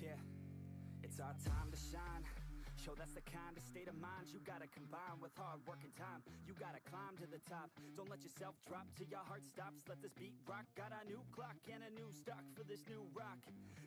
Yeah, it's our time to shine. Show that's the kind of state of mind you gotta combine with hard work and time. You gotta climb to the top. Don't let yourself drop till your heart stops. Let this beat rock. Got a new clock and a new stock for this new rock.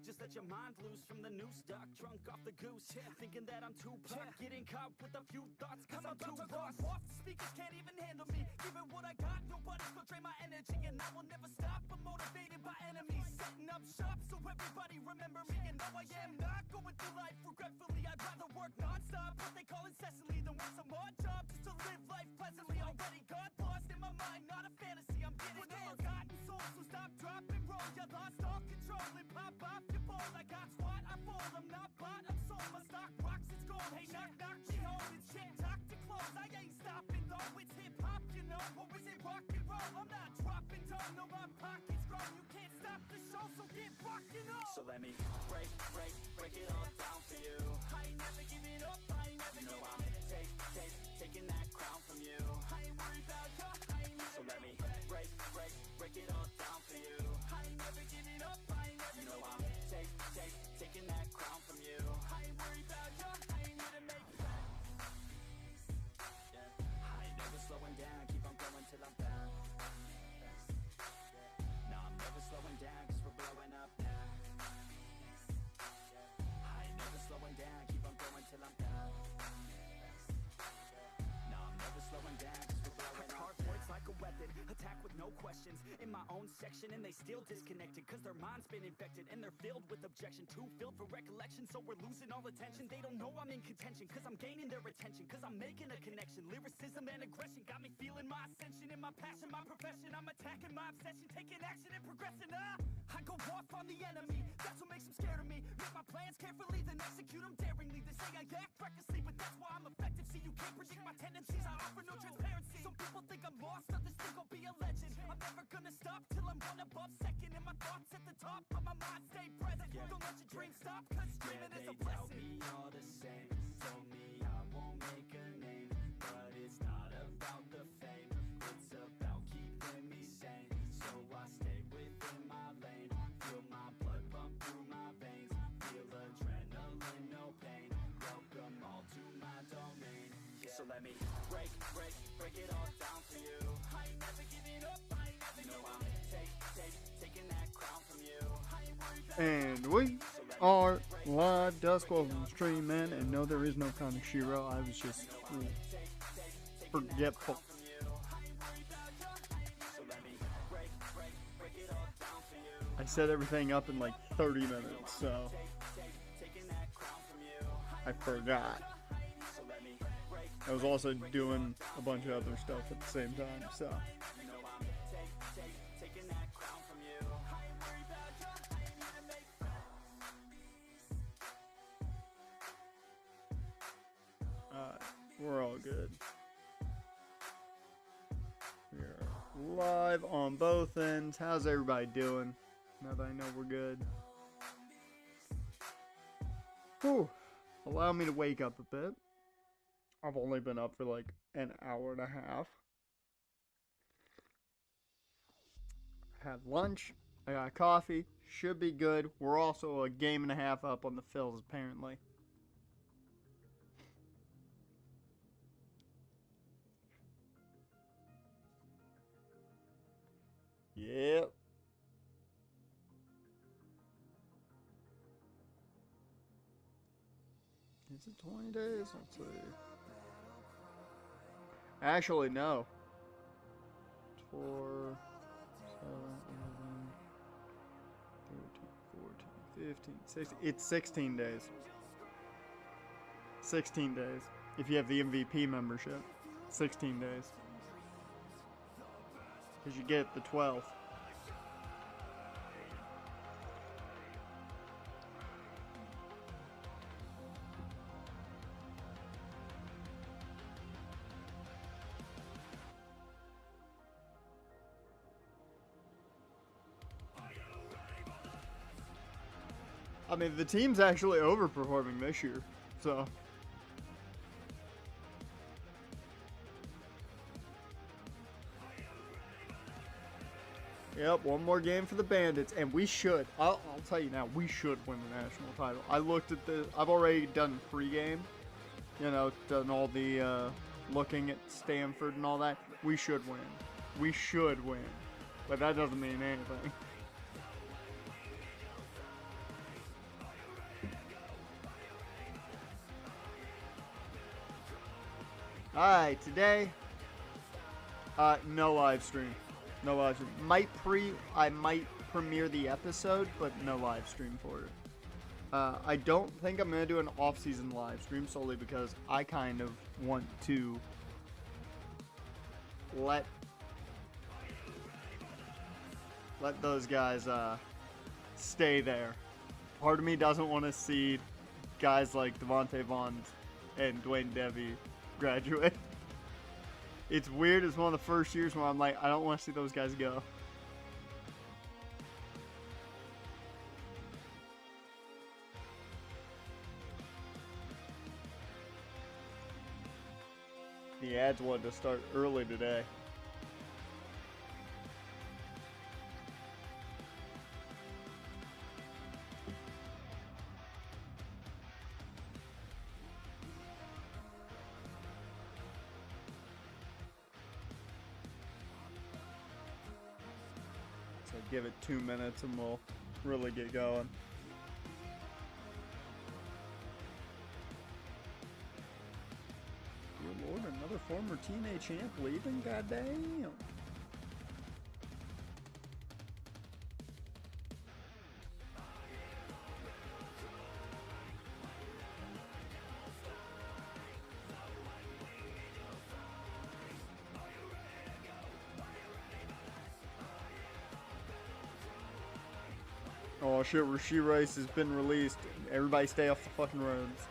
Just let your mind loose from the new stock. Drunk off the goose, thinking that I'm too pop. Getting caught with a few thoughts cause I'm too lost. Off the speakers can't even handle me. Giving what I got, nobody's gonna drain my energy. And I will never stop, I'm motivated by enemies. Setting up shop so everybody remember me. And no, I am not going through life regretfully. I'd rather work non-stop, what they call incessantly, than work some odd job just to live life pleasantly. Already got lost in my mind, not a fantasy, I'm getting with a forgotten soul. So stop, drop, and roll. You lost all control and pop off your ball. I got squat, I fall, I'm not bought, I'm sold. My stock rocks, it's gold. Hey, knock, knock, she home. It's shit, talk to close. I ain't stopping though, it's hip-hop, you know. Or is it rock and roll? I'm not dropping down, no, my pocket's grown. You can't stop the show, so get rockin' on. So let me break it all down for you. I ain't never giving up, I ain't never giving up. Taking that crown from you. I ain't worried about you, I ain't never. So let me break it all down for you. I ain't never giving up, I ain't never. You know I'm taking that crown from you. I ain't worried about you, I ain't here to make friends. Yeah. I ain't never slowing down, keep on going till I'm down. No, I'm never slowing down, cause we're blowing up now. I ain't never slowing down, keep on going till I'm down. No, I'm never slowing down, cause we're blowing up. Hard words like a weapon, attack with no questions. In my own section and they still disconnected, cause their mind's been infected and they're filled with objection. Too filled for recollection, so we're losing all attention. They don't know I'm in contention, cause I'm gaining their attention. Cause I'm making a connection, lyricism and aggression got me feeling my ascension. In my passion, my profession, I'm attacking my obsession. Taking action and progressing, I go off on the enemy, that's what makes them scared of me. Make my plans carefully, then execute them daringly. They say I act recklessly, but that's why I'm effective. See, you can't predict my tendencies, I offer no transparency. Some people think I'm lost, others think I'll be a legend. I'm never gonna stop till I'm one above second. And my thoughts at the top, but my mind stay present. Don't let your dreams stop, cause dreaming is a blessing. They doubt me all the same, told me I won't make a name. But it's not about the fame, it's about keeping me sane. So I stay within my lane, feel my blood pump through my veins. Feel adrenaline, no pain, welcome all to my domain. So let me break it all down for you. I ain't never giving up, I ain't never giving up. Taking that crown from you. I ain't worried about. And we are live. Dusk, welcome to the stream, man. And no, there is no Kaneshiro. I was just forgetful. I set everything up in like 30 minutes, so I forgot. I was also doing a bunch of other stuff at the same time, so. We're all good. We're live on both ends. How's everybody doing? Now that I know we're good. Whew. Allow me to wake up a bit. I've only been up for like an hour and a half. Had lunch. I got coffee. Should be good. We're also a game and a half up on the Phils, apparently. Yep. Is it 20 days? Let's see. Actually, no. 4, 7, 11, 13, 14, 15, 16. It's 16 days. 16 days. If you have the MVP membership. 16 days. Because you get the 12th. I mean, the team's actually overperforming this year, so. Yep, one more game for the Bandits, and we should. I'll tell you now, we should win the national title. I looked at the. I've already done pregame. You know, done all the looking at Stanford and all that. We should win. We should win, but that doesn't mean anything. All right, today. No live stream. No live stream. I might premiere the episode, but no live stream for it. I don't think I'm gonna do an off-season live stream solely because I kind of want to let those guys stay there. Part of me doesn't want to see guys like Devontae Vaughn and Dwayne Devy graduate. It's weird. It's one of the first years where I'm like, I don't want to see those guys go. The ads wanted to start early today. So give it 2 minutes and we'll really get going. Dear Lord, another former TNA champ leaving? Goddamn. Oh shit, Rishi Rice has been released. Everybody stay off the fucking roads.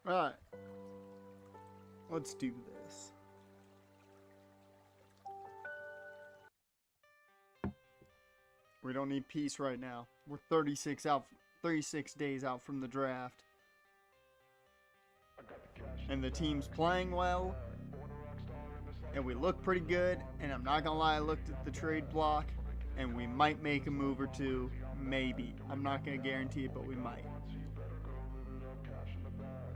Alright. Let's do this. We don't need peace right now. We're 36 days out from the draft. And the team's playing well. And we look pretty good. And I'm not gonna lie, I looked at the trade block. And we might make a move or two. Maybe. I'm not gonna guarantee it, but we might.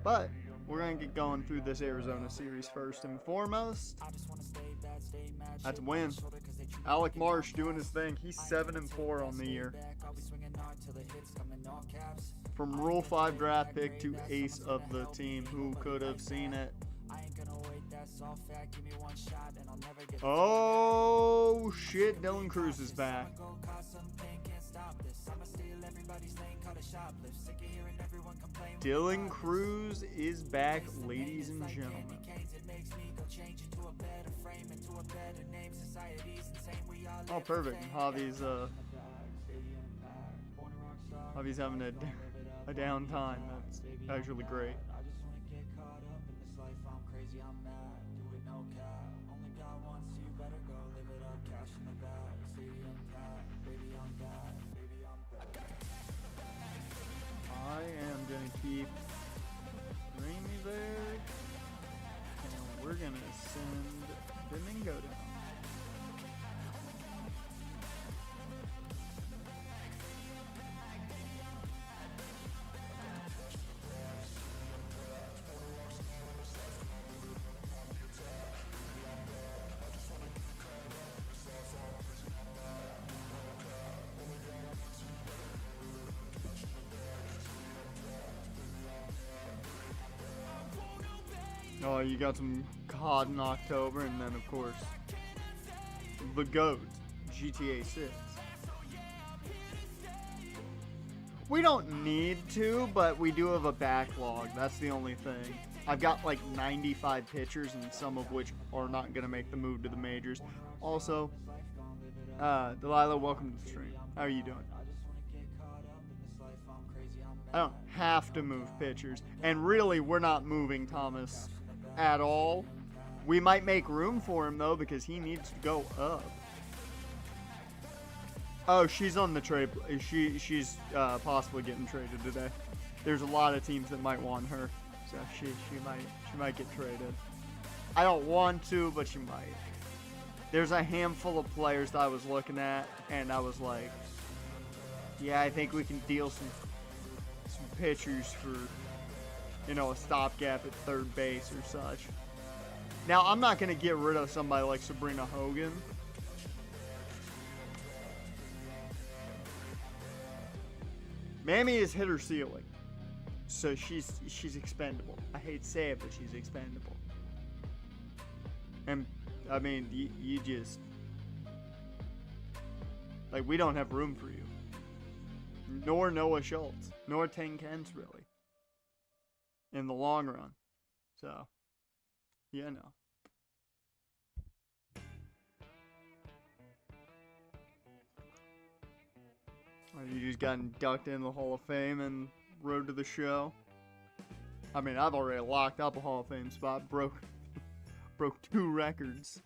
But we're going to get going through this Arizona series first and foremost. That's a win. Alec Marsh doing his thing. He's 7-4 on the year. From Rule 5 draft pick to ace of the team. Who could have seen it? Oh shit, Dylan Cruz is back. Dylan Cruz is back, ladies and gentlemen. Oh, perfect. Javi's having a down time. That's actually great. I am going to keep Raimi there, and we're going to send Domingo down. Oh, you got some COD in October, and then, of course, the GOAT, GTA 6. We don't need to, but we do have a backlog. That's the only thing. I've got like 95 pitchers, and some of which are not going to make the move to the majors. Also, Delilah, welcome to the stream. How are you doing? I don't have to move pitchers. And really, we're not moving Thomas at all. We might make room for him, though, because he needs to go up. Oh, she's on the trade. She's possibly getting traded today. There's a lot of teams that might want her, so she might get traded. I don't want to, but she might. There's a handful of players that I was looking at, and I was like, yeah, I think we can deal some pitchers for, you know, a stopgap at third base or such. Now, I'm not going to get rid of somebody like Sabrina Hogan. Mammy has hit her ceiling, so she's expendable. I hate to say it, but she's expendable. And, I mean, you just, like, we don't have room for you. Nor Noah Schultz. Nor Tang Kent's, really. In the long run. So, yeah, no. You just got inducted in the Hall of Fame and road to the show. I mean, I've already locked up a Hall of Fame spot. Broke 2 records.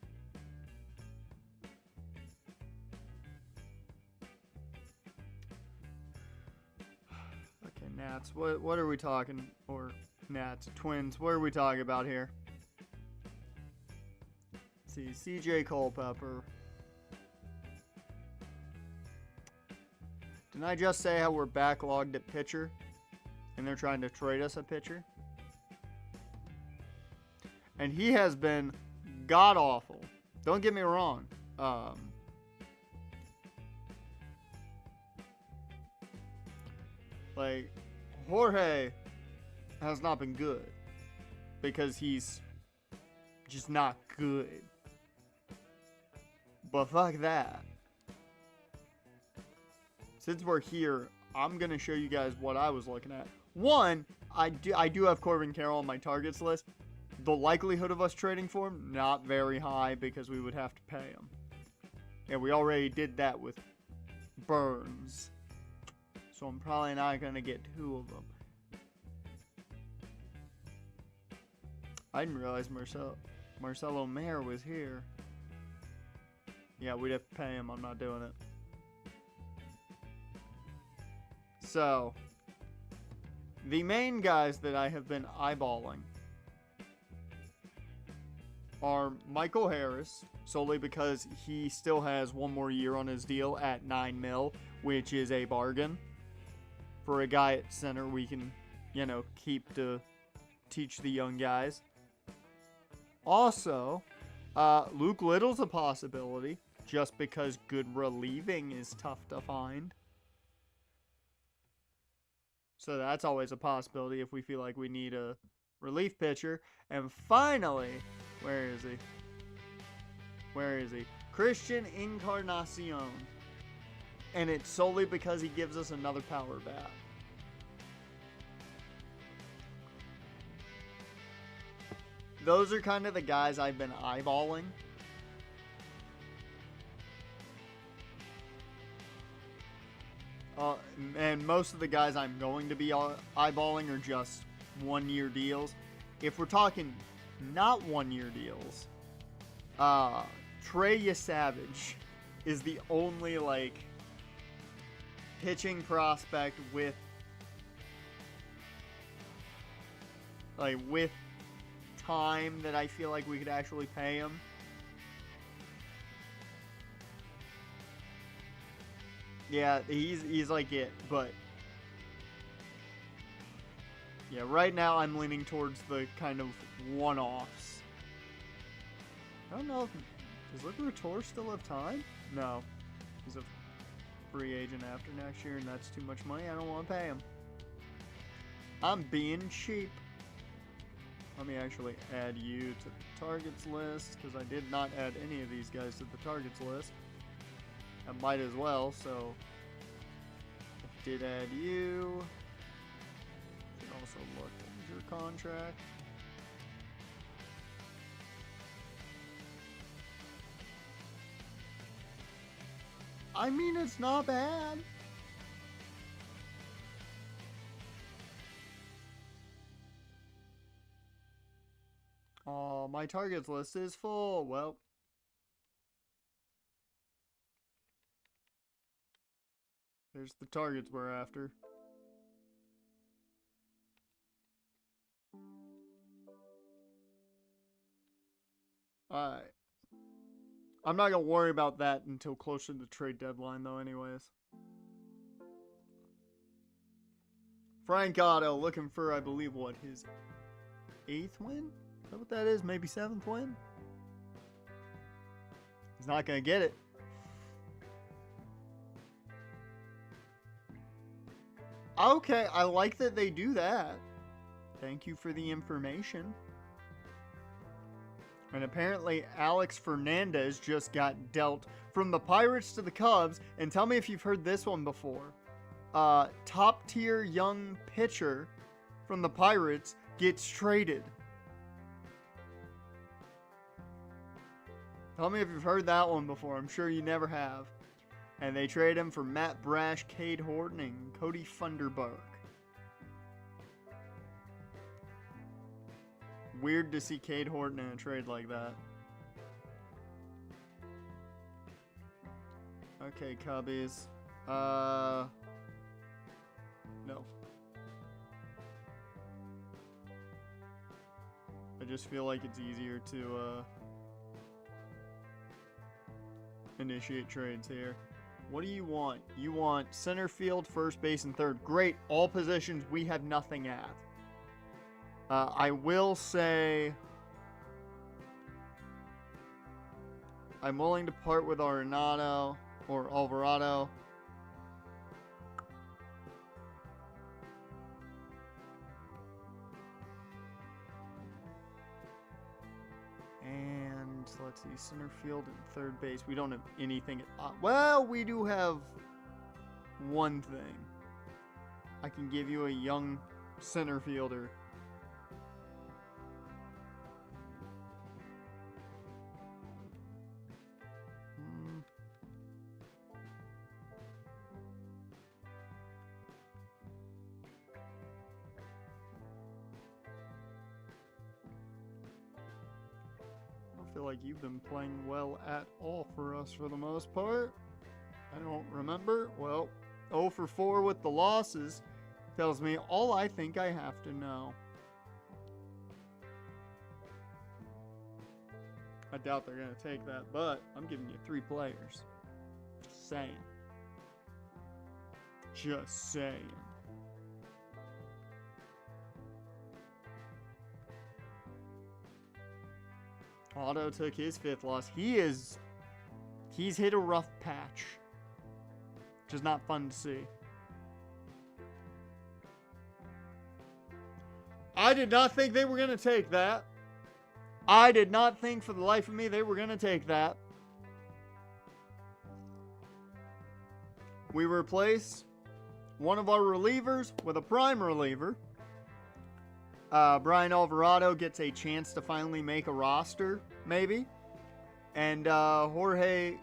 Okay, Nats. What are we talking? Or Nats, Twins. What are we talking about here? Let's see, CJ Culpepper. Didn't I just say how we're backlogged at pitcher? And they're trying to trade us a pitcher? And he has been god-awful. Don't get me wrong. Like, Jorge has not been good. Because he's just not good. But fuck that. Since we're here, I'm going to show you guys what I was looking at. One, I do have Corbin Carroll on my targets list. The likelihood of us trading for him, not very high because we would have to pay him. And we already did that with Burns. So I'm probably not going to get 2 of them. I didn't realize Marcelo Mayer was here. Yeah, we'd have to pay him. I'm not doing it. So, the main guys that I have been eyeballing are Michael Harris, solely because he still has 1 more year on his deal at $9 million, which is a bargain. For a guy at center we can, you know, keep to teach the young guys. Also, Luke Little's a possibility, just because good relieving is tough to find. So that's always a possibility if we feel like we need a relief pitcher. And finally, where is he? Where is he? Christian Encarnacion. And it's solely because he gives us another power bat. Those are kind of the guys I've been eyeballing. And most of the guys I'm going to be eyeballing are just 1-year deals. If we're talking not 1-year deals, Trey Yesavage is the only, like, pitching prospect with time that I feel like we could actually pay him. Yeah, he's like it, but yeah, right now I'm leaning towards the kind of one-offs. I don't know does Liberatore still have time? No. He's a free agent after next year, and that's too much money. I don't want to pay him. I'm being cheap. Let me actually add you to the targets list, because I did not add any of these guys to the targets list. I might as well, so I did add you. Should also look at your contract. I mean, it's not bad. Oh, my targets list is full. Well, there's the targets we're after. Alright. I'm not gonna worry about that until closer to the trade deadline, though, anyways. Frank Otto looking for, I believe, what, his 8th win? Is that what that is? Maybe 7th win? He's not gonna get it. Okay, I like that they do that. Thank you for the information. And apparently Alex Fernandez just got dealt from the Pirates to the Cubs. And tell me if you've heard this one before. Top tier young pitcher from the Pirates gets traded. Tell me if you've heard that one before. I'm sure you never have. And they trade him for Matt Brash, Cade Horton, and Cody Funderburk. Weird to see Cade Horton in a trade like that. Okay, Cubbies. No. I just feel like it's easier to initiate trades here. What do you want? You want center field, first base, and third. Great. All positions we have nothing at. I will say I'm willing to part with Arenado or Alvarado. And let's see, center field and third base. We don't have anything. Well, we do have one thing. I can give you a young center fielder. I feel like you've been playing well at all for us for the most part. I don't remember. Well, 0 for 4 with the losses tells me all I think I have to know. I doubt they're going to take that, but I'm giving you 3 players. Just saying. Just saying. Otto took his 5th loss. He's hit a rough patch. Which is not fun to see. I did not think they were going to take that. I did not think for the life of me they were going to take that. We replaced one of our relievers with a prime reliever. Brian Alvarado gets a chance to finally make a roster, maybe. And Jorge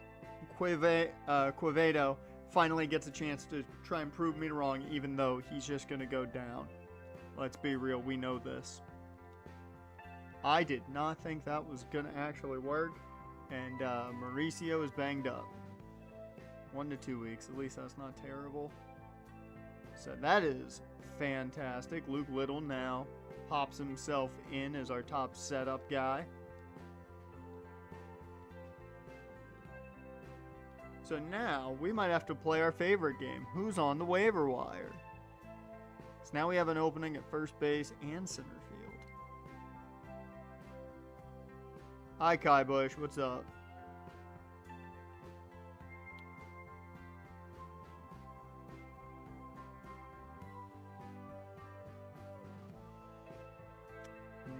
Quevedo finally gets a chance to try and prove me wrong, even though he's just going to go down. Let's be real, we know this. I did not think that was going to actually work. And Mauricio is banged up. 1 to 2 weeks, at least that's not terrible. So that is fantastic. Luke Little now pops himself in as our top setup guy. So now we might have to play our favorite game. Who's on the waiver wire? So now we have an opening at first base and center field. Hi, Kai Bush. What's up?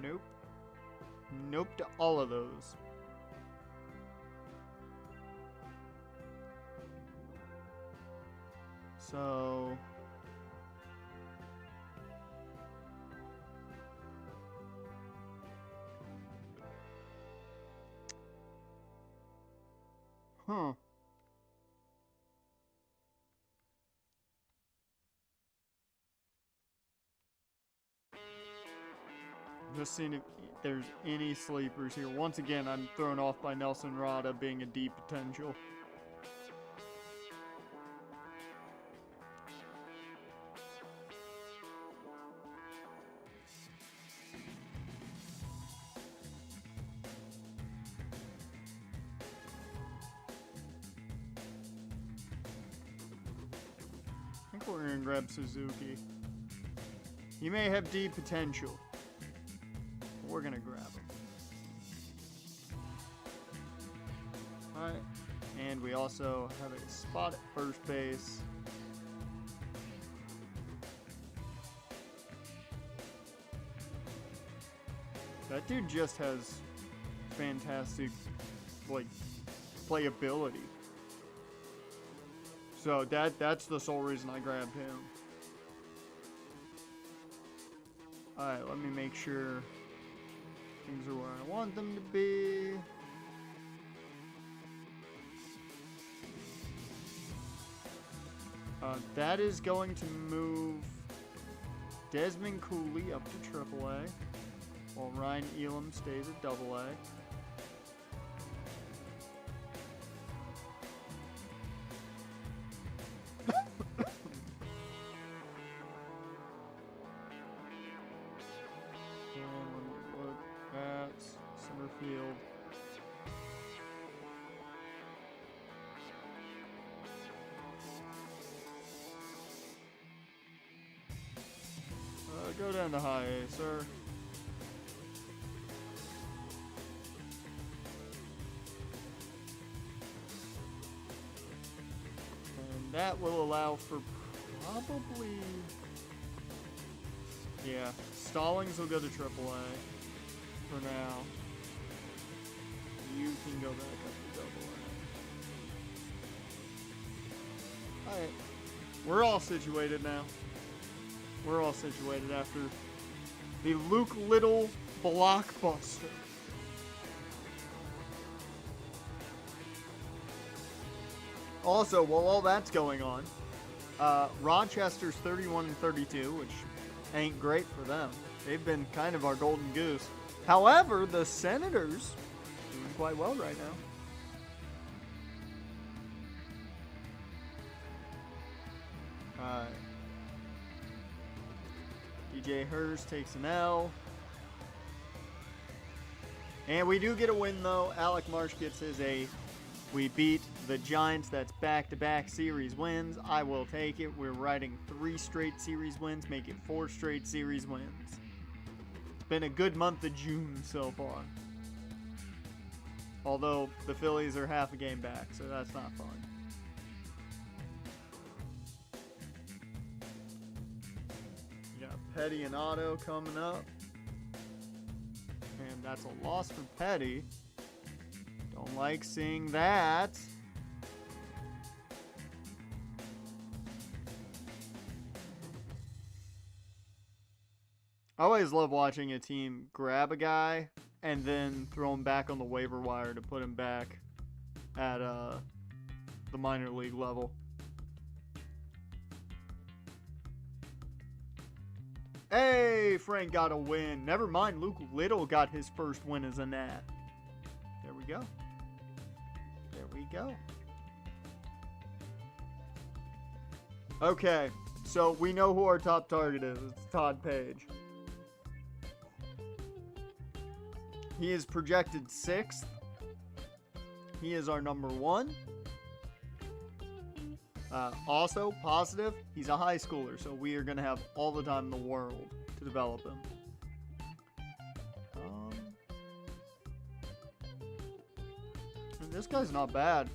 Nope. Nope to all of those. So... Huh. Just seeing if there's any sleepers here. Once again, I'm thrown off by Nelson Rada being a deep potential. I think we're gonna grab Suzuki. He may have deep potential. We're gonna grab him. Alright. And we also have a spot at first base. That dude just has fantastic, like, playability. So that's the sole reason I grabbed him. Alright, let me make sure things are where I want them to be. That is going to move Desmond Cooley up to AAA, while Ryan Elam stays at AA. Field. Go down to high A, sir. And that will allow for probably... Yeah, Stallings will go to AAA for now. You can go back up to AA. Alright. We're all situated now. We're all situated after the Luke Little blockbuster. Also, while all that's going on, Rochester's 31-32, which ain't great for them. They've been kind of our golden goose. However, the Senators doing quite well right now. DJ Hurst takes an L. And we do get a win, though. Alec Marsh gets his A. We beat the Giants. That's back-to-back series wins. I will take it. We're riding 3 straight series wins, make it 4 straight series wins. It's been a good month of June so far. Although the Phillies are half a game back, so that's not fun. We got Petty and Otto coming up. And that's a loss for Petty. Don't like seeing that. I always love watching a team grab a guy and then throw him back on the waiver wire to put him back at the minor league level. Hey, Frank got a win. Never mind, Luke Little got his first win as a Nat. There we go. There we go. Okay, so we know who our top target is. It's Todd Page. He is projected 6th. He is our number 1. Also, positive, he's a high schooler, so we are going to have all the time in the world to develop him. And this guy's not bad.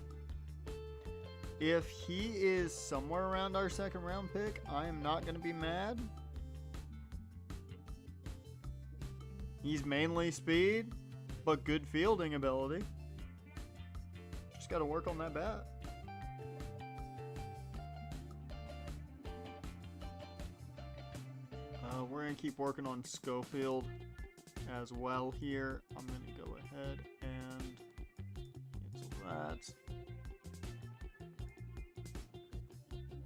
If he is somewhere around our 2nd round pick, I am not going to be mad. He's mainly speed. but good fielding ability. Just got to work on that bat. We're going to keep working on Schofield as well here. I'm going to go ahead and cancel that.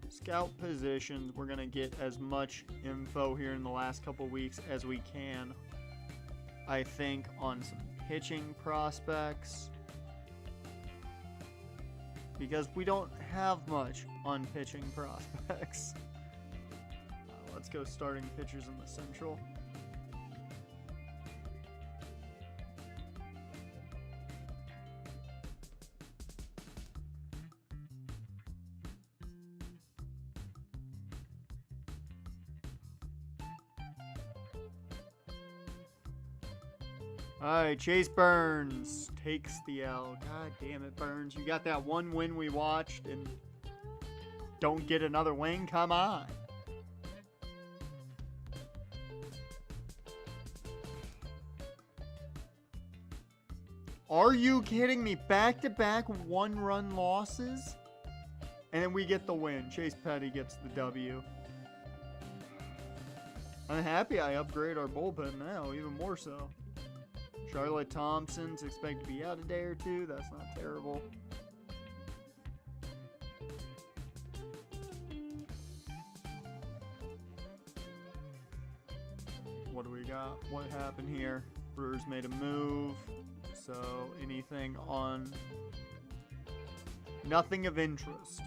Scout positions, we're going to get as much info here in the last couple weeks as we can. I think on some pitching prospects, because we don't have much on pitching prospects. Let's go starting pitchers in the Central. Alright, Chase Burns takes the L. God damn it, Burns. You got that one win we watched and don't get another win? Come on. Are you kidding me? Back-to-back one-run losses? And then we get the win. Chase Petty gets the W. I'm happy I upgrade our bullpen now, even more so. Charlotte Thompson's expected to be out a day or two. That's not terrible. What do we got? What happened here? Brewers made a move. So anything on... Nothing of interest.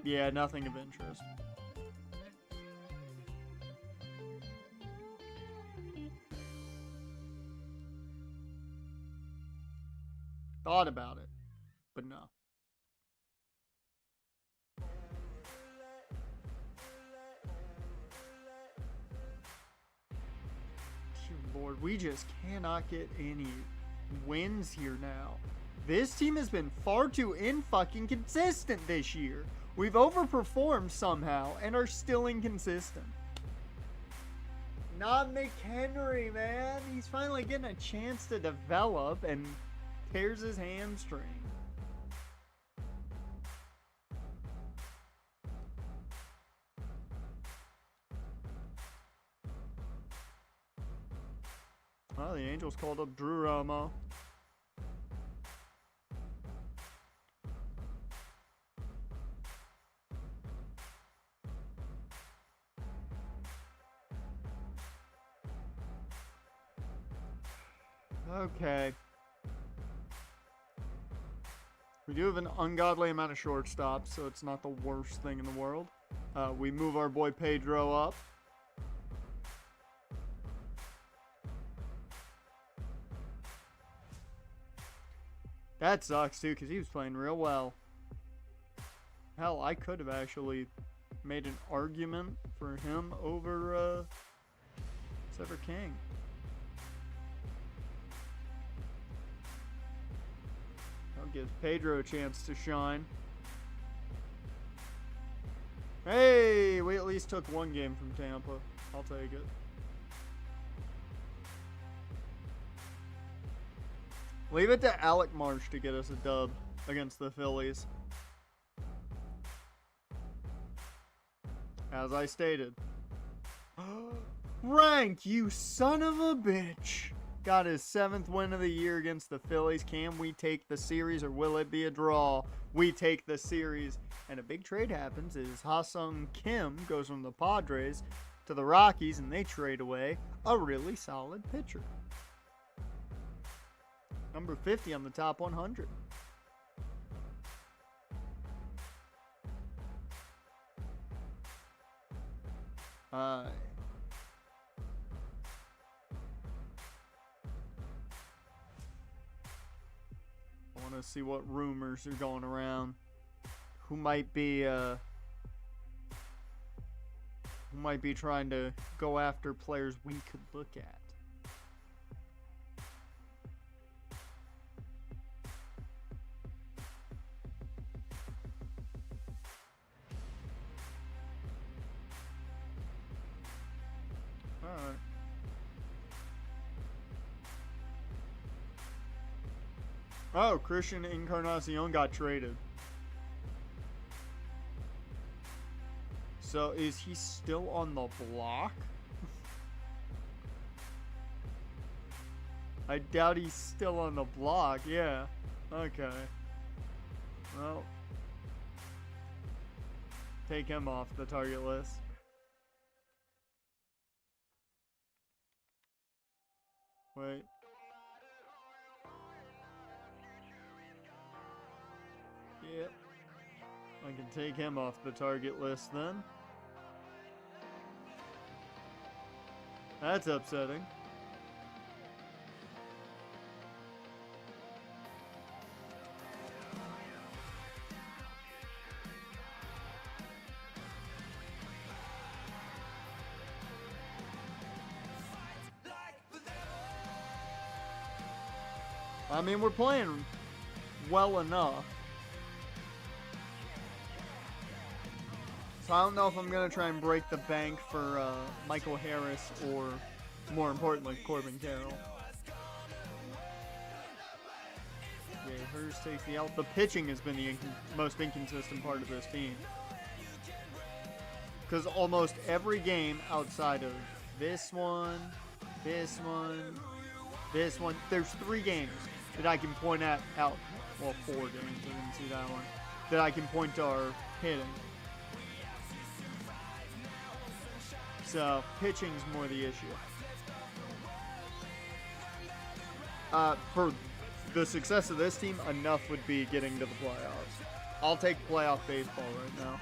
Yeah, nothing of interest. Thought about it, but no. Dear Lord, we just cannot get any wins here now. This team has been far too in-fucking consistent this year. We've overperformed somehow and are still inconsistent. Not McHenry, man. He's finally getting a chance to develop and tears his hamstring. Well, the Angels called up Drew Romo. Okay. We do have an ungodly amount of shortstops, so it's not the worst thing in the world. We move our boy Pedro up. That sucks, too, because he was playing real well. Hell, I could have actually made an argument for him over Sever King. That'll give Pedro a chance to shine. Hey, we at least took one game from Tampa. I'll take it. Leave it to Alec Marsh to get us a dub against the Phillies. As I stated. Rank, you son of a bitch. Got his 7th win of the year against the Phillies. Can we take the series or will it be a draw? We take the series. And a big trade happens is Ha-Sung Kim goes from the Padres to the Rockies and they trade away a really solid pitcher. Number 50 on the top 100. I want to see what rumors are going around. Who might be trying to go after players we could look at. Alright. Oh, Christian Encarnacion got traded. So, is he still on the block? I doubt he's still on the block, yeah. Okay. Well. Take him off the target list. Wait. Yep. I can take him off the target list then. That's upsetting. I mean, we're playing well enough. So I don't know if I'm going to try and break the bank for Michael Harris or, more importantly, Corbin Carroll. Yeah, Hurst takes the L. The pitching has been the most inconsistent part of this team. Because almost every game outside of this one, this one, this one, there's 3 games that I can point out, well, 4 games, I didn't see that one, that I can point to our hitting. So, pitching's more the issue. For the success of this team, enough would be getting to the playoffs. I'll take playoff baseball right now.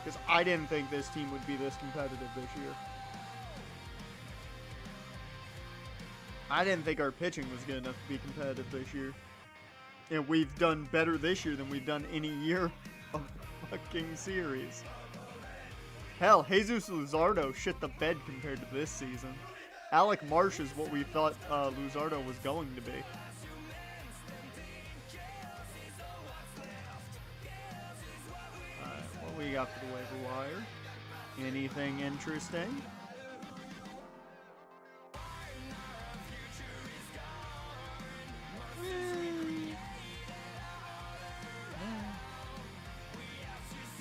Because I didn't think this team would be this competitive this year. I didn't think our pitching was good enough to be competitive this year. And we've done better this year than we've done any year of the fucking series. Hell, Jesus Luzardo shit the bed compared to this season. Alec Marsh is what we thought Luzardo was going to be. Alright, what we got for the waiver wire? Anything interesting?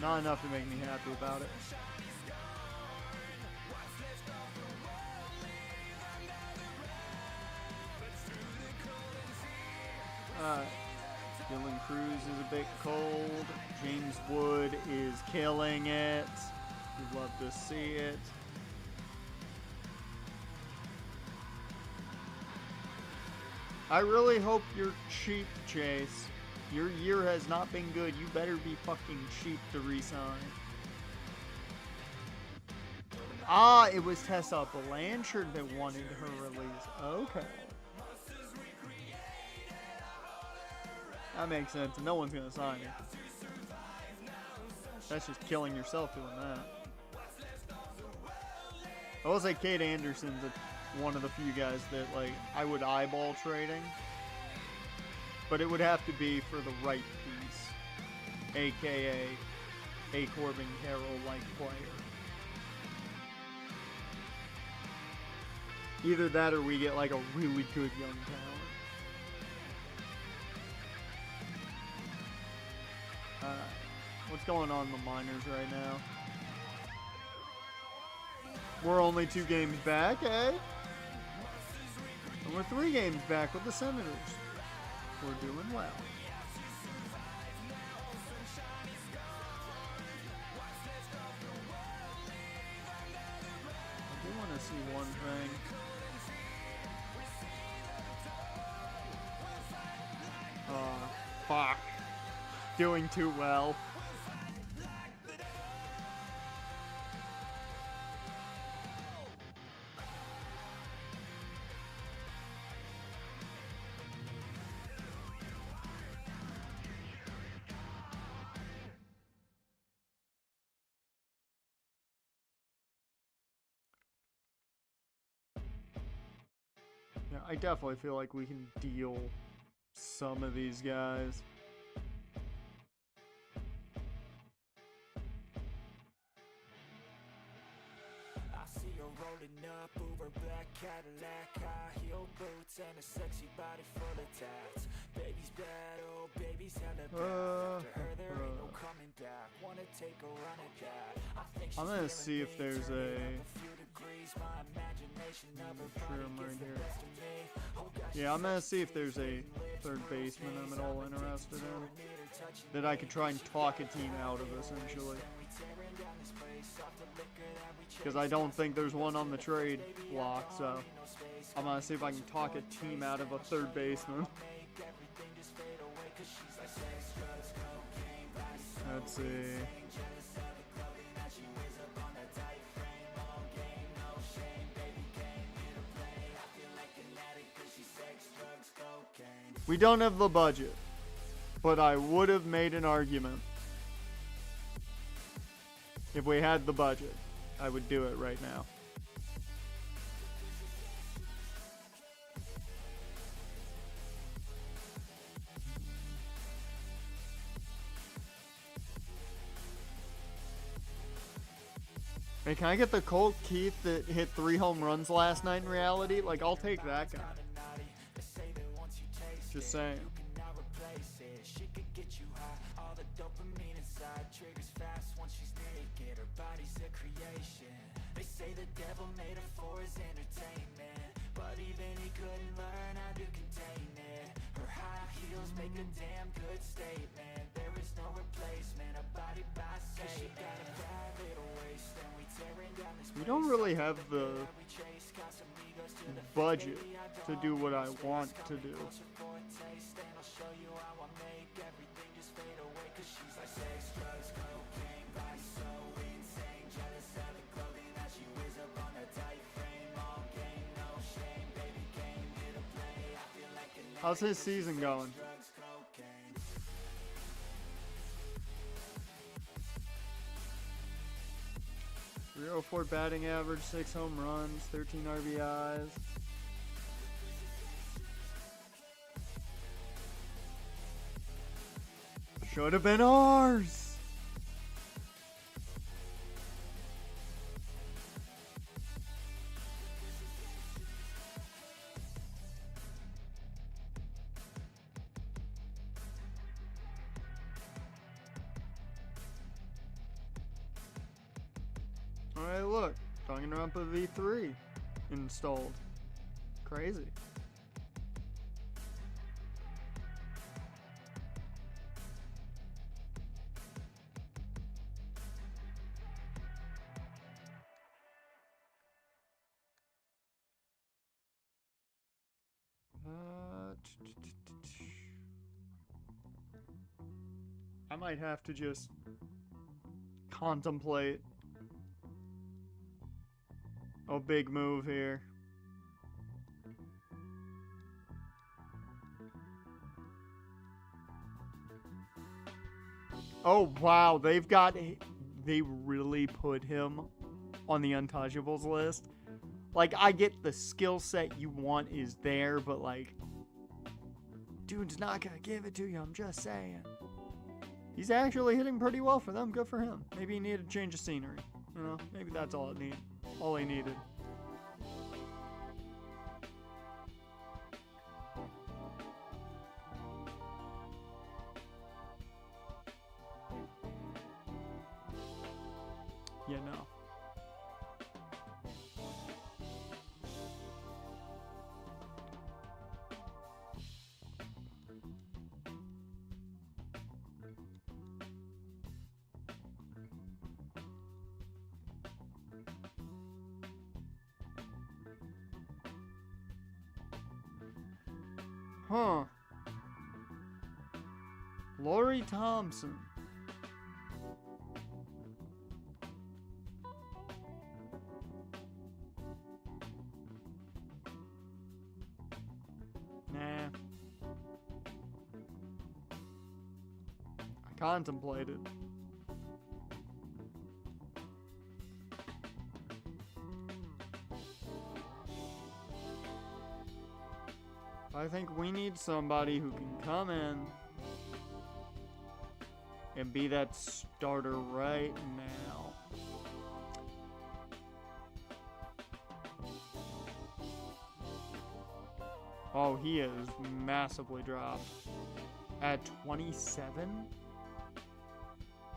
Not enough to make me happy about it. Dylan Cruz is a bit cold. James Wood is killing it. We'd love to see it. I really hope you're cheap, Chase. Your year has not been good. You better be fucking cheap to re-sign. Ah, it was Tessa Blanchard that wanted her release. Okay. That makes sense. No one's going to sign her. That's just killing yourself doing that. I will say Kate Anderson's one of the few guys that, like, I would eyeball trading. But it would have to be for the right piece. AKA a Corbin Carroll-like player. Either that or we get, like, a really good young talent. What's going on in the minors right now? We're only 2 games back, eh? And we're 3 games back with the Senators. We're doing well. I do want to see one thing. Fuck. Doing too well. Yeah, I definitely feel like we can deal some of these guys. See her rolling up, Uber black Cadillac, high heel boots and a sexy body full of tats. Baby's bad, oh baby's hella bad. After her there ain't no coming back. Wanna take a run at that. I think I'm gonna see if there's a. Yeah, I'm gonna see if there's a third baseman I'm at all interested in that I could try and talk a team out of, essentially. Because I don't think there's one on the trade block, so I'm gonna see if I can talk a team out of a third baseman. Let's see. We don't have the budget, but I would have made an argument. If we had the budget, I would do it right now. Hey, can I get the Colt Keith that hit 3 home runs last night in reality? Like, I'll take that guy. Just saying. They say the devil made her for his entertainment, but even he couldn't learn how to contain it. Her high heels make a damn good statement. There is no replacement, a body by Satan. She got a bad little waist, and we tearing down this. We don't really have the budget to do what I want to do. How's his season going? .304 batting average, 6 home runs, 13 RBIs. Should have been ours. Alright, look. Danganronpa V3 installed. Crazy. I might have to just contemplate a big move here. Oh wow, they really put him on the untouchables list. Like, I get the skill set you want is there, but like, dude's not gonna give it to you, I'm just saying. He's actually hitting pretty well for them, good for him. Maybe he needed a change of scenery. You know, maybe that's all he needed. You know. Huh. Lori Thompson. Nah. I contemplated. I think we need somebody who can come in and be that starter right now. Oh, he is massively dropped. At 27?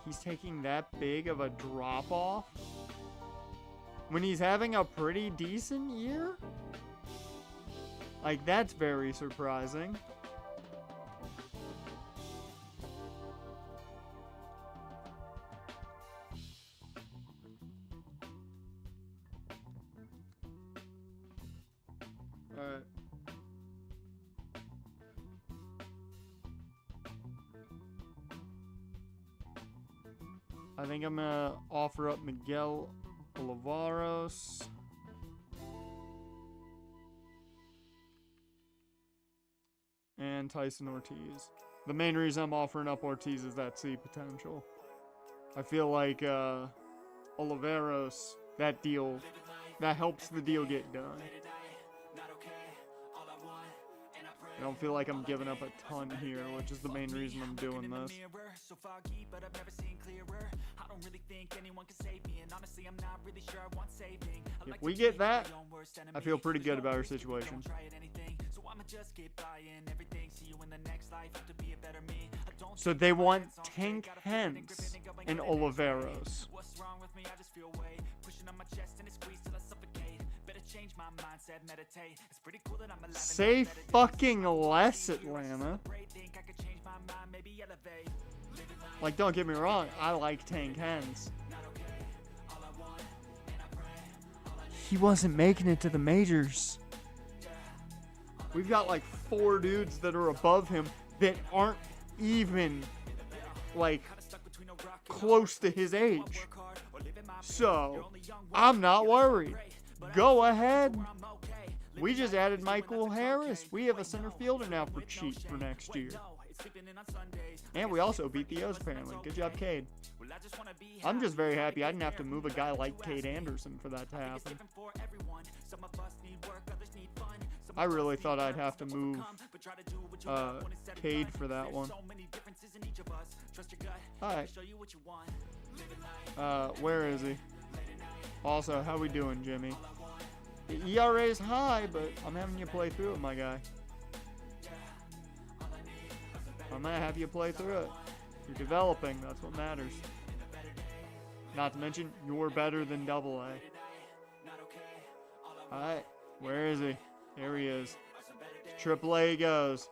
He's taking that big of a drop off? When he's having a pretty decent year? Like, that's very surprising. Alright. I think I'm gonna offer up Miguel Olivares. And Tyson Ortiz. The main reason I'm offering up Ortiz is that C potential. I feel like Olivares, that deal, that helps the deal get done. I don't feel like I'm giving up a ton here, which is the main reason I'm doing this. If we get that, I feel pretty good about our situation. So they want Tank Hens and Oliveros. Say fucking less, Atlanta. Like, don't get me wrong, I like Tank Hens. He wasn't making it to the majors. We've got like 4 dudes that are above him that aren't even like close to his age. So, I'm not worried. Go ahead. We just added Michael Harris. We have a center fielder now for cheap for next year. And we also beat the O's apparently. Good job, Cade. I'm just very happy I didn't have to move a guy like Cade Anderson for that to happen. I really thought I'd have to move Cade for that one. Alright. Where is he? Also, how we doing, Jimmy? The ERA is high, but I'm having you play through it, my guy. I'm gonna have you play through it. You're developing, that's what matters. Not to mention, you're better than AA. Alright, where is he? Here he is. AAA he goes.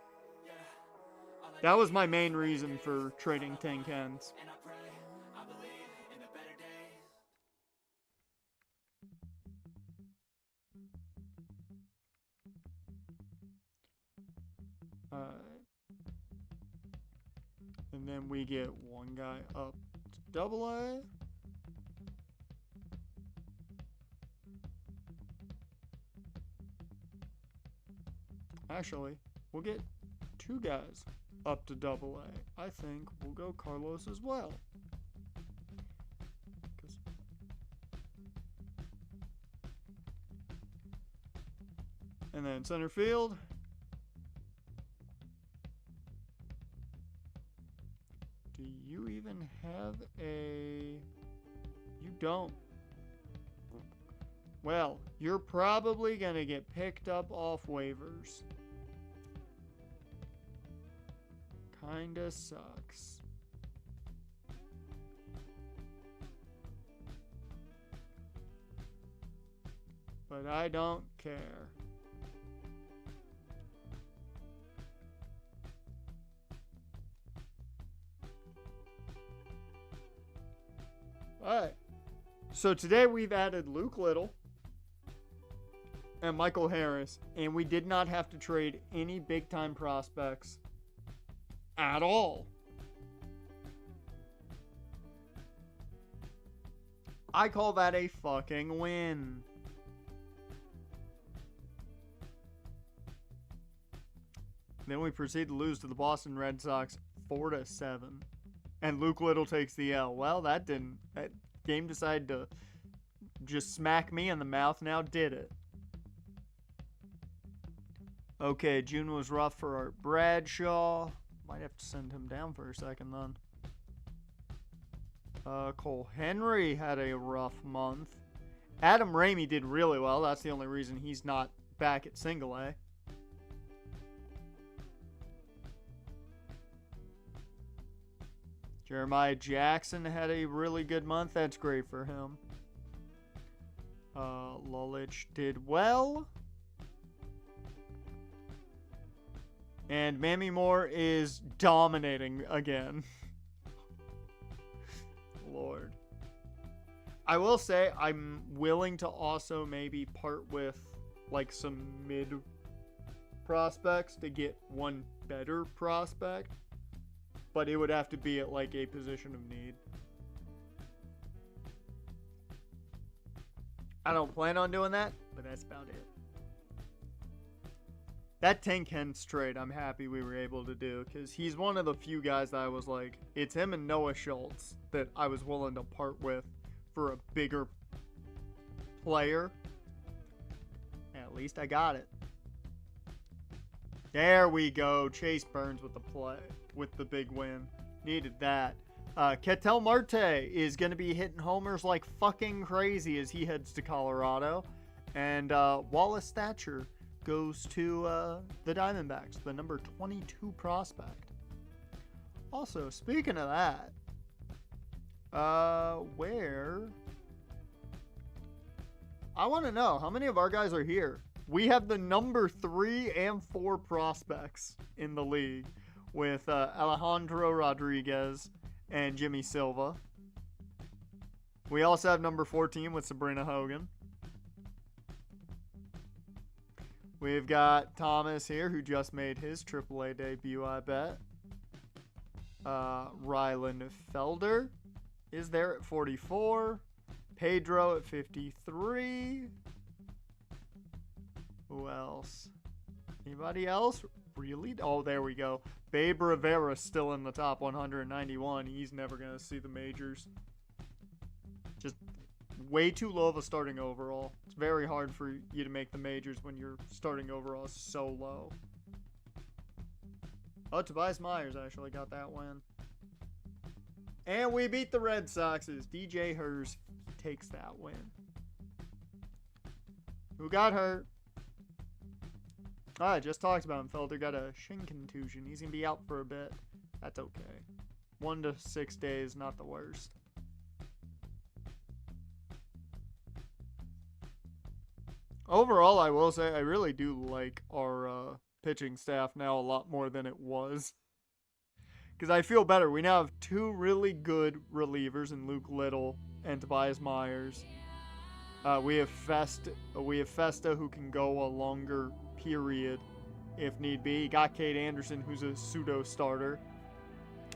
That was my main reason for trading Tank Hens. And then we get one guy up to AA. Actually, we'll get 2 guys up to AA. I think we'll go Carlos as well. And then center field. Do you even have a... You don't. Well, you're probably going to get picked up off waivers. Kinda sucks. But I don't care. Alright. So today we've added Luke Little and Michael Harris, and we did not have to trade any big-time prospects at all. I call that a fucking win. Then we proceed to lose to the Boston Red Sox 4-7. And Luke Little takes the L. Well, that game decided to just smack me in the mouth, now did it. Okay, June was rough for Art Bradshaw. Might have to send him down for a second then. Cole Henry had a rough month. Adam Ramey did really well. That's the only reason he's not back at single A. Jeremiah Jackson had a really good month. That's great for him. Lulich did well. And Mammy Moore is dominating again. Lord. I will say I'm willing to also maybe part with like some mid prospects to get one better prospect. But it would have to be at like a position of need. I don't plan on doing that, but that's about it. That Tank Hens trade, I'm happy we were able to do, because he's one of the few guys that I was like, it's him and Noah Schultz that I was willing to part with for a bigger player. At least I got it. There we go. Chase Burns with the play, with the big win. Needed that. Ketel Marte is going to be hitting homers like fucking crazy as he heads to Colorado. And Wallace Thatcher goes to the Diamondbacks, the number 22 prospect. Also, speaking of that, where... I want to know, how many of our guys are here? We have the number 3 and 4 prospects in the league with Alejandro Rodriguez and Jimmy Silva. We also have number 14 with Sabrina Hogan. We've got Thomas here, who just made his AAA debut, I bet. Rylan Felder is there at 44. Pedro at 53. Who else? Anybody else? Really? Oh, there we go. Babe Rivera still in the top 191. He's never going to see the majors. Just way too low of a starting overall. It's very hard for you to make the majors when your starting overall is so low. Oh, Tobias Myers actually got that win. And we beat the Red Soxes. DJ Hers takes that win. Who got hurt? I just talked about him. Felder got a shin contusion. He's going to be out for a bit. That's okay. 1 to 6 days, not the worst. Overall, I will say I really do like our pitching staff now a lot more than it was. Because I feel better. We now have 2 really good relievers in Luke Little and Tobias Myers. We have Festa, who can go a longer period if need be. Got Kate Anderson, who's a pseudo starter.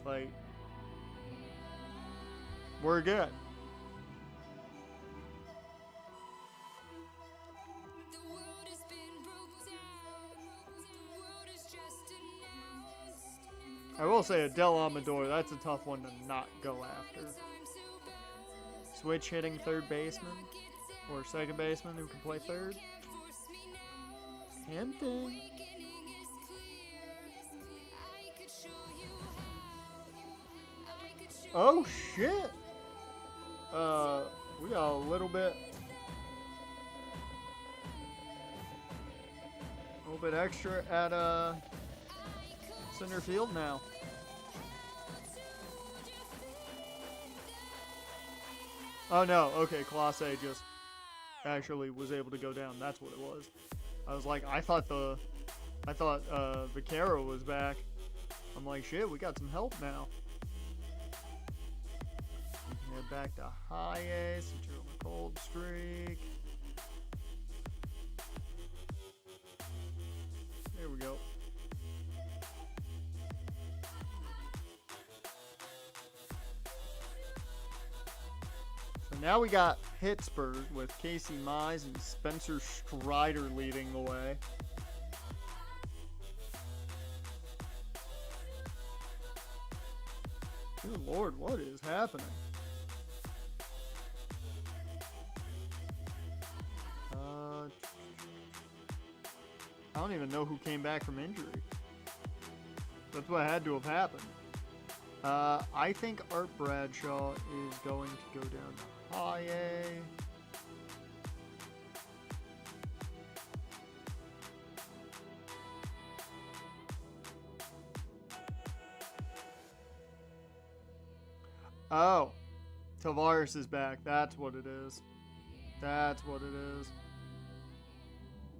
Like, we're good. I will say Adele Amador, that's a tough one to not go after. Switch hitting third baseman or second baseman who can play third. Tempting. Oh shit! We got a little bit extra at center field now. Oh no, okay, Class A just actually was able to go down. That's what it was. I was like, I thought Vaquero was back. I'm like, shit, we got some help now. We can head back to high A since you're on a cold streak. There we go. So now we got Pittsburgh with Casey Mize and Spencer Strider leading the way. Good Lord, what is happening? I don't even know who came back from injury. That's what had to have happened. I think Art Bradshaw is going to go down to high A. Oh, Tavares is back. That's what it is. That's what it is.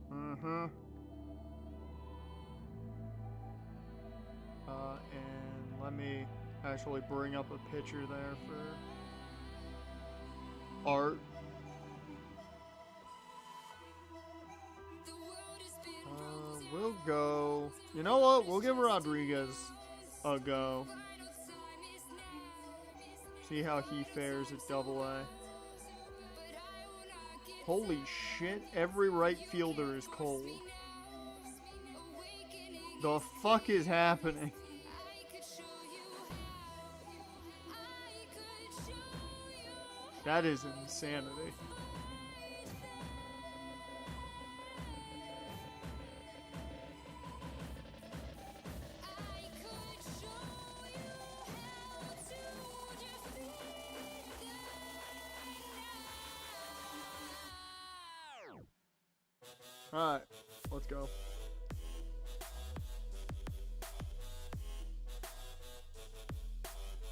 Mm-hmm. And let me actually bring up a picture there for art. We'll go. You know what? We'll give Rodriguez a go. See how he fares at AA. Holy shit, every right fielder is cold. The fuck is happening? That is insanity. Alright, let's go.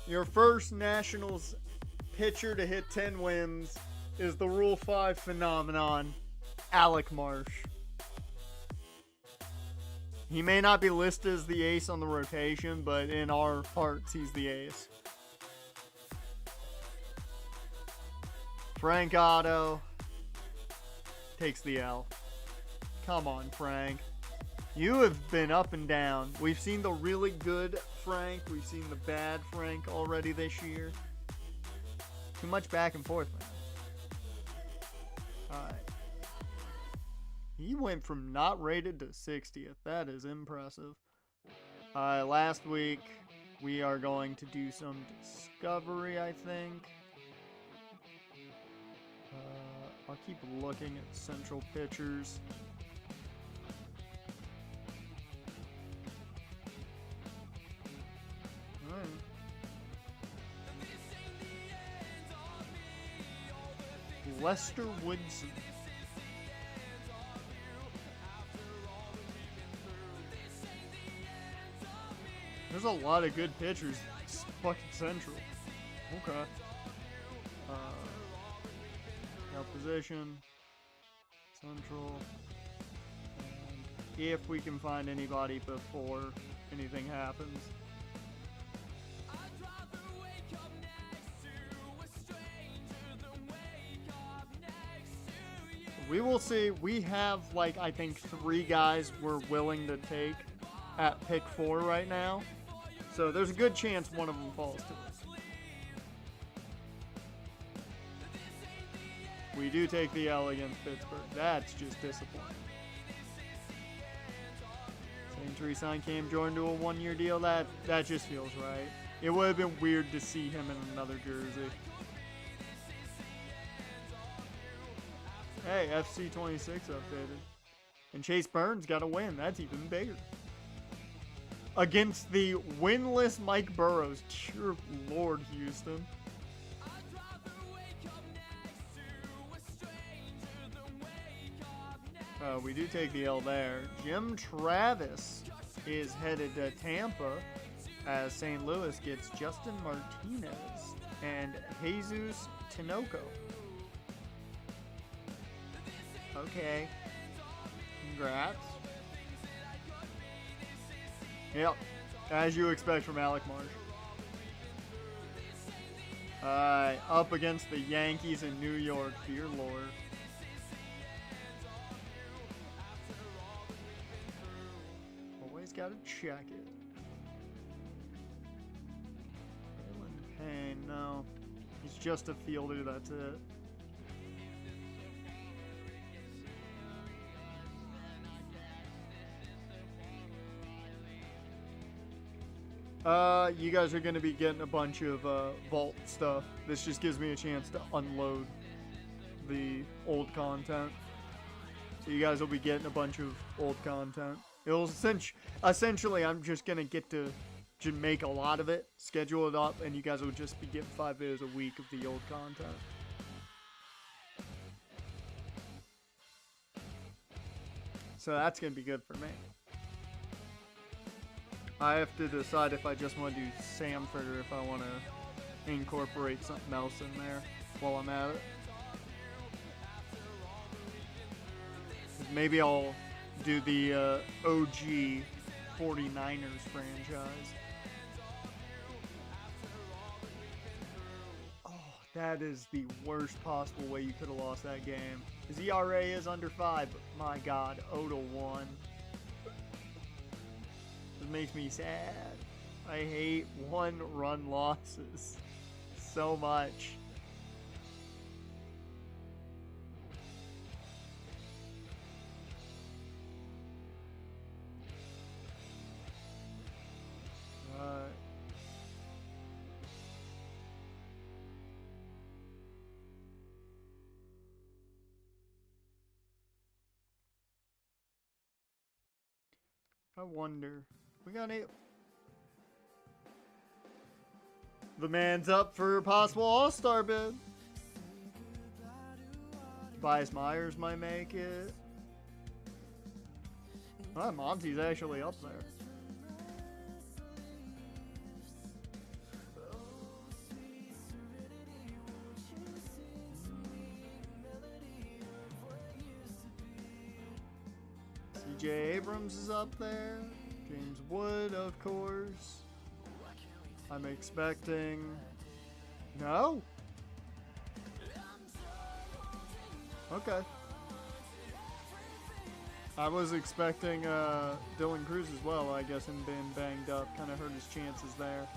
Your first Nationals pitcher to hit 10 wins is the Rule 5 phenomenon, Alec Marsh. He may not be listed as the ace on the rotation, but in our hearts, he's the ace. Frank Otto takes the L. Come on, Frank. You have been up and down. We've seen the really good Frank. We've seen the bad Frank already this year. Too much back and forth, man. Alright. He went from not rated to 60th. That is impressive. Last week, we are going to do some discovery, I think. I'll keep looking at central pitchers. Lester Woodson. There's a lot of good pitchers. It's fucking central. Okay. Now position. Central. And if we can find anybody before anything happens. We will see. We have, like, I think 3 guys we're willing to take at pick 4 right now. So there's a good chance one of them falls to us. We do take the L against Pittsburgh. That's just disappointing. St. Tree signed Cam Jordan to a 1-year deal. That just feels right. It would have been weird to see him in another jersey. Hey, FC 26 updated. And Chase Burns got a win. That's even bigger. Against the winless Mike Burrows. Dear Lord, Houston. We do take the L there. Jim Travis is headed to Tampa as St. Louis gets Justin Martinez and Jesus Tinoco. Okay. Congrats. Yep. As you expect from Alec Marsh. Up against the Yankees in New York. Dear Lord. Always gotta check it. Dylan Payne, no. He's just a fielder, that's it. You guys are going to be getting a bunch of vault stuff. This just gives me a chance to unload the old content. So you guys will be getting a bunch of old content. It'll essentially, I'm just going to get to make a lot of it, schedule it up, and you guys will just be getting 5 videos a week of the old content. So that's going to be good for me. I have to decide if I just want to do Samford or if I want to incorporate something else in there while I'm at it. Maybe I'll do the OG 49ers franchise. Oh, that is the worst possible way you could have lost that game. His ERA is under 5, but my God, 0-1. This makes me sad. I hate one-run losses so much. I wonder. We got it. The man's up for a possible All-Star bid. Tobias Myers might make it. Monty's actually up there. CJ Abrams is up there. James Wood, of course. I'm expecting... No? Okay. I was expecting Dylan Cruz as well. I guess him being banged up kind of hurt his chances there.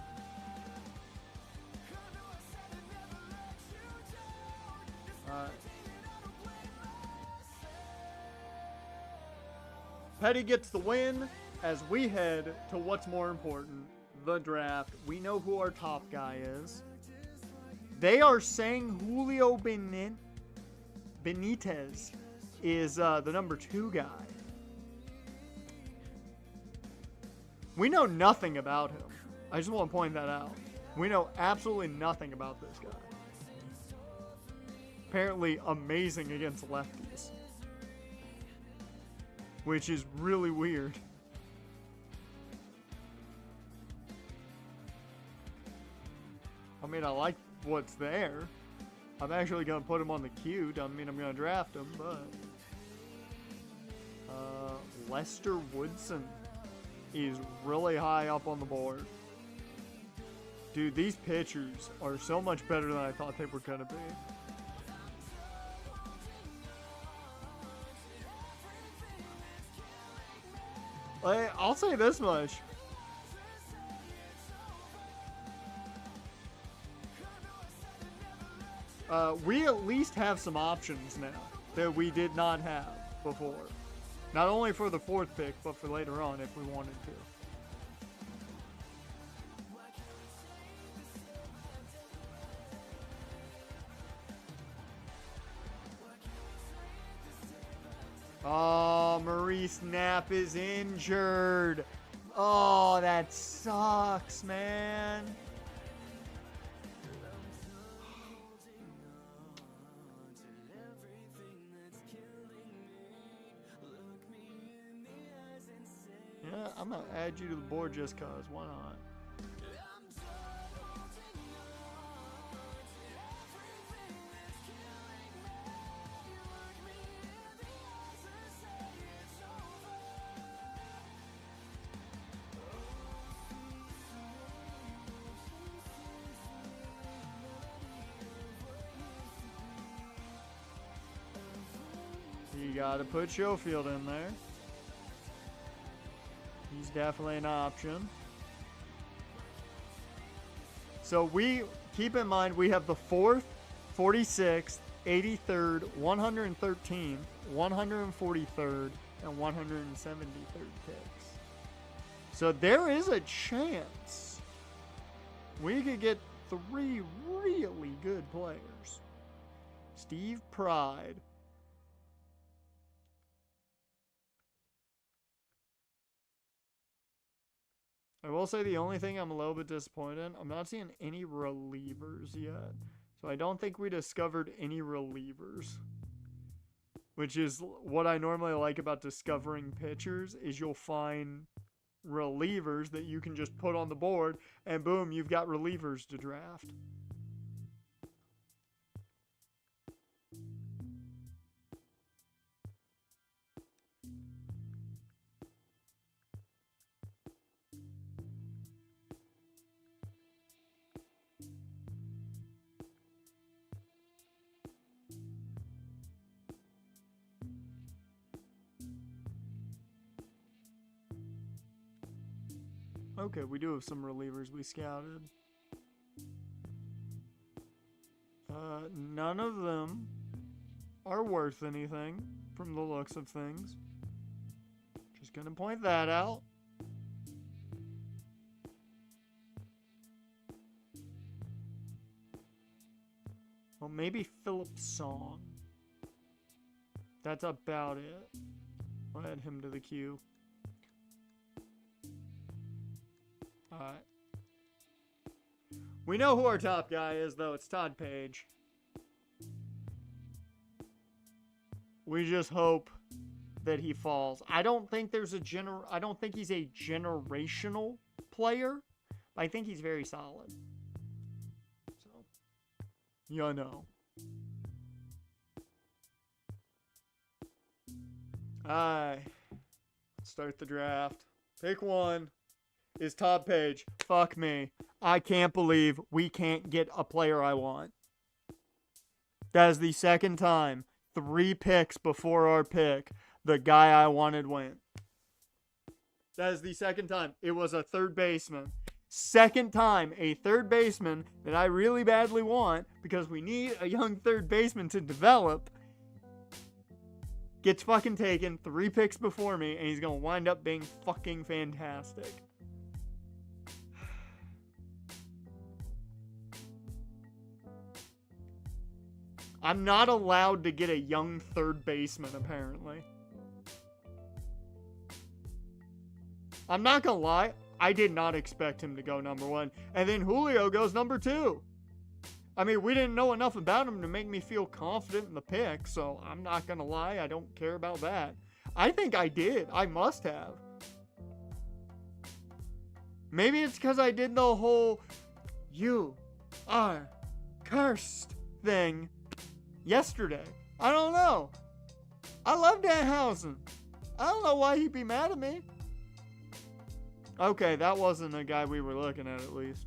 Petty gets the win as we head to what's more important, the draft. We know who our top guy is. They are saying Julio Benitez is the number 2 guy. We know nothing about him. I just want to point that out. We know absolutely nothing about this guy. Apparently amazing against lefties, which is really weird. I mean, I like what's there. I'm actually going to put him on the queue. Doesn't mean I'm going to draft him, but... Lester Woodson is really high up on the board. Dude, these pitchers are so much better than I thought they were going to be. I'll say this much. We at least have some options now that we did not have before. Not only for the 4th pick, but for later on if we wanted to. Oh, Maurice Knapp is injured. Oh, that sucks, man. Yeah, I'm going to add you to the board just cause. Why not? You got to put Schofield in there. He's definitely an option. So we keep in mind we have the 4th, 46th, 83rd, 113th, 143rd, and 173rd picks. So there is a chance we could get 3 really good players. Steve Pride. I will say the only thing I'm a little bit disappointed in, I'm not seeing any relievers yet. So I don't think we discovered any relievers. Which is what I normally like about discovering pitchers, is you'll find relievers that you can just put on the board, and boom, you've got relievers to draft. Okay, we do have some relievers we scouted. None of them are worth anything from the looks of things. Just gonna point that out. Well, maybe Philip Song. That's about it. I'll add him to the queue. Alright. We know who our top guy is, though. It's Todd Page. We just hope that he falls. I don't think there's a I don't think he's a generational player, but I think he's very solid. So, you know. Alright. Let's start the draft. Pick one is Todd Page. Fuck me. I can't believe we can't get a player I want. That is the second time, 3 picks before our pick, the guy I wanted went. That is the second time. It was a third baseman. Second time, a third baseman that I really badly want, because we need a young third baseman to develop, gets fucking taken 3 picks before me, and he's gonna wind up being fucking fantastic. I'm not allowed to get a young third baseman, apparently. I'm not gonna lie, I did not expect him to go number 1. And then Julio goes number 2. I mean, we didn't know enough about him to make me feel confident in the pick, so I'm not gonna lie, I don't care about that. I think I did. I must have. Maybe it's because I did the whole "you are cursed" thing yesterday. I don't know. I love Danhausen. I don't know why he'd be mad at me. Okay, that wasn't the guy we were looking at least.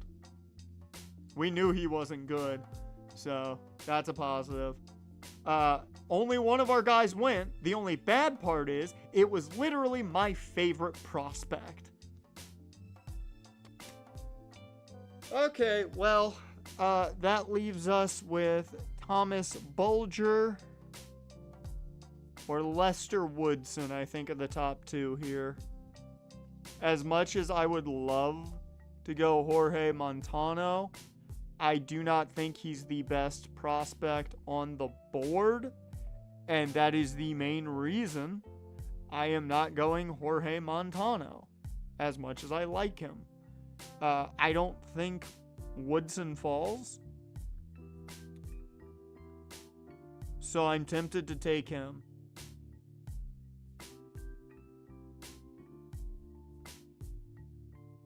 We knew he wasn't good, so that's a positive. Only one of our guys went. The only bad part is, it was literally my favorite prospect. Okay, well, that leaves us with Thomas Bulger or Lester Woodson, I think, are the top 2 here. As much as I would love to go Jorge Montano, I do not think he's the best prospect on the board, and that is the main reason I am not going Jorge Montano, as much as I like him. I don't think Woodson falls, so I'm tempted to take him.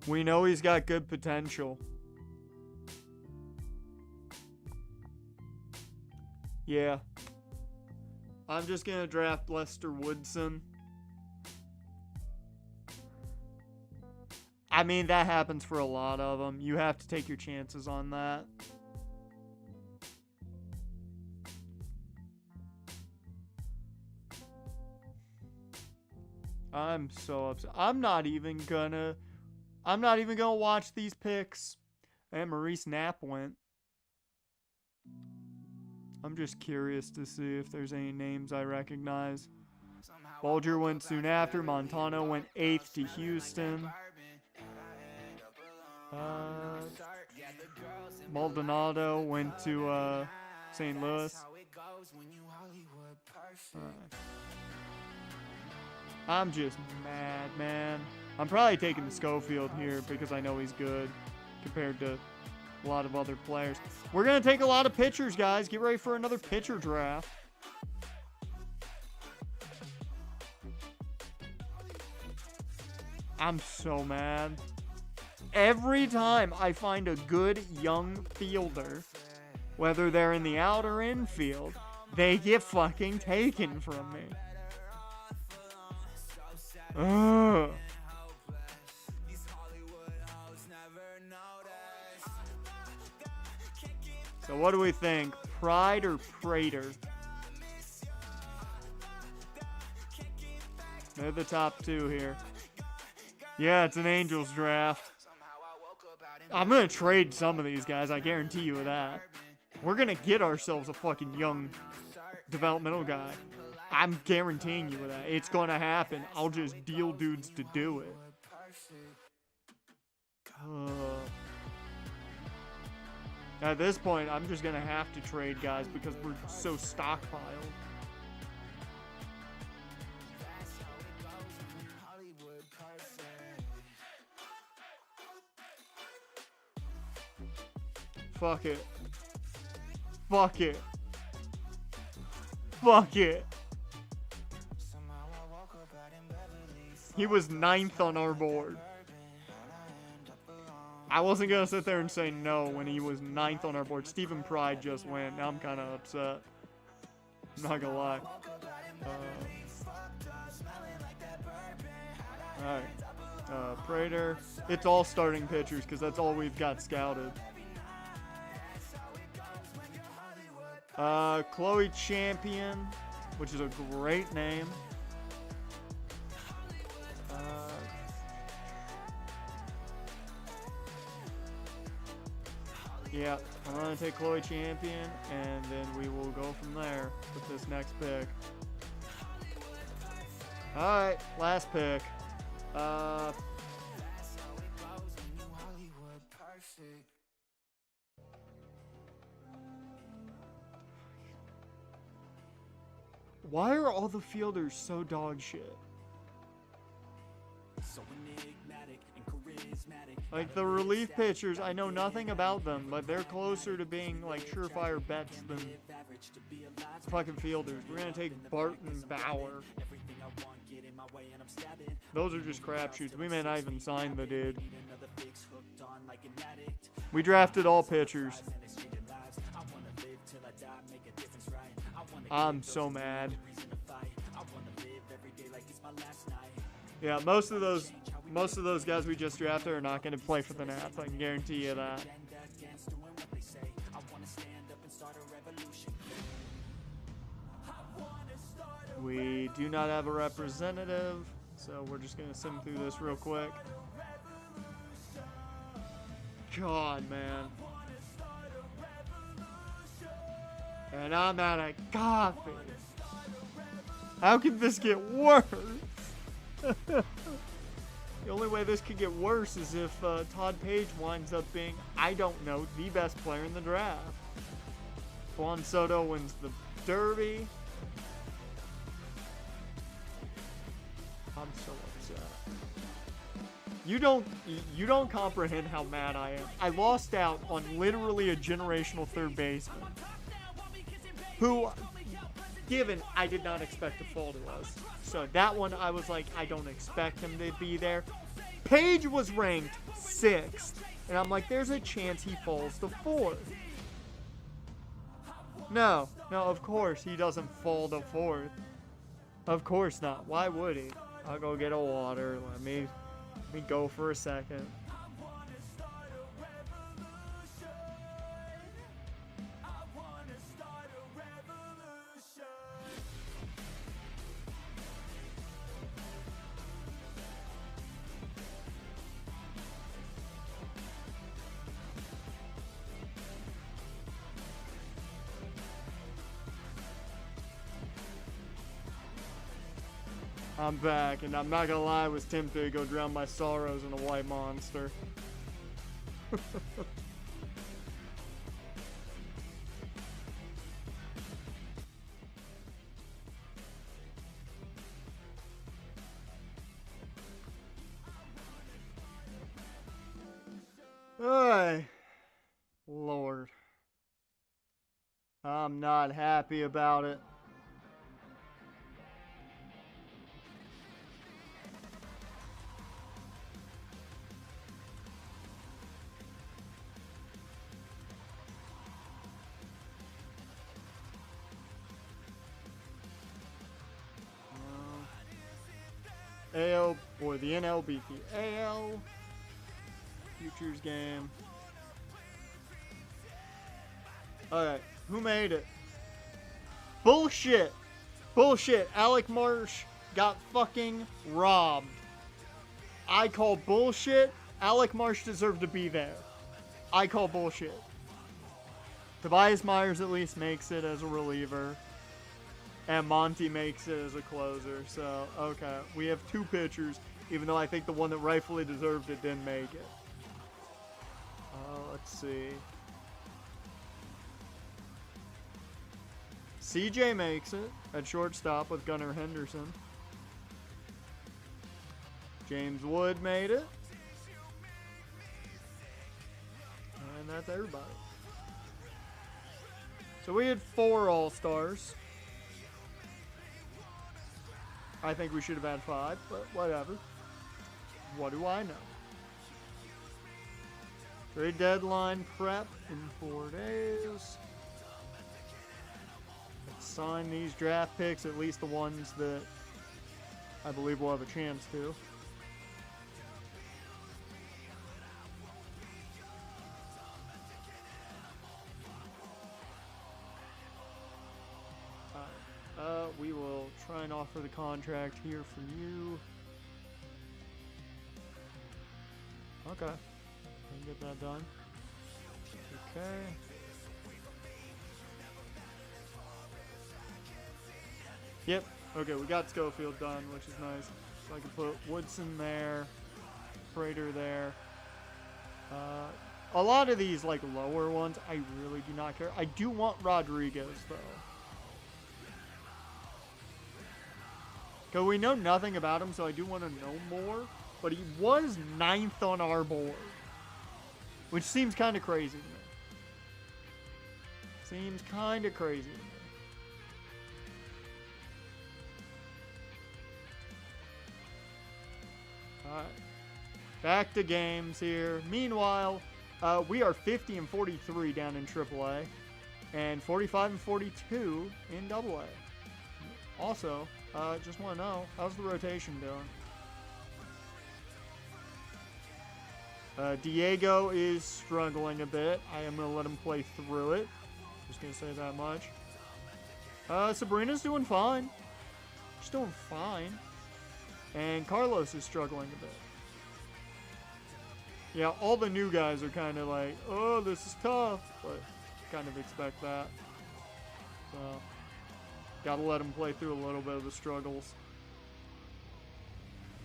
We know he's got good potential. Yeah. I'm just going to draft Lester Woodson. I mean, that happens for a lot of them. You have to take your chances on that. I'm so upset. I'm not even gonna watch these picks. And Maurice Knapp went. I'm just curious to see if there's any names I recognize. Bulger went soon after. Montano went 8th to Houston. Maldonado went to St. Louis. I'm just mad, man. I'm probably taking Schofield here because I know he's good compared to a lot of other players. We're going to take a lot of pitchers, guys. Get ready for another pitcher draft. I'm so mad. Every time I find a good young fielder, whether they're in the out or infield, they get fucking taken from me. Ugh. So what do we think? Pride or Prater? They're the top 2 here. Yeah, it's an Angels draft. I'm going to trade some of these guys. I guarantee you that. We're going to get ourselves a fucking young developmental guy. I'm guaranteeing you that. It's going to happen. I'll just deal dudes to do it. At this point, I'm just going to have to trade guys because we're so stockpiled. Fuck it. Fuck it. Fuck it. He was 9th on our board. I wasn't gonna sit there and say no when he was 9th on our board. Stephen Pride just went. Now I'm kind of upset. I'm not gonna lie. Alright. Prater. It's all starting pitchers because that's all we've got scouted. Chloe Champion, which is a great name. Yeah, I'm going to take Chloe Champion, and then we will go from there with this next pick. Alright, last pick. Why are all the fielders so dog shit? Like, the relief pitchers, I know nothing about them, but they're closer to being, like, surefire bets than fucking fielders. We're gonna take Barton Bauer. Those are just crapshoots. We may not even sign the dude. We drafted all pitchers. I'm so mad. Yeah, most of those guys we just drafted are not going to play for the Nats. I can guarantee you that. We do not have a representative, so we're just going to sim through this real quick. God, man. And I'm out of coffee. How can this get worse? The only way this could get worse is if Todd Page winds up being, I don't know, the best player in the draft. Juan Soto wins the Derby. I'm so upset. You don't comprehend how mad I am. I lost out on literally a generational third baseman who, given, I did not expect to fall to us. So that one, I was like, I don't expect him to be there. Page was ranked 6th. And I'm like, there's a chance he falls to 4th. No, of course he doesn't fall to 4th. Of course not. Why would he? I'll go get a water. Let me go for a second. I'm back, and I'm not gonna lie, I was tempted to go drown my sorrows in a white monster. Ay, Lord. I'm not happy about it. AL, or the NLBP. AL Futures game. Alright, who made it? Bullshit! Bullshit! Alec Marsh got fucking robbed. I call bullshit. Alec Marsh deserved to be there. I call bullshit. Tobias Myers at least makes it as a reliever. And Monty makes it as a closer. So, okay. We have 2 pitchers, even though I think the one that rightfully deserved it didn't make it. Let's see. CJ makes it at shortstop with Gunnar Henderson. James Wood made it. And that's everybody. So we had 4 All-Stars. I think we should have had 5, but whatever. What do I know? Trade deadline prep in 4 days. Let's sign these draft picks, at least the ones that I believe we'll have a chance to. We will try and offer the contract here for you. Okay. Can get that done. Okay. Yep. Okay, we got Schofield done, which is nice. So I can put Woodson there, Prater there. A lot of these, like, lower ones, I really do not care. I do want Rodriguez, though. Because we know nothing about him, so I do want to know more. But he was 9th on our board. Which seems kind of crazy to me. Seems kind of crazy to me. Alright. Back to games here. Meanwhile, we are 50 and 43 down in AAA. And 45 and 42 in AA. Also, just want to know, how's the rotation doing? Diego is struggling a bit. I am going to let him play through it. Just going to say that much. Sabrina's doing fine. She's doing fine. And Carlos is struggling a bit. Yeah, all the new guys are kind of like, oh, this is tough. But kind of expect that. So, gotta let them play through a little bit of the struggles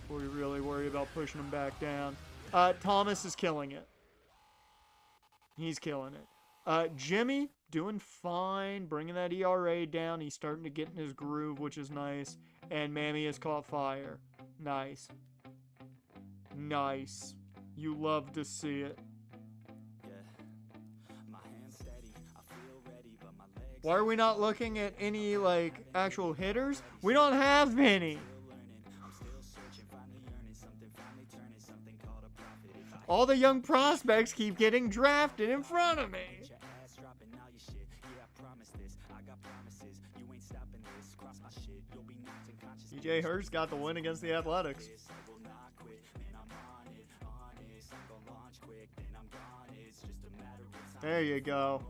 before we really worry about pushing them back down. Thomas is killing it. He's killing it. Jimmy, doing fine. Bringing that ERA down. He's starting to get in his groove, which is nice. And Mammy has caught fire. Nice. Nice. You love to see it. Why are we not looking at any, like, actual hitters? We don't have many. All the young prospects keep getting drafted in front of me. DJ Hurst got the win against the Athletics. There you go.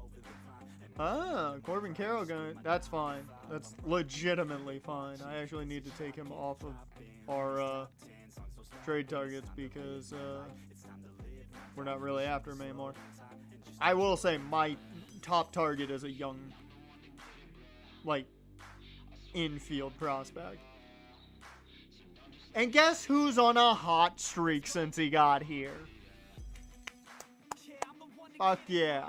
Ah, Corbin Carroll going. That's fine. That's legitimately fine. I actually need to take him off of our trade targets because we're not really after him anymore. I will say my top target is a young, like, infield prospect. And guess who's on a hot streak since he got here? Fuck yeah.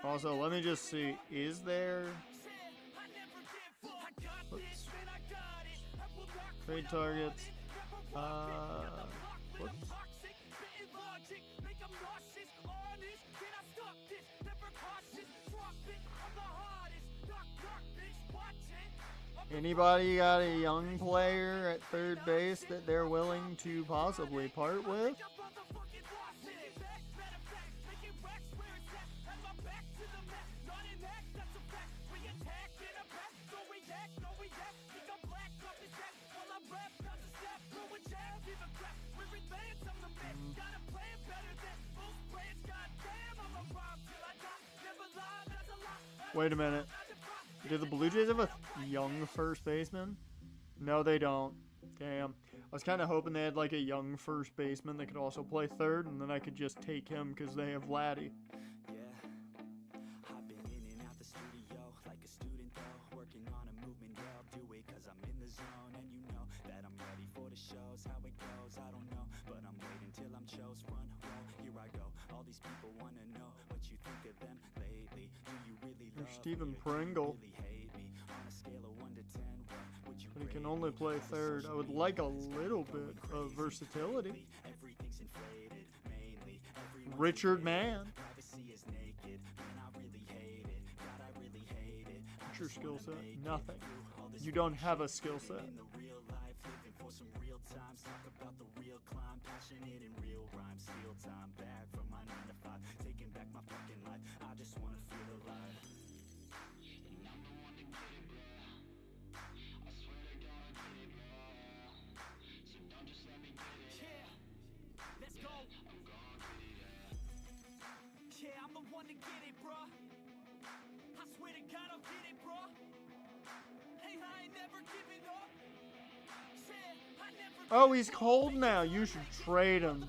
Also, let me just see. Is there... Oops. Trade targets. Whoops. Anybody got a young player at third base that they're willing to possibly part with? Wait a minute. Do the Blue Jays have a young first baseman? No, they don't. Damn. I was kind of hoping they had like a young first baseman that could also play third, and then I could just take him because they have Vladdy. I've been in and out the studio like a student though, working on a movement, yeah, I'll do it cause I'm in the zone, and you know that I'm ready for the shows. How it goes, I don't know, but I'm waiting till I'm chose. Front row, here I go. All these people wanna know what you think of them lately. Do you really love Stephen me, or Pringle. do you really hate me? On a scale of 1 to 10, what would you But he can rate only me? play third. I would like a little bit of versatility. Everything's inflated, mainly Richard Mann. privacy is naked. Man, I really hate it. God, I really hate it. What's your skill set? Nothing. You don't have a skill set. In the real life, living for some real times. Talk about the real climb, passionate in real rhymes. Steal time back from my 9 to 5, taking back my fucking life. I just wanna feel alive. And I'm the one to get it, bro. I swear to God, I get it, bro. So don't just let me get it. Yeah, let's go. I'm gonna get it, yeah, I'm the one to get it, bro. I swear to God, I'll get it, bro. Hey, I ain't never giving up. Yeah, I never. Oh, he's cold now. You should trade him.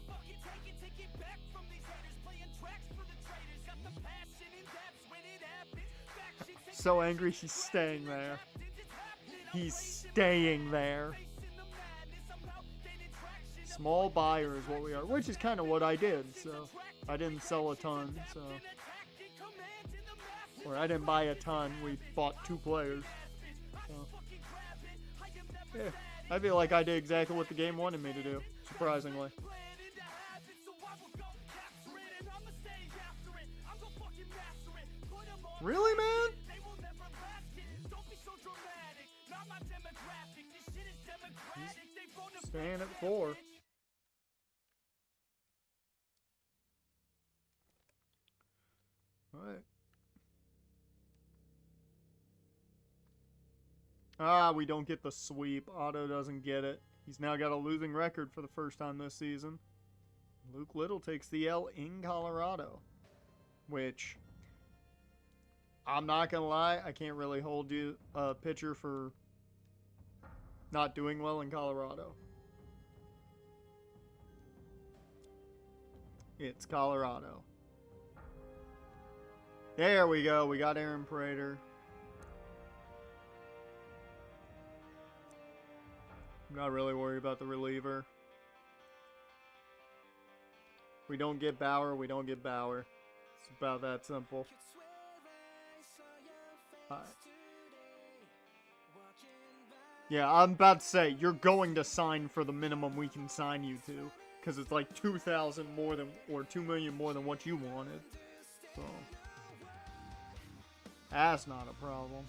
So angry, he's staying there. He's staying there. Small buyer is what we are, which is kind of what I did. So I didn't sell a ton. So, or I didn't buy a ton. We bought 2 players. So, yeah, I feel like I did exactly what the game wanted me to do. Surprisingly. Really, man? He's staying at 4. All right. Ah, we don't get the sweep. Otto doesn't get it. He's now got a losing record for the first time this season. Luke Little takes the L in Colorado, which, I'm not going to lie, I can't really hold you a pitcher for not doing well in Colorado. It's Colorado. There we go. We got Aaron Prater. I'm not really worried about the reliever. We don't get Bauer. We don't get Bauer. It's about that simple. Alright. Yeah, I'm about to say, you're going to sign for the minimum we can sign you to. Because it's like 2,000 more than, or 2 million more than what you wanted. So, that's not a problem.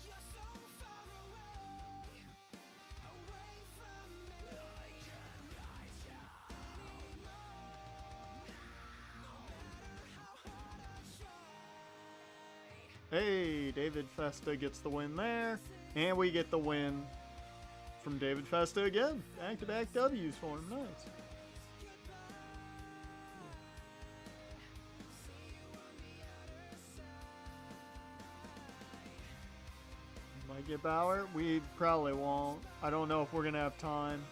Hey, David Festa gets the win there. And we get the win from David Festa again. Back-to-back W's for him. Nice. Might get Bauer. We probably won't. I don't know if we're going to have time.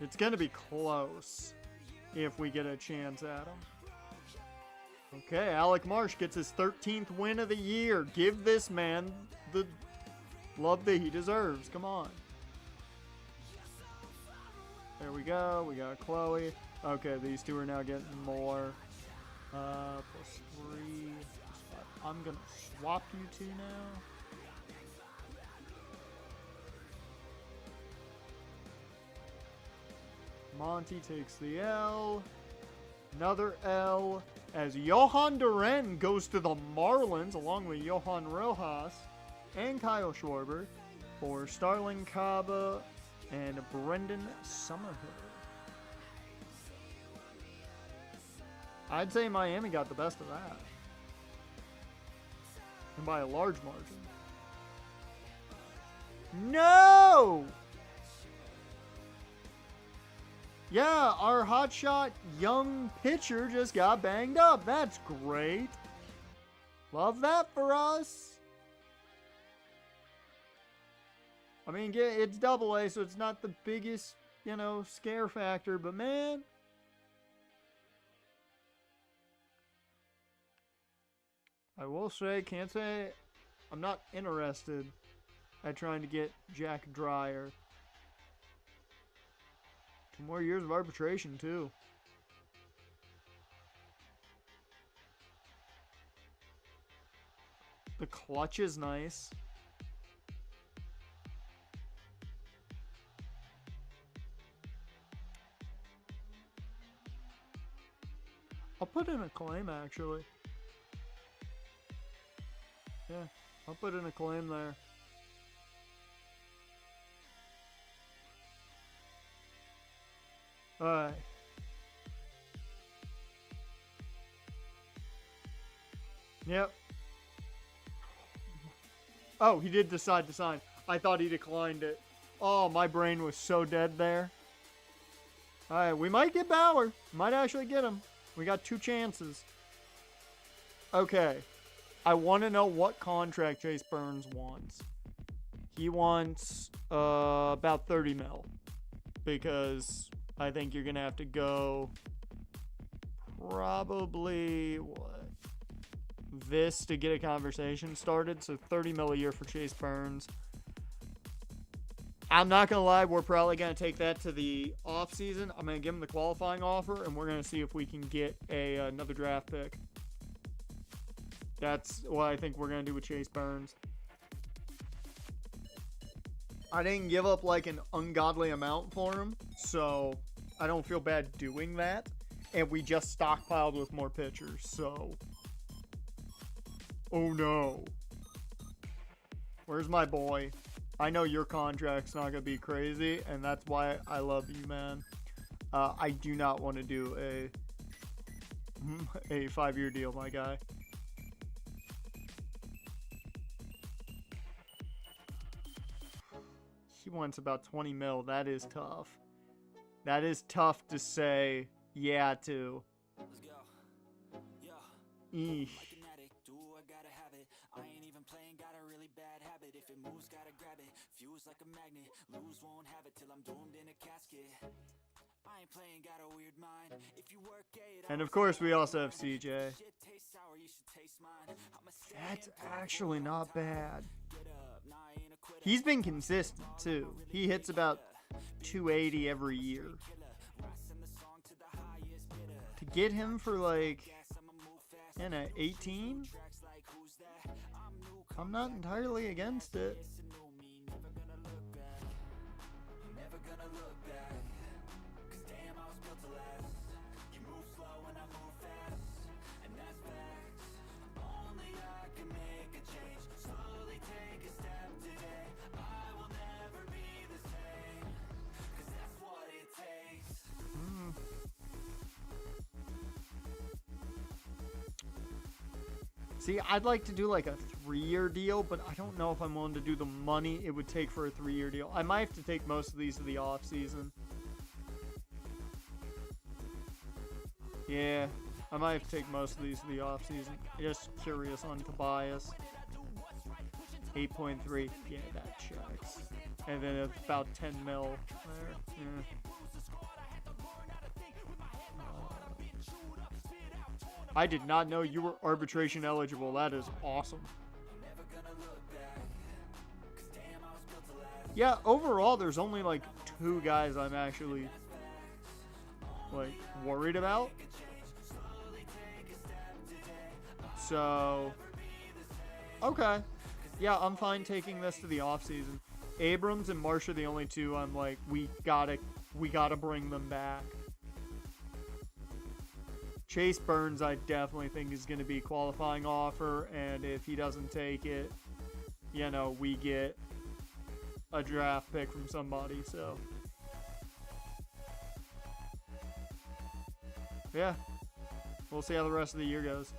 It's going to be close if we get a chance at him. Okay, Alec Marsh gets his 13th win of the year. Give this man the love that he deserves. Come on. There we go. We got Chloe. Okay, these two are now getting more. +3. I'm going to swap you two now. Monty takes the L. Another L. As Johan Duren goes to the Marlins along with Johan Rojas and Kyle Schwarber for Starling Caba and Brendan Summerhill. I'd say Miami got the best of that. And by a large margin. No! Yeah, our hotshot young pitcher just got banged up. That's great. Love that for us. I mean, it's double A, so it's not the biggest, scare factor, but man. I will say, can't say I'm not interested at trying to get Jack Dreyer. 2 more years of arbitration, too. The clutch is nice. I'll put in a claim, actually. Yeah, I'll put in a claim there. Alright. Yep. Oh, he did decide to sign. I thought he declined it. Oh, my brain was so dead there. Alright, we might get Bauer. Might actually get him. We got 2 chances. Okay. I want to know what contract Chase Burns wants. He wants about 30 mil. Because I think you're going to have to go probably, this to get a conversation started. So 30 mil a year for Chase Burns. I'm not going to lie, we're probably going to take that to the offseason. I'm going to give him the qualifying offer, and we're going to see if we can get another draft pick. That's what I think we're going to do with Chase Burns. I didn't give up like an ungodly amount for him, so I don't feel bad doing that. And we just stockpiled with more pitchers, so. Oh no. Where's my boy? I know your contract's not going to be crazy, and that's why I love you, man. I do not want to do a 5-year deal, my guy. He wants about 20 mil. That is tough. That is tough to say yeah to. Let's go. Yeah. Eesh. I ain't even playing, got a really bad habit. If it moves, gotta grab it. Fuse like a magnet. Lose, won't have it till I'm doomed in a casket. I ain't playing, got a weird mind. If you work 8 And of course, we also have CJ. That's actually not bad. He's been consistent too. He hits about 280 every year. To get him for like 18, I'm not entirely against it. See, I'd like to do like a 3-year deal, but I don't know if I'm willing to do the money it would take for a 3-year deal. I might have to take most of these to the off season. Yeah, I might have to take most of these to the off season. Just curious on Tobias. 8.3. Yeah, that checks. And then about 10 mil there. Yeah. I did not know you were arbitration eligible. That is awesome. Yeah, overall, there's only like 2 guys I'm actually like worried about. So, okay. Yeah, I'm fine taking this to the offseason. Abrams and Marsh are the only 2 I'm like, we gotta bring them back. Chase Burns, I definitely think is going to be a qualifying offer, and if he doesn't take it, we get a draft pick from somebody, so. Yeah, we'll see how the rest of the year goes.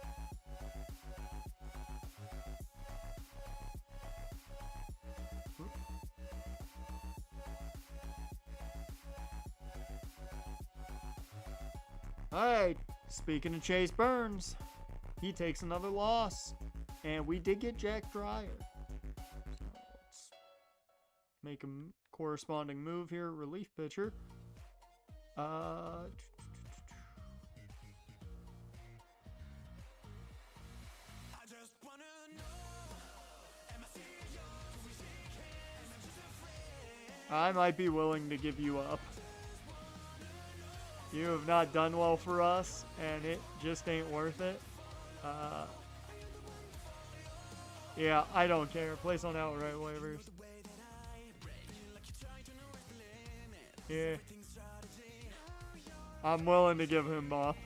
Alright, speaking of Chase Burns, he takes another loss. And we did get Jack Dreyer. Let's make a corresponding move here. Relief pitcher. I might be willing to give you up. You have not done well for us, and it just ain't worth it. Yeah, I don't care. Place on outright waivers. Yeah. I'm willing to give him up.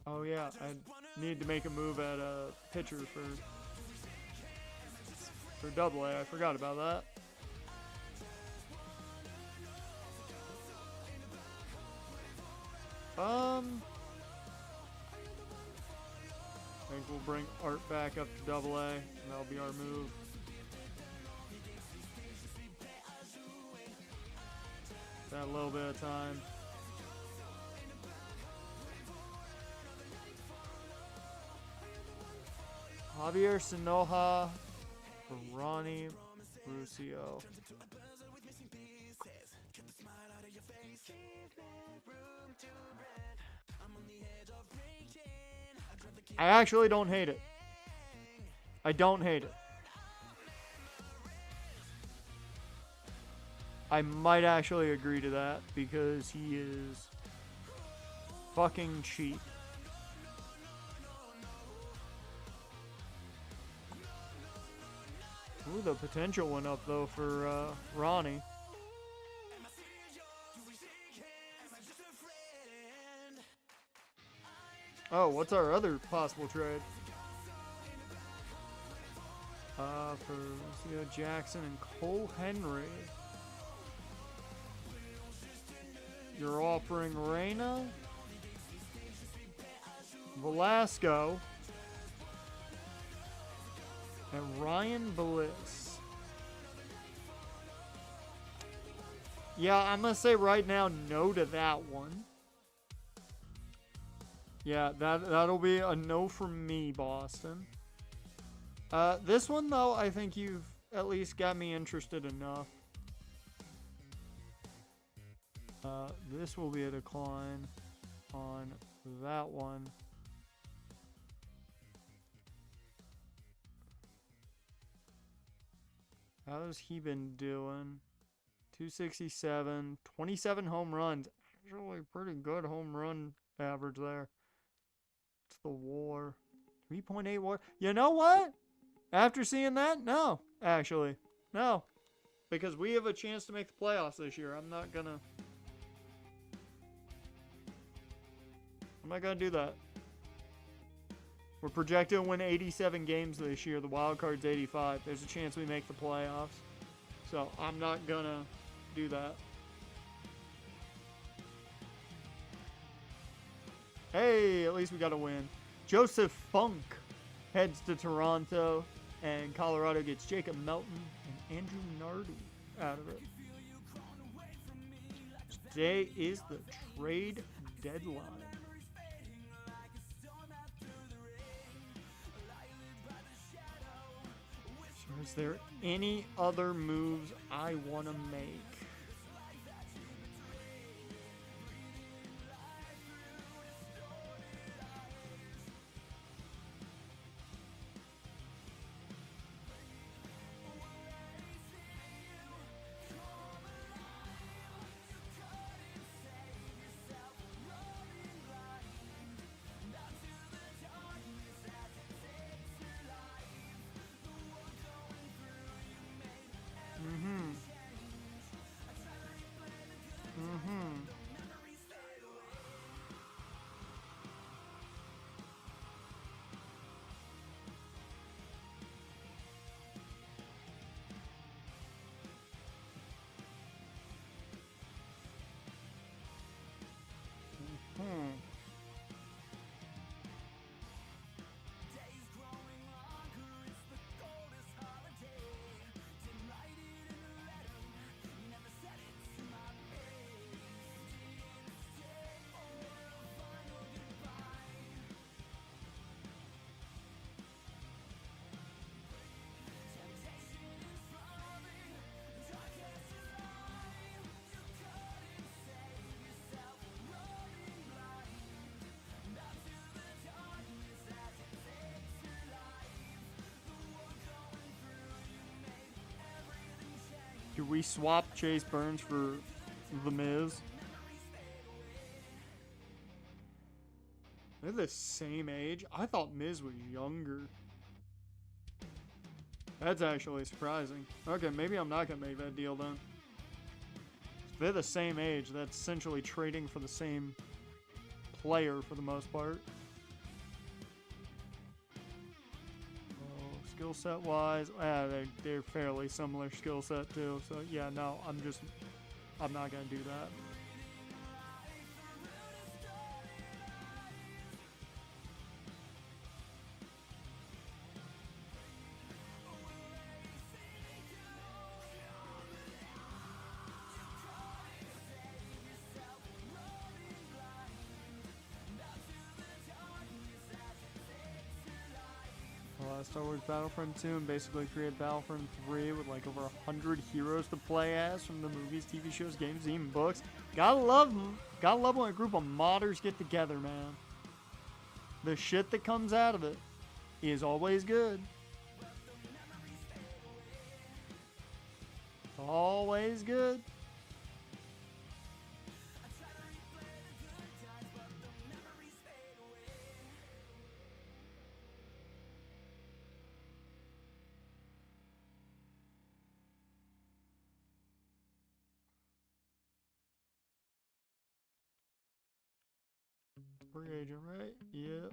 Oh yeah, I need to make a move at a pitcher for AA. I forgot about that. I think we'll bring Art back up to AA, and that'll be our move. That little bit of time. Javier Sinoja for Ronnie Ruscio. I actually don't hate it. I don't hate it. I might actually agree to that because he is fucking cheap. Ooh, the potential went up though for Ronnie. Oh, what's our other possible trade? For Lucio Jackson and Cole Henry. You're offering Reyna, Velasco, and Ryan Bliss. Yeah, I'm gonna say right now no to that one. Yeah, that'll be a no from me, Boston. This one, though, I think you've at least got me interested enough. This will be a decline on that one. How's he been doing? 267, 27 home runs. Actually, pretty good home run average there. It's the WAR. 3.8 WAR. You know what? After seeing that, no. Actually, no. Because we have a chance to make the playoffs this year. I'm not gonna do that. We're projected to win 87 games this year. The wild card's 85. There's a chance we make the playoffs. So I'm not gonna do that. Hey, at least we got a win. Joseph Funk heads to Toronto, and Colorado gets Jacob Melton and Andrew Nardi out of it. Today is the trade deadline. So is there any other moves I want to make? Should we swap Chase Burns for The Miz? They're the same age? I thought Miz was younger. That's actually surprising. Okay, maybe I'm not going to make that deal then. If they're the same age, that's essentially trading for the same player for the most part. Oh, skill set wise, they're fairly similar skill set too. So yeah, no, I'm not going to do that. Star Wars Battlefront 2 and basically create Battlefront 3 with like over 100 heroes to play as from the movies, TV shows, games, even books. Gotta love them. Gotta love when a group of modders get together, man. The shit that comes out of it is always good. Always good. Free agent, right? Yep.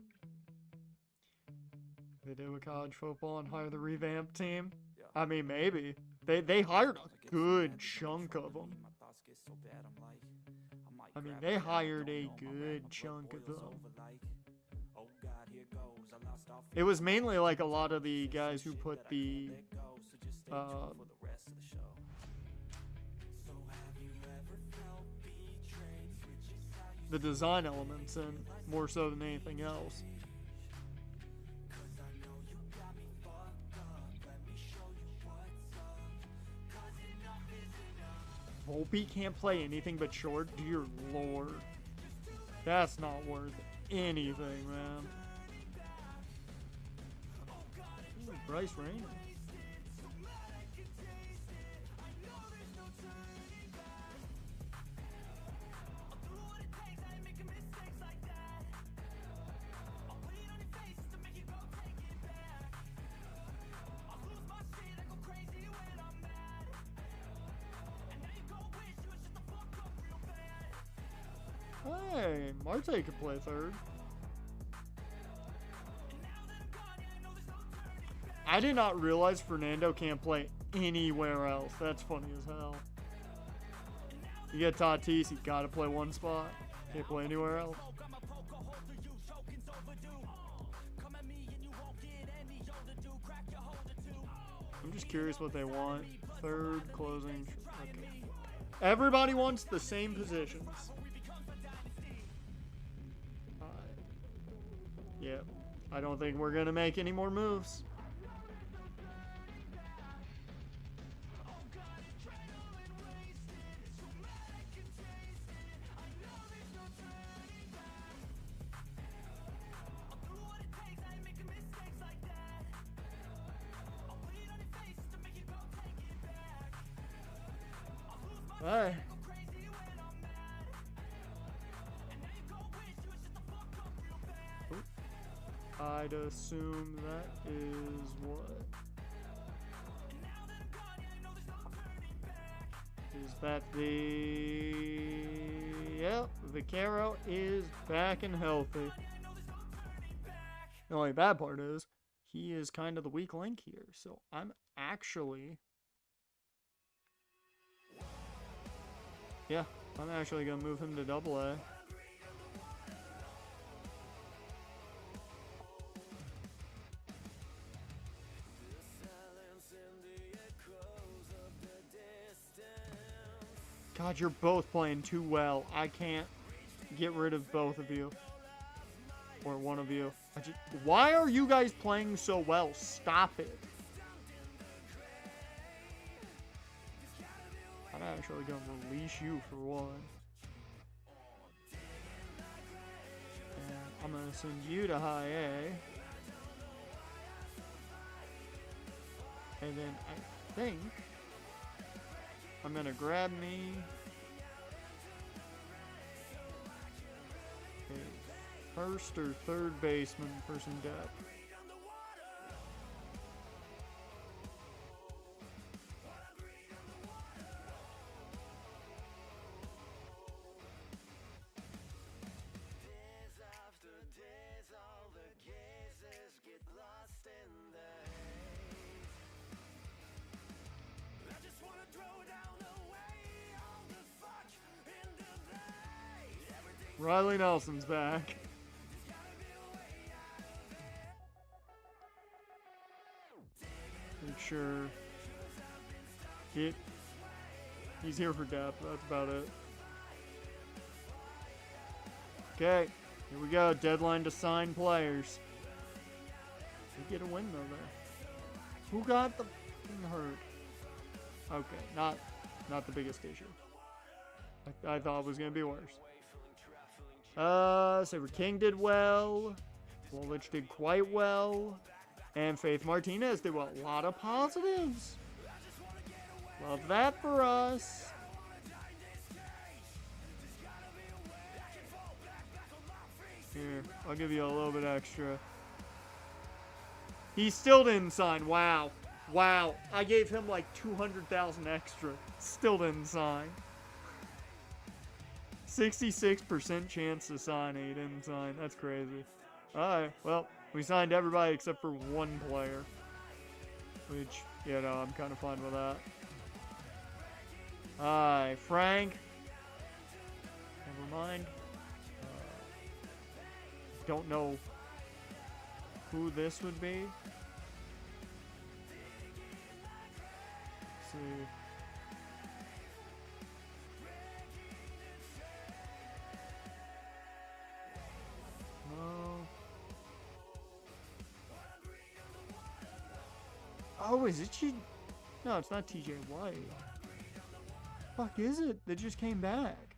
They did with college football and hire the revamped team. I mean, maybe. They hired a good chunk of them. I mean, they hired a good chunk of them. It was mainly like a lot of the guys who put the design elements in, more so than anything else. Volpe can't play anything but short? Dear lord. That's not worth anything, man. Ooh, Bryce Rainer. Hey, Marte could play third. I did not realize Fernando can't play anywhere else. That's funny as hell. You get Tatis, you gotta play one spot. Can't play anywhere else. I'm just curious what they want. Third, closing. Okay. Everybody wants the same positions. Yep. I don't think we're going to make any more moves. Bye. I'd assume that is what? Is that the... Yep, the Caro is back and healthy. The only bad part is, he is kind of the weak link here. So I'm actually... Yeah, I'm actually going to move him to AA. God, you're both playing too well. I can't get rid of both of you. Or one of you. Why are you guys playing so well? Stop it. I'm actually going to release you for one. And I'm going to send you to high A. And then I think... I'm gonna grab me a first or third baseman for some depth. Riley Nelson's back. Make sure he's here for depth. That's about it. Okay, here we go. Deadline to sign players. We get a win though there. Who got the hurt? Okay, not the biggest issue. I thought it was gonna be worse. Saber King did well. Wolich did quite well. And Faith Martinez did well. A lot of positives. Love that for us. Here, I'll give you a little bit extra. He still didn't sign. Wow. Wow. I gave him like 200,000 extra. Still didn't sign. 66% chance to sign, and he didn't sign. That's crazy. Alright, well, we signed everybody except for one player. Which, you know, I'm kind of fine with that. Alright, Frank. Never mind. Don't know who this would be. Let's see. Oh, is it she? No, it's not TJ White. Fuck is it? They just came back.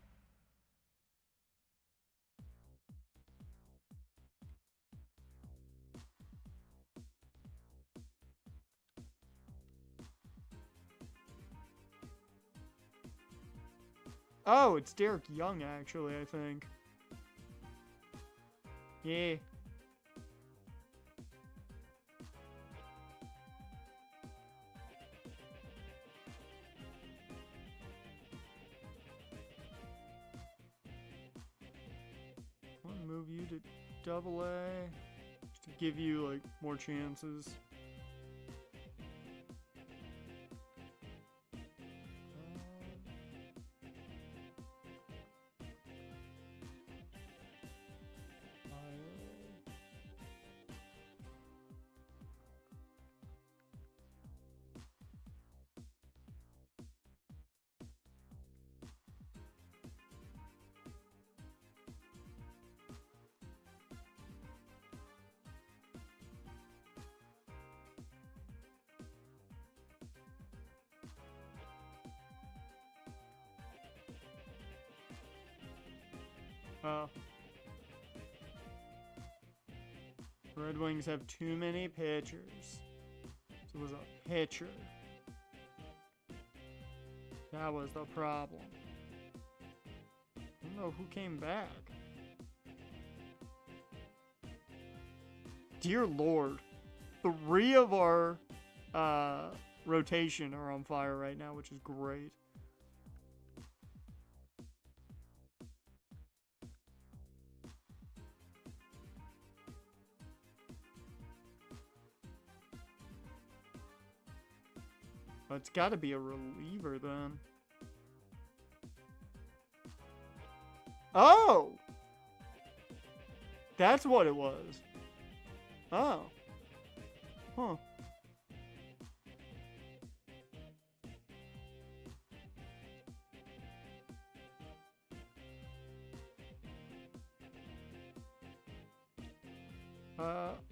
Oh, it's Derek Young, actually, I think. Yeah. Move you to double A just to give you like more chances. Red Wings have too many pitchers. So it was a pitcher. That was the problem. I don't know who came back. Dear Lord. 3 of our rotation are on fire right now, which is great. It's got to be a reliever then. Oh! That's what it was. Oh. Huh.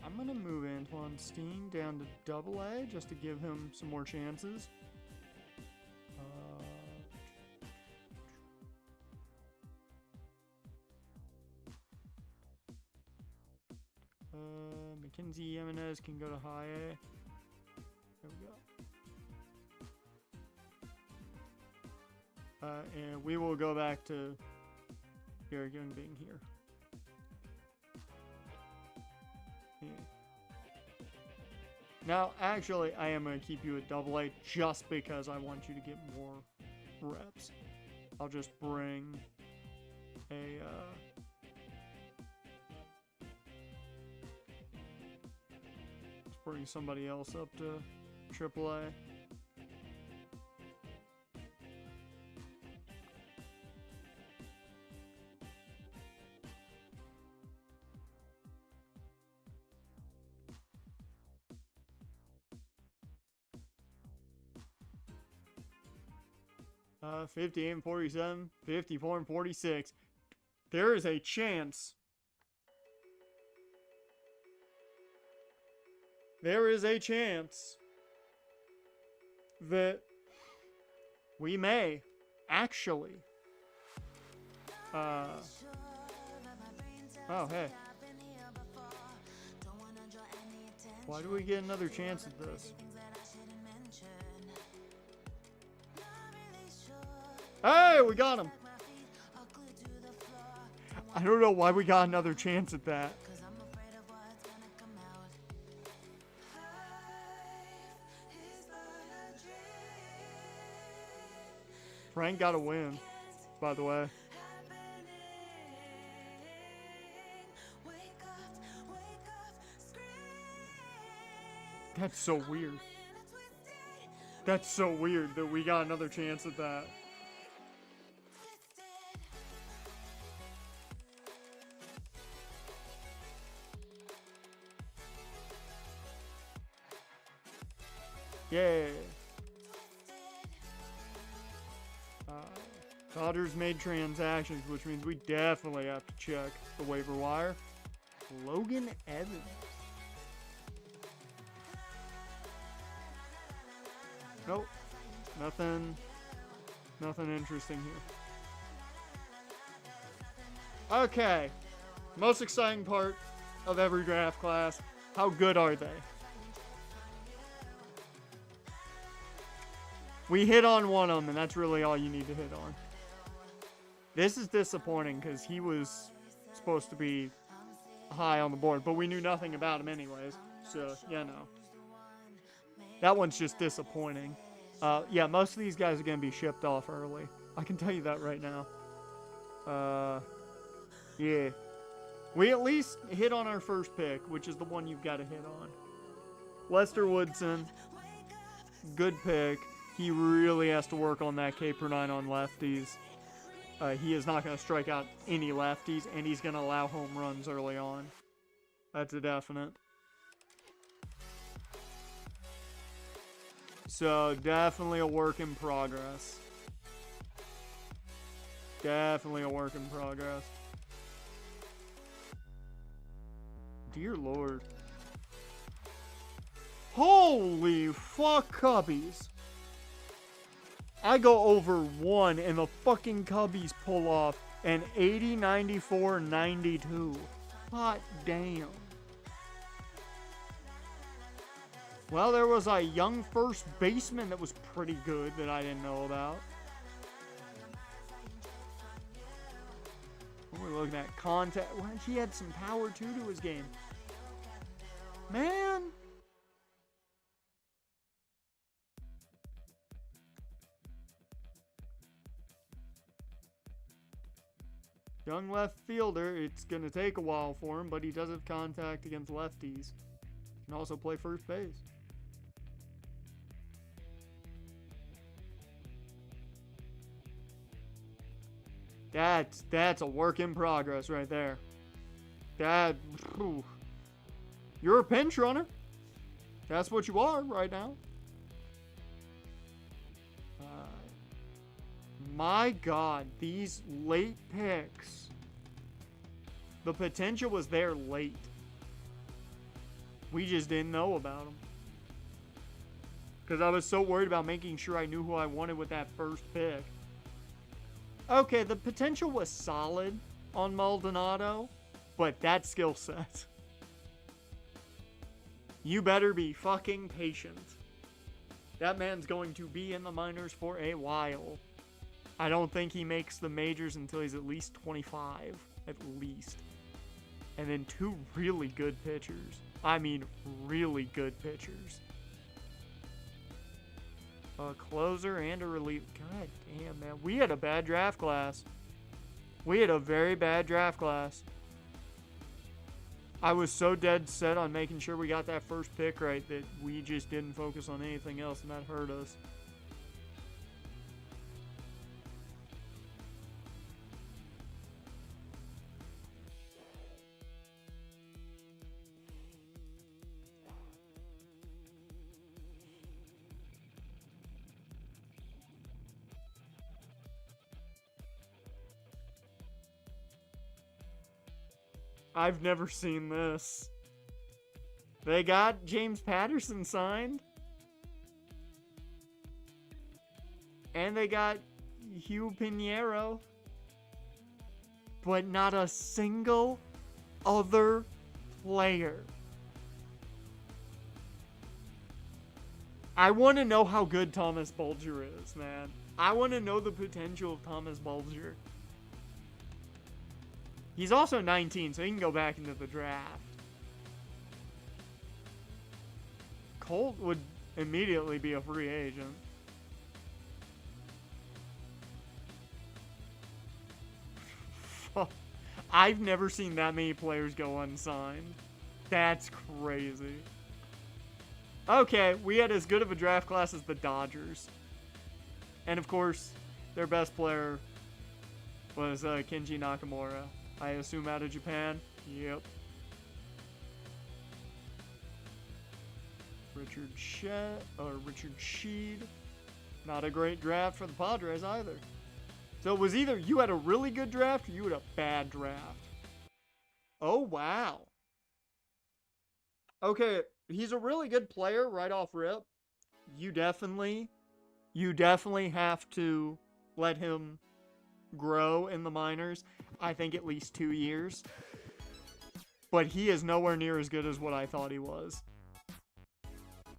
I'm gonna move Antoine Steen down to double A just to give him some more chances. Mackenzie Jimenez can go to high A. There we go. And we will go back to Garrett Young being here. Yeah. Now, actually, I am going to keep you at AA just because I want you to get more reps. I'll just bring a... let's bring somebody else up to AAA. Uh, 58 and 47, 54 and 46. There is a chance. There is a chance that we may actually. Oh, hey. Why do we get another chance at this? Hey, we got him. I don't know why we got another chance at that. Frank got a win, by the way. That's so weird. That's so weird that we got another chance at that. Yeah. Dodgers made transactions, which means we definitely have to check the waiver wire. Logan Evans. Nope. Nothing interesting here. Okay. Most exciting part of every draft class. How good are they? We hit on one of them, and that's really all you need to hit on. This is disappointing because he was supposed to be high on the board, but we knew nothing about him anyways. So, you know. That one's just disappointing. Yeah, most of these guys are going to be shipped off early. I can tell you that right now. Yeah. We at least hit on our first pick, which is the one you've got to hit on. Lester Woodson. Good pick. He really has to work on that K per 9 on lefties. He is not going to strike out any lefties, and he's going to allow home runs early on. That's a definite. So, definitely a work in progress. Definitely a work in progress. Dear Lord. Holy fuck, Cubbies. I go over 1 and the fucking Cubbies pull off an 80, 94, 92. Hot damn. Well, there was a young first baseman that was pretty good that I didn't know about. What are we looking at? Contact. Well, he had some power too to his game. Man. Young left fielder, it's going to take a while for him, but he does have contact against lefties. Can also play first base. That's a work in progress right there. Whew. You're a pinch runner. That's what you are right now. My God, these late picks. The potential was there late. We just didn't know about them. Because I was so worried about making sure I knew who I wanted with that first pick. Okay, the potential was solid on Maldonado, but that skill set. You better be fucking patient. That man's going to be in the minors for a while. I don't think he makes the majors until he's at least 25. At least. And then 2 really good pitchers. I mean, really good pitchers. A closer and a reliever. God damn, man. We had a bad draft class. We had a very bad draft class. I was so dead set on making sure we got that first pick right that we just didn't focus on anything else, and that hurt us. I've never seen this. They got James Patterson signed. And they got Hugh Pinheiro. But not a single other player. I want to know how good Thomas Bulger is, man. I want to know the potential of Thomas Bulger. He's also 19, so he can go back into the draft. Colt would immediately be a free agent. I've never seen that many players go unsigned. That's crazy. Okay, we had as good of a draft class as the Dodgers. And of course, their best player was Kenji Nakamura. I assume out of Japan. Yep. Richard Sheed. Not a great draft for the Padres either. So it was either you had a really good draft or you had a bad draft. Oh, wow. Okay, he's a really good player right off rip. You definitely have to let him grow in the minors. I think at least 2 years. But he is nowhere near as good as what I thought he was.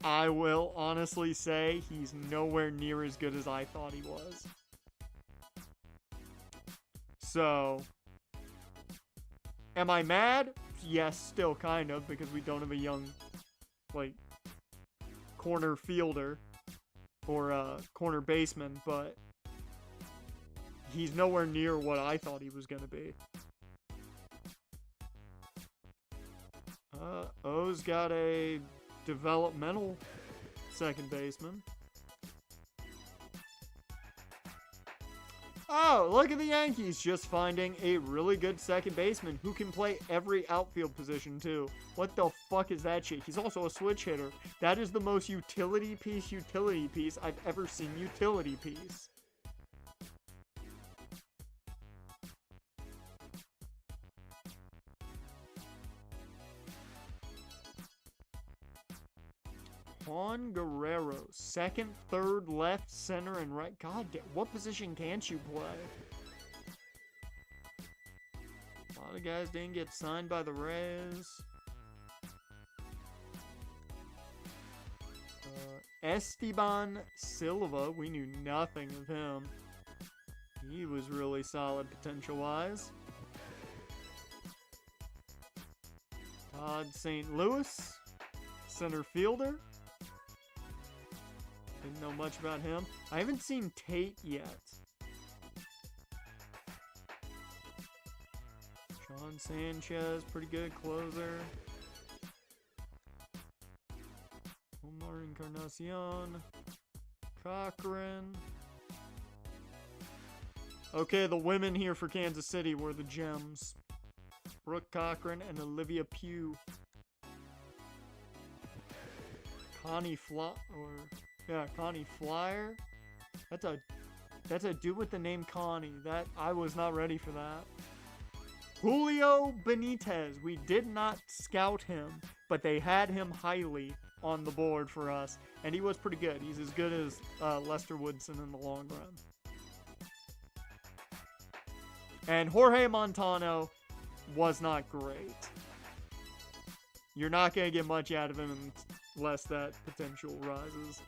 I will honestly say he's nowhere near as good as I thought he was. So, am I mad? Yes, still kind of, because we don't have a young, like, corner fielder or corner baseman, but he's nowhere near what I thought he was going to be. O's got a developmental second baseman. Oh, look at the Yankees just finding a really good second baseman who can play every outfield position too. What the fuck is that shit? He's also a switch hitter. That is the most utility piece I've ever seen utility piece. Juan Guerrero, second, third, left, center, and right. God damn, what position can't you play? A lot of guys didn't get signed by the Rays. Esteban Silva, we knew nothing of him. He was really solid potential-wise. Todd St. Louis, center fielder. Didn't know much about him. I haven't seen Tate yet. Sean Sanchez, pretty good closer. Omar Encarnacion. Cochran. Okay, the women here for Kansas City were the gems. Brooke Cochran and Olivia Pugh. Connie Flyer. That's a dude with the name Connie. That I was not ready for that. Julio Benitez. We did not scout him, but they had him highly on the board for us, and he was pretty good. He's as good as Lester Woodson in the long run. And Jorge Montano was not great. You're not going to get much out of him unless that potential rises.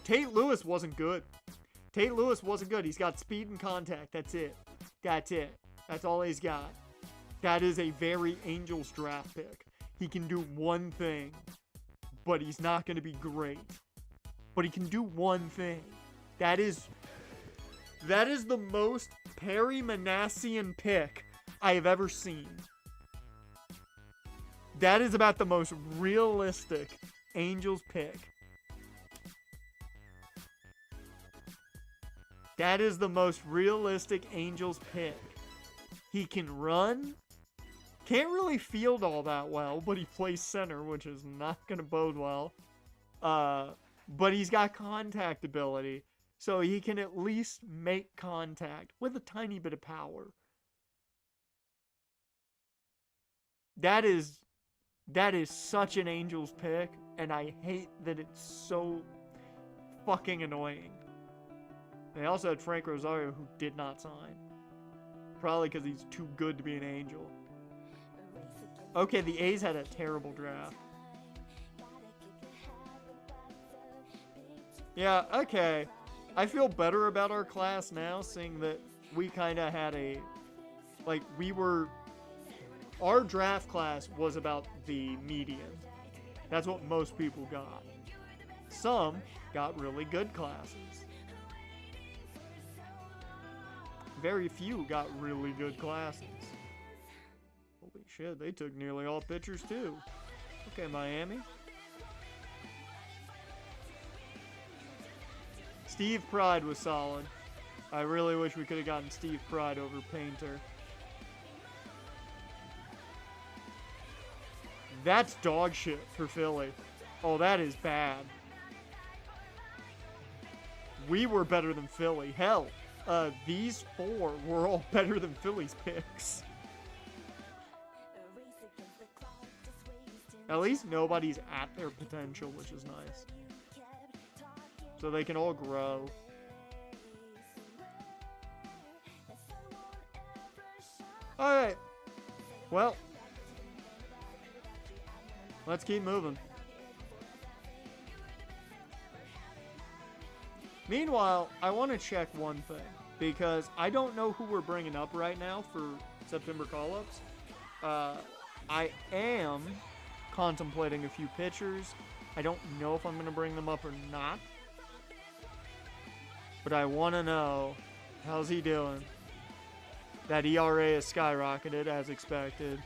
Tate Lewis wasn't good. Tate Lewis wasn't good. He's got speed and contact. That's it. That's it. That's all he's got. That is a very Angels draft pick. He can do one thing, but he's not going to be great. But he can do one thing. That is the most Perry Manassian pick I have ever seen. That is about the most realistic Angels pick. That is the most realistic Angels pick. He can run. Can't really field all that well, but he plays center, which is not going to bode well. But he's got contact ability, so he can at least make contact with a tiny bit of power. That is such an Angels pick, and I hate that it's so fucking annoying. They also had Frank Rosario, who did not sign. Probably because he's too good to be an Angel. Okay, the A's had a terrible draft. Yeah, okay. I feel better about our class now, seeing that we kind of had a... Like, our draft class was about the median. That's what most people got. Some got really good classes. Very few got really good classes. Holy shit, they took nearly all pitchers too. Okay, Miami. Steve Pride was solid. I really wish we could have gotten Steve Pride over Painter. That's dog shit for Philly. Oh, that is bad. We were better than Philly. Hell, these four were all better than Philly's picks. At least nobody's at their potential, which is nice. So they can all grow. Alright. Well. Let's keep moving. Meanwhile, I want to check one thing. Because I don't know who we're bringing up right now for September call-ups. I am contemplating a few pitchers. I don't know if I'm going to bring them up or not. But I want to know, how's he doing? That ERA has skyrocketed as expected.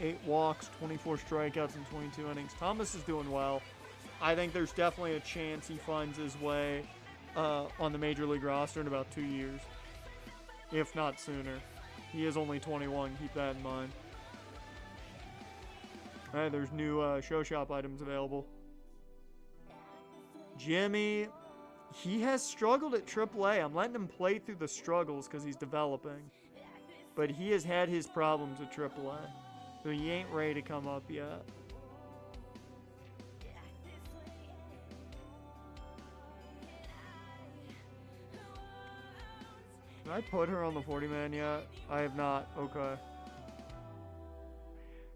8 walks, 24 strikeouts in 22 innings. Thomas is doing well. I think there's definitely a chance he finds his way on the Major League roster in about 2 years. If not sooner. He is only 21, keep that in mind. Alright, there's new show shop items available. Jimmy, he has struggled at AAA. I'm letting him play through the struggles because he's developing. But he has had his problems at AAA. So he ain't ready to come up yet. Did I put her on the 40-man yet? I have not. Okay.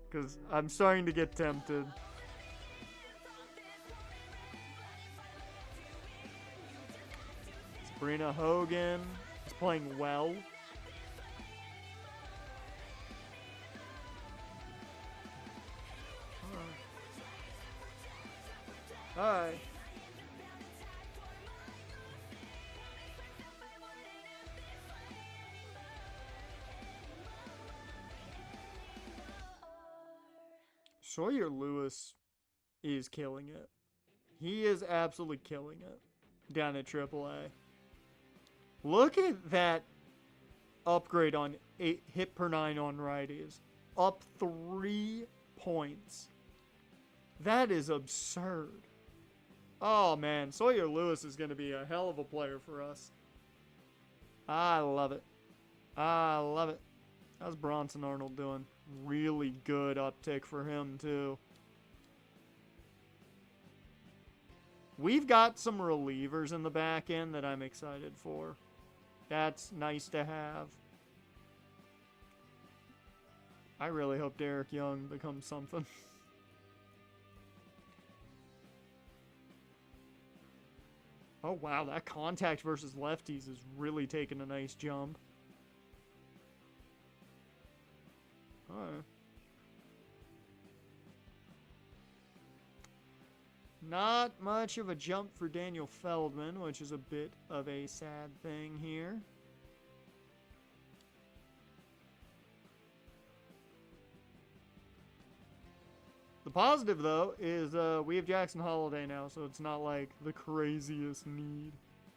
Because I'm starting to get tempted. Sabrina Hogan is playing well. Alright. Sawyer Lewis is killing it. He is absolutely killing it down at AAA. Look at that upgrade on 8 hit per 9 on righties. Up 3 points. That is absurd. Oh man, Sawyer Lewis is going to be a hell of a player for us. I love it. I love it. How's Bronson Arnold doing? Really good uptick for him too. We've got some relievers in the back end that I'm excited for. That's nice to have. I really hope Derek Young becomes something. Oh, wow. That contact versus lefties is really taking a nice jump. Alright. Not much of a jump for Daniel Feldman, which is a bit of a sad thing here. The positive, though, is we have Jackson Holliday now, so it's not like the craziest need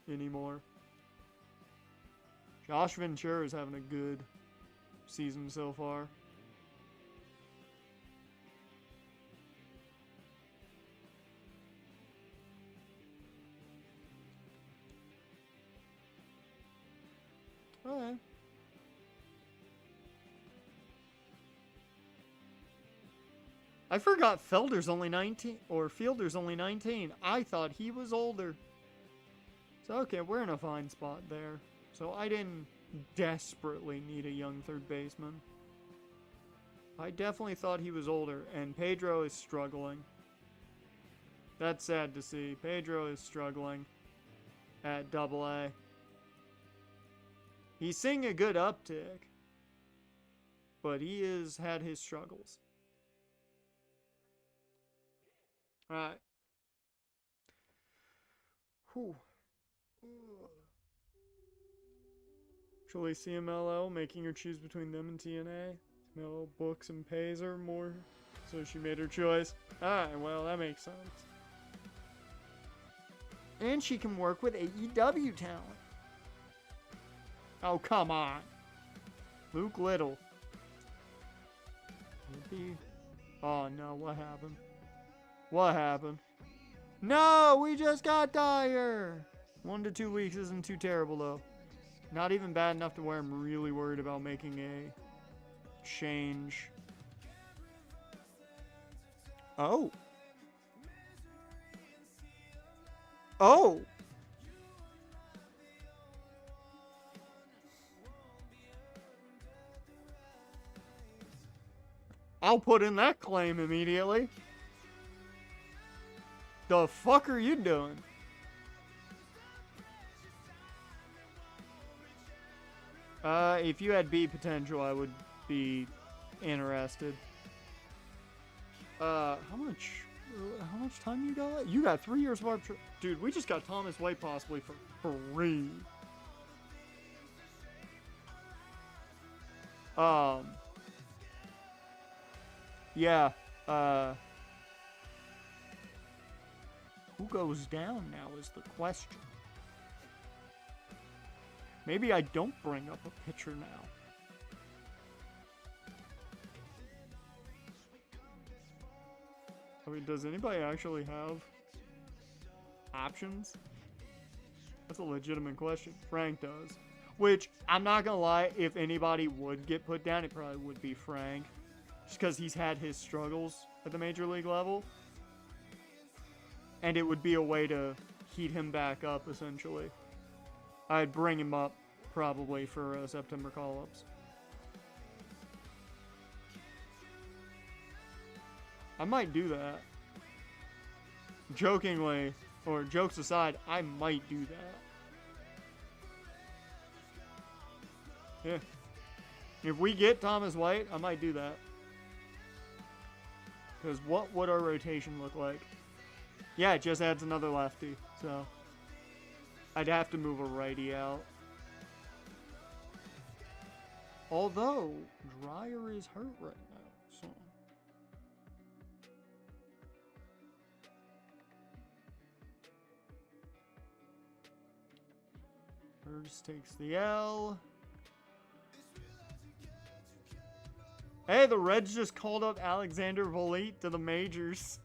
anymore. Josh Ventura is having a good season so far. Okay. I forgot Fielder's only 19. I thought he was older. So, okay, we're in a fine spot there. So, I didn't desperately need a young third baseman. I definitely thought he was older, and Pedro is struggling. That's sad to see. Pedro is struggling at AA. He's seeing a good uptick, but he has had his struggles. Alright. Whew. Actually, CMLL making her choose between them and TNA. CMLL books and pays her more, so she made her choice. Alright, well, that makes sense. And she can work with AEW talent. Oh, come on. Luke Little. Oh, no, what happened? What happened? No, we just got Dyer. 1 to 2 weeks isn't too terrible, though. Not even bad enough to where I'm really worried about making a change. Oh. Oh. I'll put in that claim immediately. The fuck are you doing? If you had B potential, I would be interested. How much time you got? You got 3 years of arbitration. Dude, we just got Thomas White possibly for free. Yeah, who goes down now is the question. Maybe I don't bring up a pitcher now. I mean, does anybody actually have options? That's a legitimate question. Frank does. Which, I'm not gonna lie, if anybody would get put down, it probably would be Frank. Just because he's had his struggles at the major league level. And it would be a way to heat him back up, essentially. I'd bring him up, probably, for September call-ups. I might do that. Jokingly, or jokes aside, I might do that. Yeah. If we get Thomas White, I might do that. Because what would our rotation look like? Yeah, it just adds another lefty, so I'd have to move a righty out. Although, Dreyer is hurt right now, so. Hurst takes the L. Hey, the Reds just called up Alexander Volit to the majors.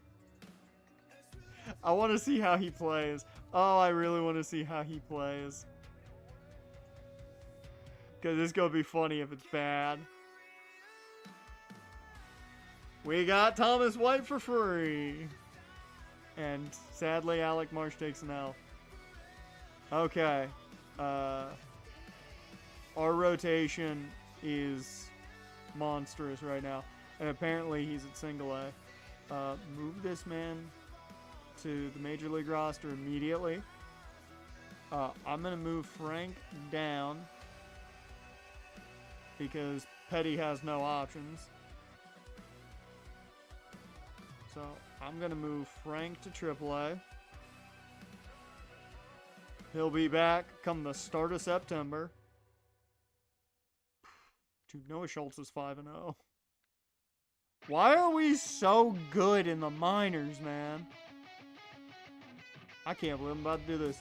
I want to see how he plays. Oh, I really want to see how he plays. Because it's going to be funny if it's bad. We got Thomas White for free. And sadly, Alec Marsh takes an L. Okay. Our rotation is monstrous right now. And apparently he's at single A. Move this man to the major league roster immediately. I'm going to move Frank down because Petty has no options. So I'm going to move Frank to AAA. He'll be back come the start of September. Dude, Noah Schultz is 5-0. Why are we so good in the minors, man? I can't believe I'm about to do this.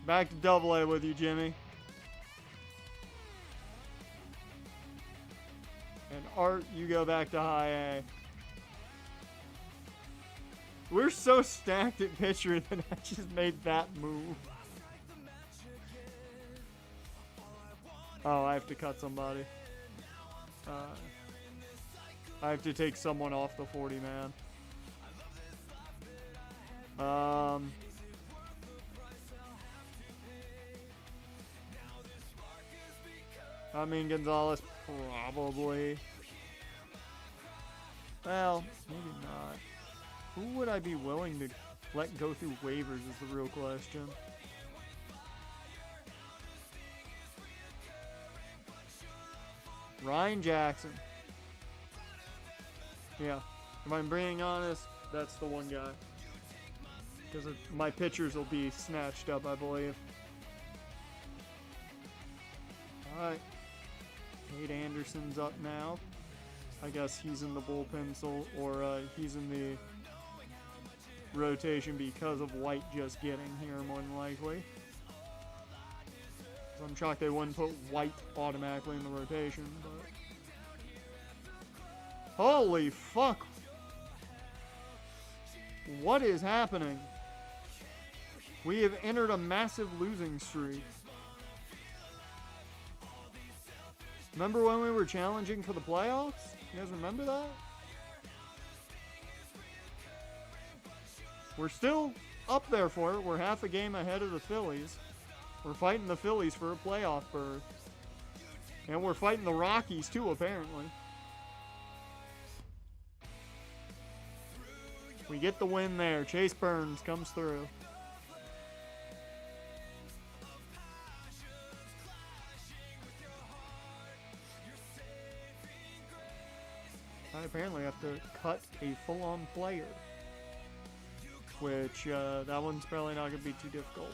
Back to AA with you, Jimmy. And Art, you go back to high A. We're so stacked at pitcher that I just made that move. Oh, I have to cut somebody. I have to take someone off the 40-man. I mean, Gonzalez, probably. Well, maybe not. Who would I be willing to let go through waivers is the real question. Ryan Jackson. Yeah, if I'm being honest, that's the one guy. Because my pitchers will be snatched up, I believe. Alright. Nate Anderson's up now. I guess he's in the bullpen, or he's in the rotation because of White just getting here, more than likely. So I'm shocked they wouldn't put White automatically in the rotation, but... Holy fuck! What is happening? We have entered a massive losing streak. Remember when we were challenging for the playoffs? You guys remember that? We're still up there for it. We're half a game ahead of the Phillies. We're fighting the Phillies for a playoff berth. And we're fighting the Rockies too, apparently. We get the win there. Chase Burns comes through. I apparently have to cut a full-on player. Which, that one's probably not going to be too difficult.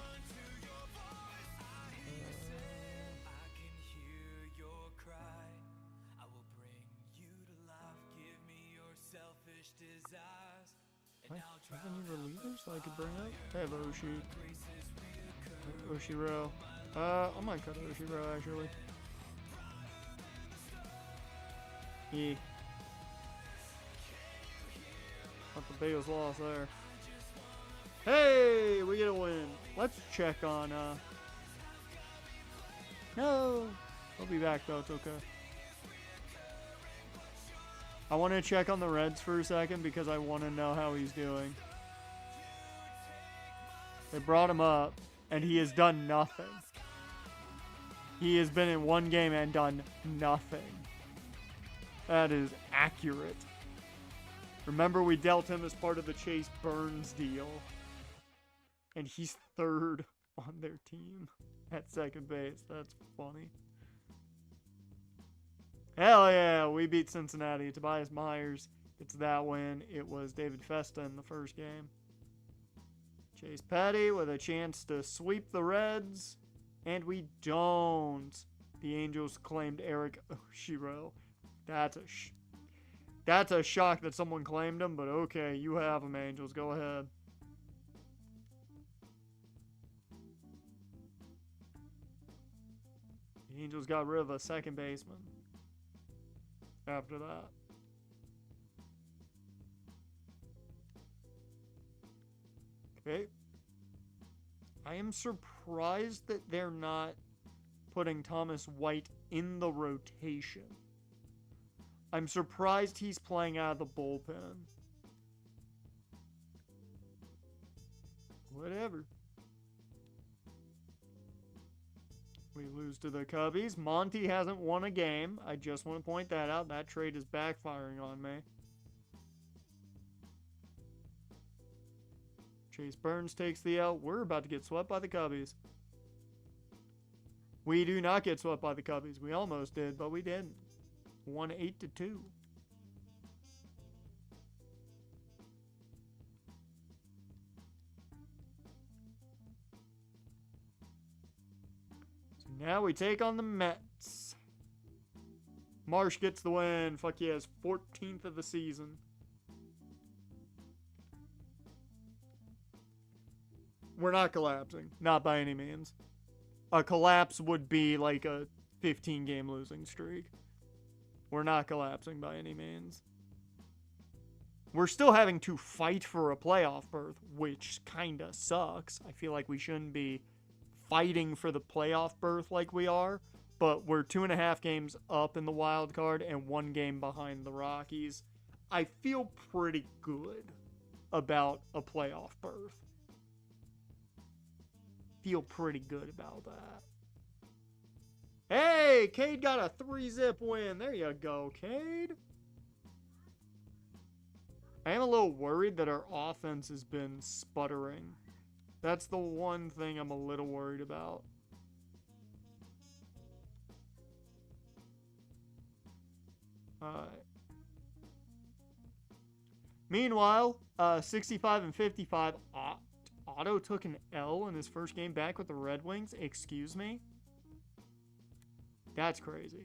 Do I have any relievers that I could bring up? I have Oshiro. I might cut Oshiro, actually. Yeah. Not the biggest loss there. Hey, we get a win. Let's check on, No! I'll be back, though. It's okay. I want to check on the Reds for a second because I want to know how he's doing. They brought him up, and he has done nothing. He has been in one game and done nothing. That is accurate. Remember, we dealt him as part of the Chase Burns deal. And he's third on their team at second base. That's funny. Hell yeah, we beat Cincinnati. Tobias Myers gets that win. It was David Festa in the first game. Chase Petty with a chance to sweep the Reds. And we don't. The Angels claimed Eric Oshiro. That's a shock that someone claimed him, but okay, you have him, Angels. Go ahead. The Angels got rid of a second baseman after that. Okay. I am surprised that they're not putting Thomas White in the rotation. I'm surprised he's playing out of the bullpen. Whatever. We lose to the Cubbies. Monty hasn't won a game. I just want to point that out. That trade is backfiring on me. Chase Burns takes the L. We're about to get swept by the Cubbies. We do not get swept by the Cubbies. We almost did, but we didn't. Won 8-2. So now we take on the Mets. Marsh gets the win. Fuck yeah, his 14th of the season. We're not collapsing. Not by any means. A collapse would be like a 15-game losing streak. We're not collapsing by any means. We're still having to fight for a playoff berth, which kinda sucks. I feel like we shouldn't be fighting for the playoff berth like we are, but we're 2.5 games up in the wild card and 1 game behind the Rockies. I feel pretty good about a playoff berth. Feel pretty good about that. Hey, Cade got a 3-zip win. There you go, Cade. I am a little worried that our offense has been sputtering. That's the one thing I'm a little worried about. Alright. Meanwhile, 65 and 55, Otto took an L in his first game back with the Red Wings. Excuse me? That's crazy.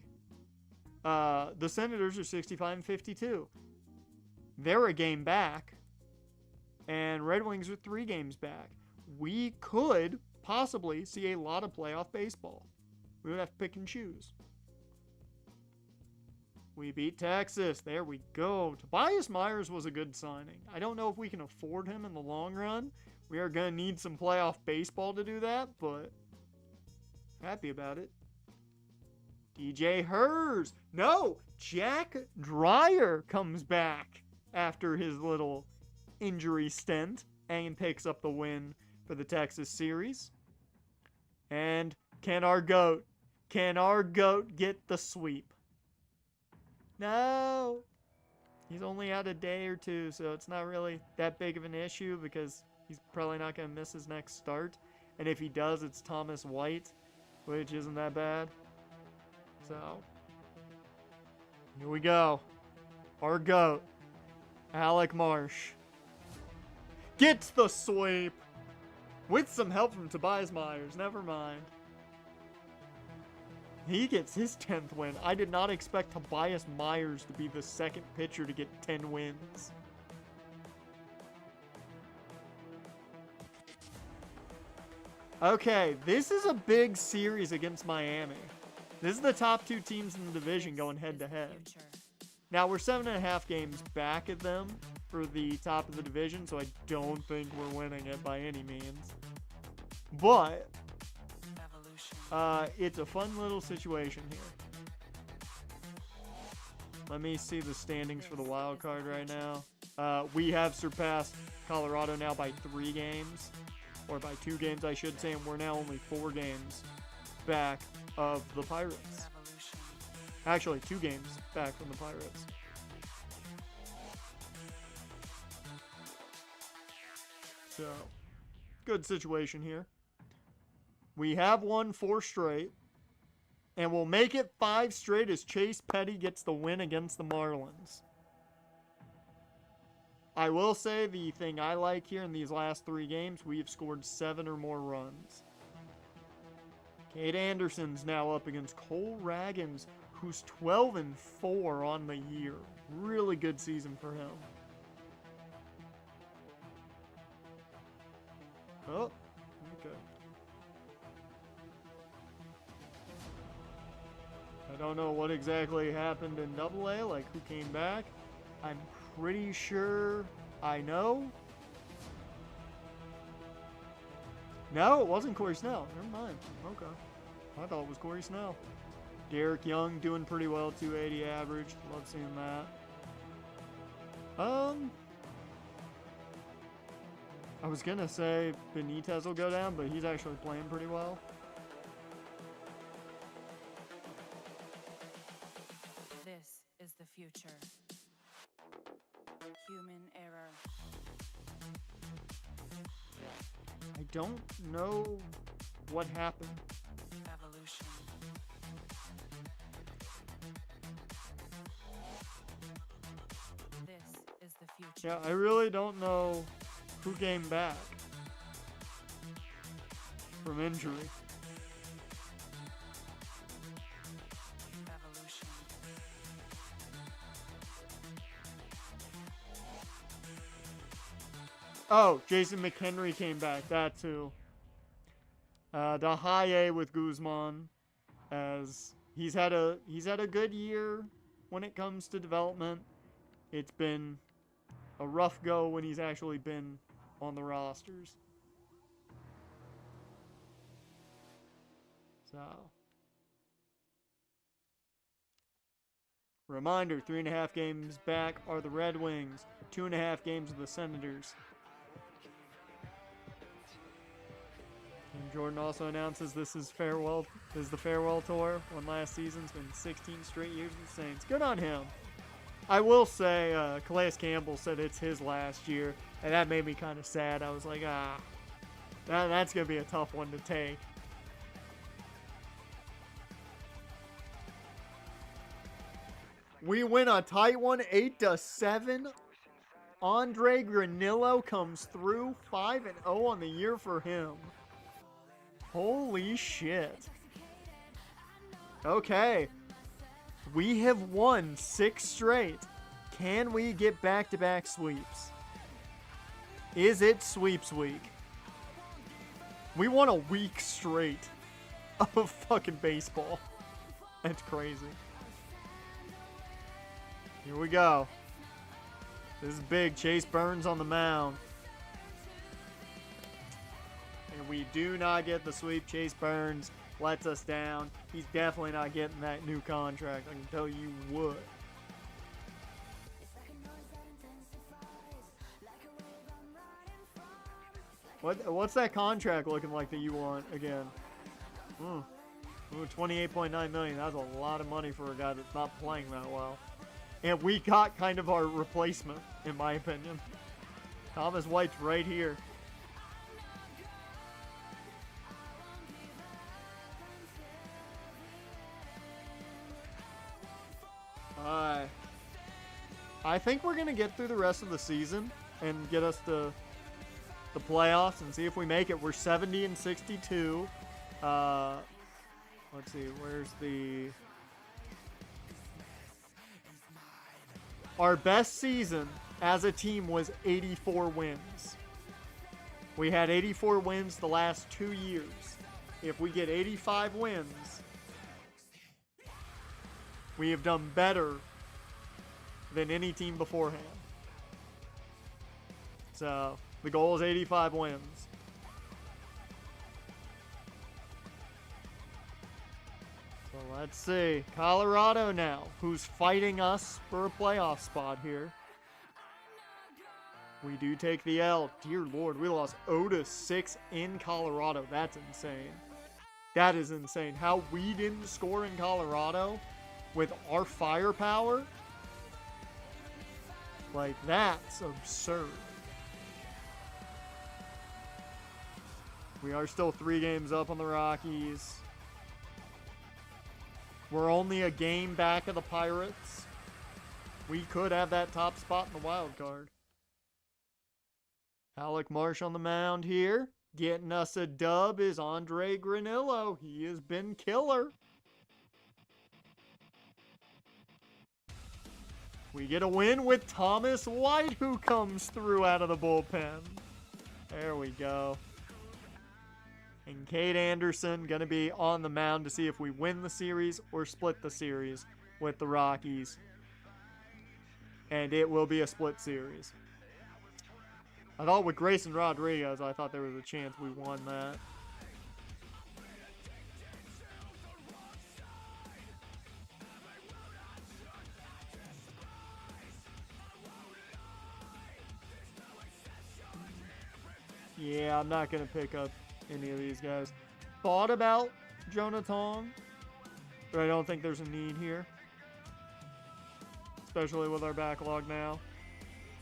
The Senators are 65 and 52. They're a game back. And Red Wings are 3 games back. We could possibly see a lot of playoff baseball. We would have to pick and choose. We beat Texas. There we go. Tobias Myers was a good signing. I don't know if we can afford him in the long run. We are going to need some playoff baseball to do that, but happy about it. DJ Hers. No, Jack Dreyer comes back after his little injury stint and picks up the win for the Texas series. And can our GOAT get the sweep? No. He's only out a day or two, so it's not really that big of an issue because he's probably not going to miss his next start. And if he does, it's Thomas White, which isn't that bad. So, here we go. Our GOAT, Alec Marsh, gets the sweep with some help from Tobias Myers. Never mind. He gets his 10th win. I did not expect Tobias Myers to be the second pitcher to get 10 wins. Okay, this is a big series against Miami. This is the top 2 teams in the division going head-to-head. Now, we're 7.5 games back at them for the top of the division, so I don't think we're winning it by any means. But it's a fun little situation here. Let me see the standings for the wild card right now. We have surpassed Colorado now by 3 games, or by 2 games, I should say, and we're now only 4 games back of the Pirates. Actually, 2 games back from the Pirates. So, good situation here. We have won 4 straight, and we'll make it 5 straight as Chase Petty gets the win against the Marlins. I will say the thing I like here in these last 3 games, we have scored 7 or more runs. Cade Anderson's now up against Cole Raggins, who's 12-4 on the year. Really good season for him. Oh, okay. I don't know what exactly happened in AA, like who came back. I'm pretty sure I know. No, it wasn't Corey Snell. Never mind. Okay. I thought it was Corey Snell. Derek Young doing pretty well, 280 average. Love seeing that. I was going to say Benitez will go down, but he's actually playing pretty well. This is the future. Human error. I don't know what happened. Evolution. future. Yeah, I really don't know who came back from injury. Evolution. Oh, Jason McHenry came back. That's who. The high A with Guzman, as he's had a good year when it comes to development. It's been a rough go when he's actually been on the rosters. So, reminder, 3.5 games back are the Red Wings. 2.5 games of the Senators. And Jordan also announces this is the farewell tour. One last season's been 16 straight years with the Saints. Good on him. I will say, Calais Campbell said it's his last year, and that made me kind of sad. I was like, that's going to be a tough one to take. We win a tight one, 8-7. Andre Granillo comes through, 5-0 on the year for him. Holy shit. Okay. We have won 6 straight. Can we get back-to-back sweeps? Is it sweeps week? We won a week straight of fucking baseball. That's crazy. Here we go. This is big. Chase Burns on the mound. And we do not get the sweep. Chase Burns lets us down. He's definitely not getting that new contract. I can tell you what. What's that contract looking like that you want again? Ooh, $28.9 million. That's a lot of money for a guy that's not playing that well. And we got kind of our replacement, in my opinion. Thomas White's right here. I think we're going to get through the rest of the season and get us to the playoffs and see if we make it. We're 70-62. Let's see, where's the... Our best season as a team was 84 wins. We had 84 wins the last 2 years. If we get 85 wins, we have done better than any team beforehand. So, the goal is 85 wins. So, let's see. Colorado now, who's fighting us for a playoff spot here. We do take the L. Dear Lord, we lost 0-6 in Colorado. That's insane. That is insane. How we didn't score in Colorado with our firepower? Like, that's absurd. We are still 3 games up on the Rockies. We're only a game back of the Pirates. We could have that top spot in the wild card. Alec Marsh on the mound here. Getting us a dub is Andre Granillo. He has been killer. We get a win with Thomas White, who comes through out of the bullpen. There we go. And Cade Anderson going to be on the mound to see if we win the series or split the series with the Rockies. And it will be a split series. I thought with Grayson Rodriguez, I thought there was a chance we won that. Yeah, I'm not going to pick up any of these guys. Thought about Jonah Tong, but I don't think there's a need here. Especially with our backlog now.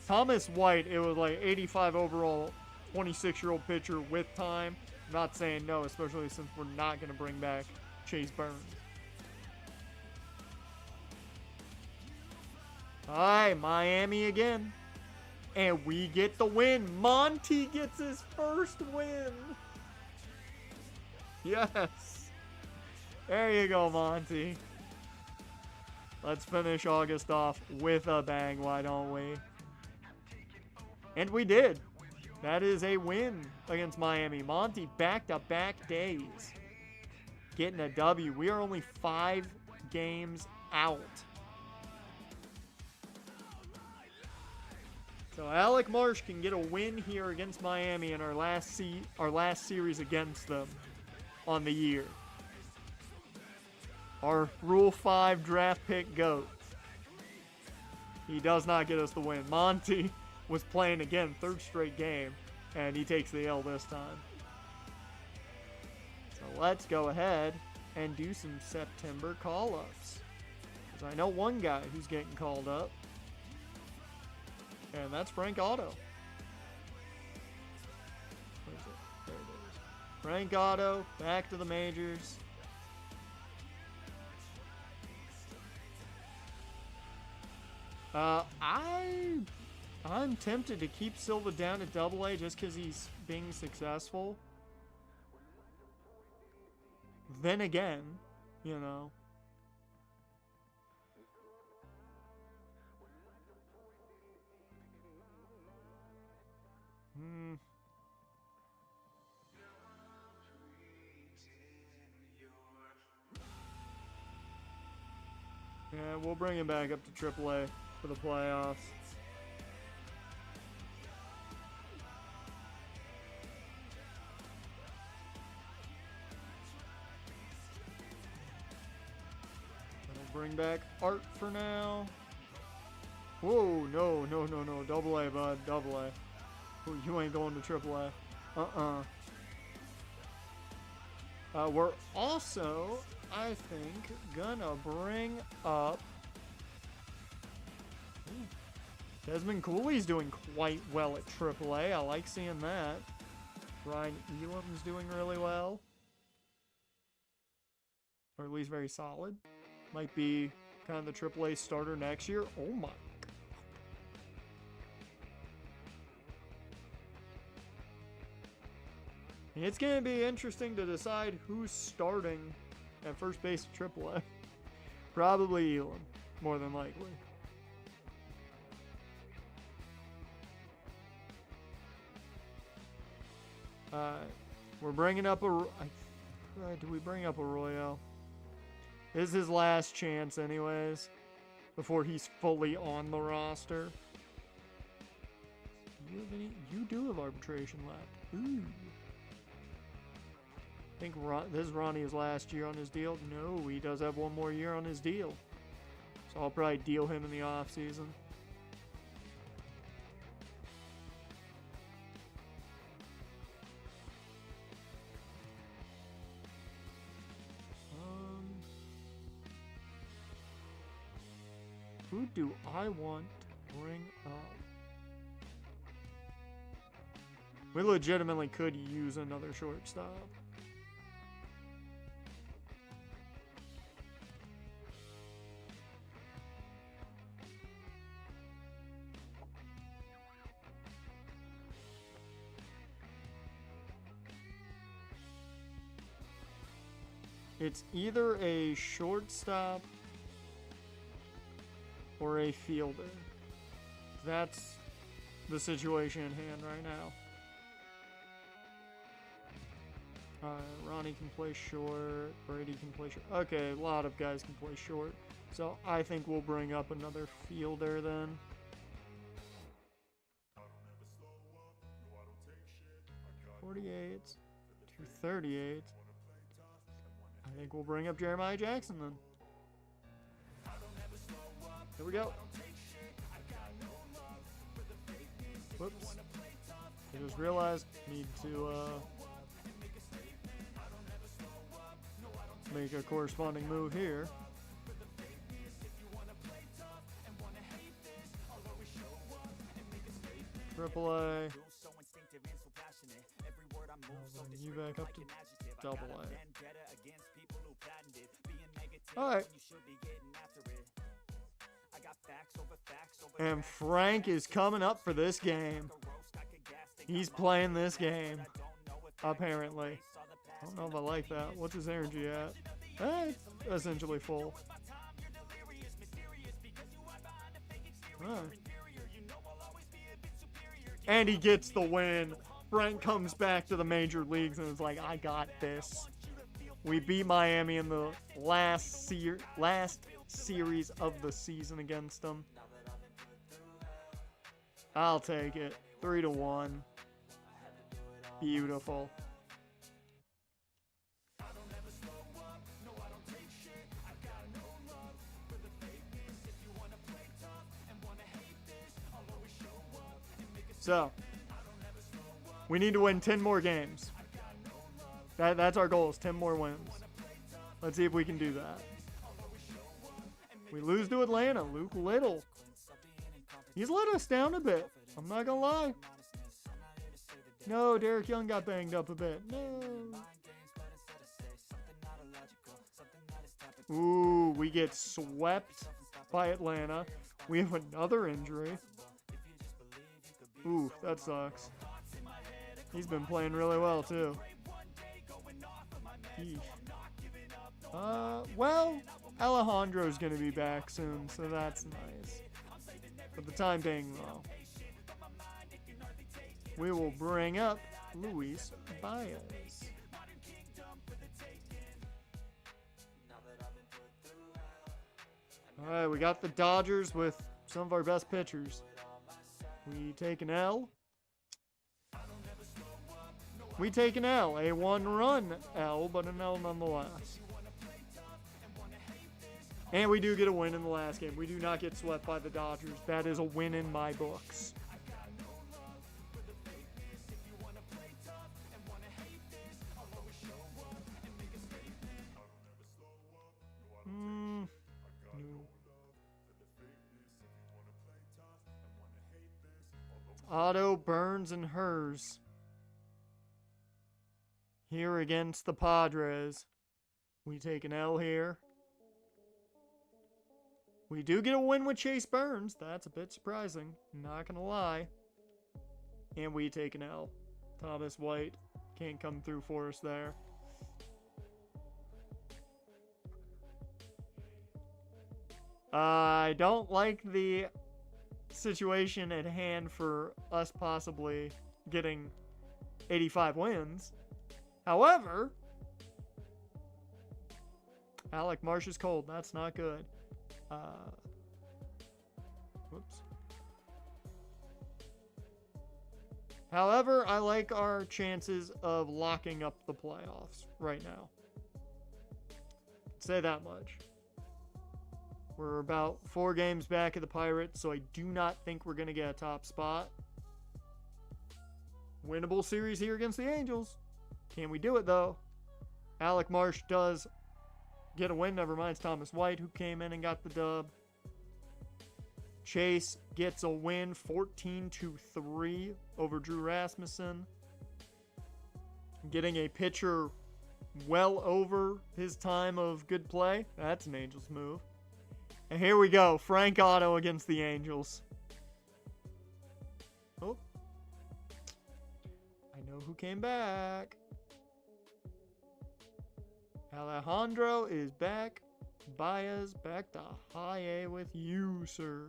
Thomas White, it was like 85 overall, 26-year-old pitcher with time. I'm not saying no, especially since we're not going to bring back Chase Burns. All right, Miami again. And we get the win. Monty gets his first win. Yes. There you go, Monty. Let's finish August off with a bang, why don't we? And we did. That is a win against Miami. Monty, back-to-back days, getting a W. We are only 5 games out. So Alec Marsh can get a win here against Miami in our last series against them on the year. Our Rule 5 draft pick GOAT. He does not get us the win. Monty was playing again, 3rd straight game, and he takes the L this time. So let's go ahead and do some September call-ups. Because I know one guy who's getting called up, and that's Frank Otto. Where is it? There it is. Frank Otto, back to the majors. I'm tempted to keep Silva down at AA just because he's being successful. Then again, you know. Yeah, we'll bring him back up to AAA for the playoffs. We'll bring back Art for now. Whoa, no, AA, bud, AA. Ooh, you ain't going to AAA. We're also, I think, gonna bring up... Desmond Cooley's doing quite well at AAA. I like seeing that. Ryan Elam's doing really well. Or at least very solid. Might be kind of the AAA starter next year. Oh my. It's going to be interesting to decide who's starting at first base at AAA. Probably Elam, more than likely. We're bringing up a... do we bring up Arroyo? This is his last chance anyways, before he's fully on the roster. Do you have any... You do have arbitration left. Ooh. I think this is Ronnie's last year on his deal. No, he does have one more year on his deal. So I'll probably deal him in the offseason. Who do I want to bring up? We legitimately could use another shortstop. It's either a shortstop or a fielder. That's the situation in hand right now. Ronnie can play short. Brady can play short. Okay, a lot of guys can play short. So I think we'll bring up another fielder then. 48, 238. I think we'll bring up Jeremiah Jackson then. Here we go. Whoops. I just realized need to make a corresponding move here. AAA. You back up to AA. Alright. And Frank is coming up for this game. He's playing this game, apparently. I don't know if I like that. What's his energy at? Essentially full. And he gets the win. Frank comes back to the major leagues and is like, I got this. We beat Miami in the last series of the season against them. I'll take it. 3-1. Beautiful. So, we need to win 10 more games. That's our goal, is 10 more wins. Let's see if we can do that. We lose to Atlanta. Luke Little. He's let us down a bit. I'm not going to lie. No, Derek Young got banged up a bit. No. Ooh, we get swept by Atlanta. We have another injury. Ooh, that sucks. He's been playing really well, too. Well, Alejandro's going to be back soon, so that's nice. For the time being, though, we will bring up Luis Baez. Alright, we got the Dodgers with some of our best pitchers. We take an L. We take an L. A one-run L, but an L nonetheless. And we do get a win in the last game. We do not get swept by the Dodgers. That is a win in my books. Otto, Burns, and Hers. Here against the Padres. We take an L here. We do get a win with Chase Burns. That's a bit surprising. Not gonna lie. And we take an L. Thomas White can't come through for us there. I don't like the situation at hand for us possibly getting 85 wins. However, Alec Marsh is cold. That's not good. Whoops. However, I like our chances of locking up the playoffs right now. Say that much. We're about 4 games back of the Pirates, so I do not think we're going to get a top spot. Winnable series here against the Angels. Can we do it, though? Alec Marsh does get a win. Never mind, it's Thomas White who came in and got the dub. Chase gets a win, 14-3 over Drew Rasmussen. Getting a pitcher well over his time of good play. That's an Angels move. And here we go. Frank Otto against the Angels. Oh. I know who came back. Alejandro is back. Baez back to high A with you, sir.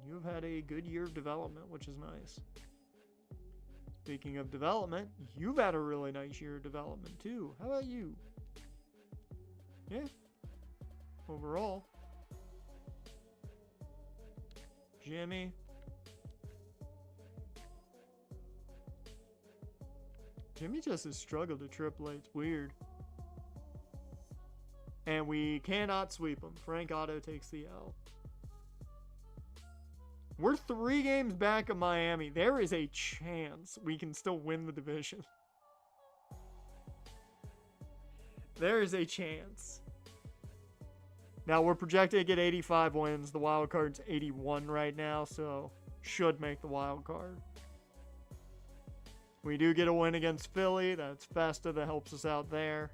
You've had a good year of development, which is nice. Speaking of development, you've had a really nice year of development, too. How about you? Yeah. Overall. Jimmy. Jimmy just has struggled at AAA. It's weird. And we cannot sweep him. Frank Otto takes the L. We're 3 games back of Miami. There is a chance we can still win the division. There is a chance. Now, we're projected to get 85 wins. The wild card's 81 right now, so should make the wild card. We do get a win against Philly. That's Festa that helps us out there.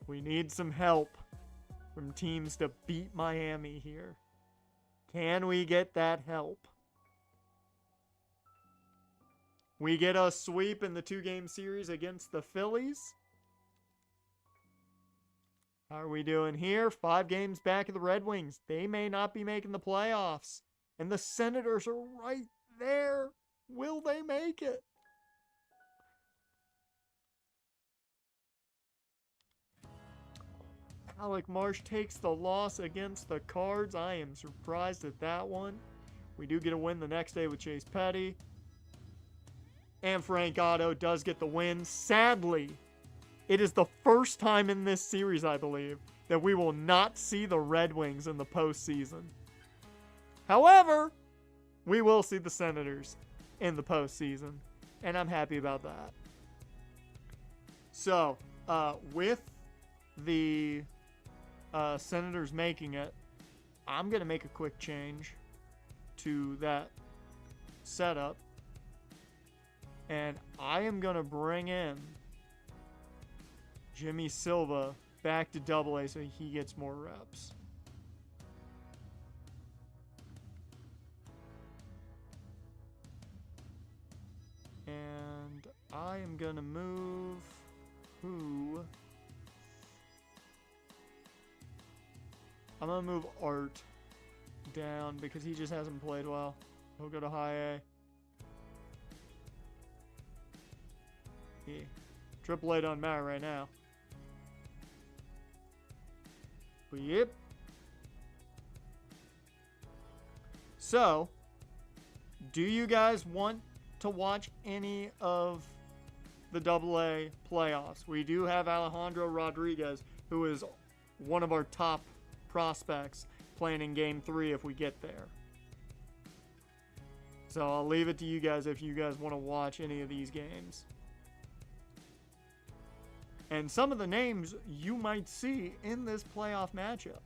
We need some help. from teams to beat Miami here. Can we get that help? We get a sweep in the 2-game series against the Phillies. How are we doing here? 5 games back of the Red Wings. They may not be making the playoffs. And the Senators are right there. Will they make it? Alec Marsh takes the loss against the Cards. I am surprised at that one. We do get a win the next day with Chase Petty. And Frank Otto does get the win. Sadly, it is the first time in this series, I believe, that we will not see the Red Wings in the postseason. However, we will see the Senators in the postseason, and I'm happy about that. So, with the Senators making it, I'm going to make a quick change to that setup. And I am going to bring in Jimmy Silva back to AA so he gets more reps. And I am going to move who? I'm going to move Art down because he just hasn't played well. He'll go to high A. Triple A don't matter right now. But yep. So, do you guys want to watch any of the AA playoffs? We do have Alejandro Rodriguez, who is one of our top prospects, playing in Game 3 if we get there. So I'll leave it to you guys if you guys want to watch any of these games. And some of the names you might see in this playoff matchup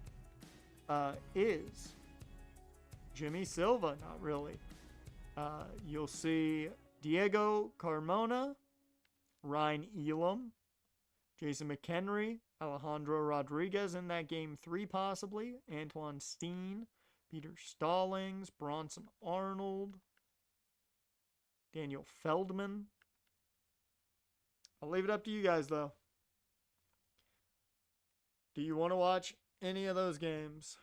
is Jimmy Silva, not really. You'll see Diego Carmona, Ryan Elam, Jason McHenry, Alejandro Rodriguez in that Game 3 possibly, Antoine Steen, Peter Stallings, Bronson Arnold, Daniel Feldman. I'll leave it up to you guys, though. Do you want to watch any of those games?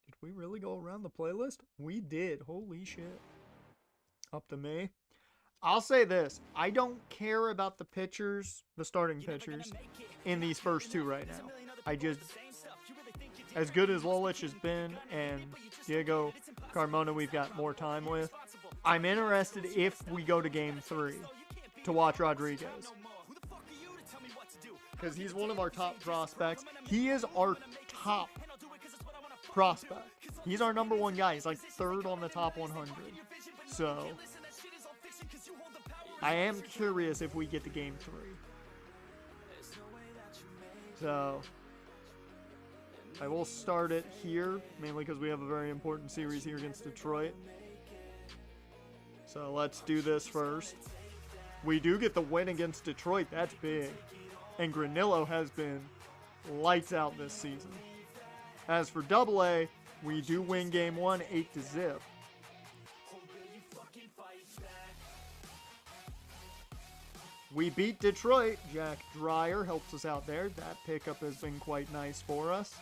Did we really go around the playlist? We did. Holy shit. Up to me. I'll say this. I don't care about the pitchers, the starting pitchers, in these first 2 right now. I just... As good as Lolich has been and Diego Carmona we've got more time with, I'm interested if we go to Game 3 to watch Rodriguez. Because he's one of our top prospects. He is our top prospect. He's our number 1 guy. He's like 3rd on the top 100. So, I am curious if we get to Game 3. So... I will start it here, mainly because we have a very important series here against Detroit. So let's do this first. We do get the win against Detroit. That's big. And Granillo has been lights out this season. As for AA, we do win Game 1, 8-0. We beat Detroit. Jack Dreyer helps us out there. That pickup has been quite nice for us.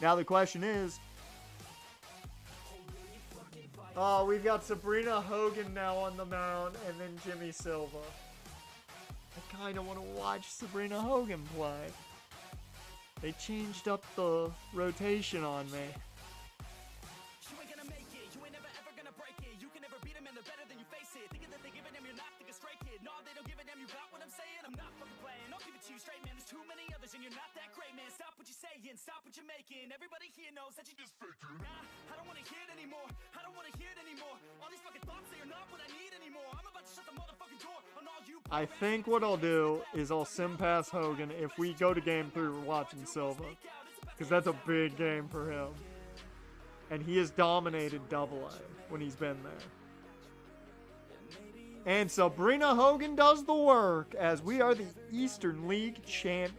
Now the question is, oh, we've got Sabrina Hogan now on the mound, and then Jimmy Silva. I kind of want to watch Sabrina Hogan play. They changed up the rotation on me. Stop what you're making. Everybody here knows that you just fake it. Nah, I don't want to hear it anymore. I don't want to hear it anymore. All these fucking thoughts, they are not what I need anymore. I'm about to shut the motherfucking door on all you. I think what I'll do is I'll sim pass Hogan if we go to Game 3 we're watching Silva. Because that's a big game for him. And he has dominated AA when he's been there. And Sabrina Hogan does the work as we are the Eastern League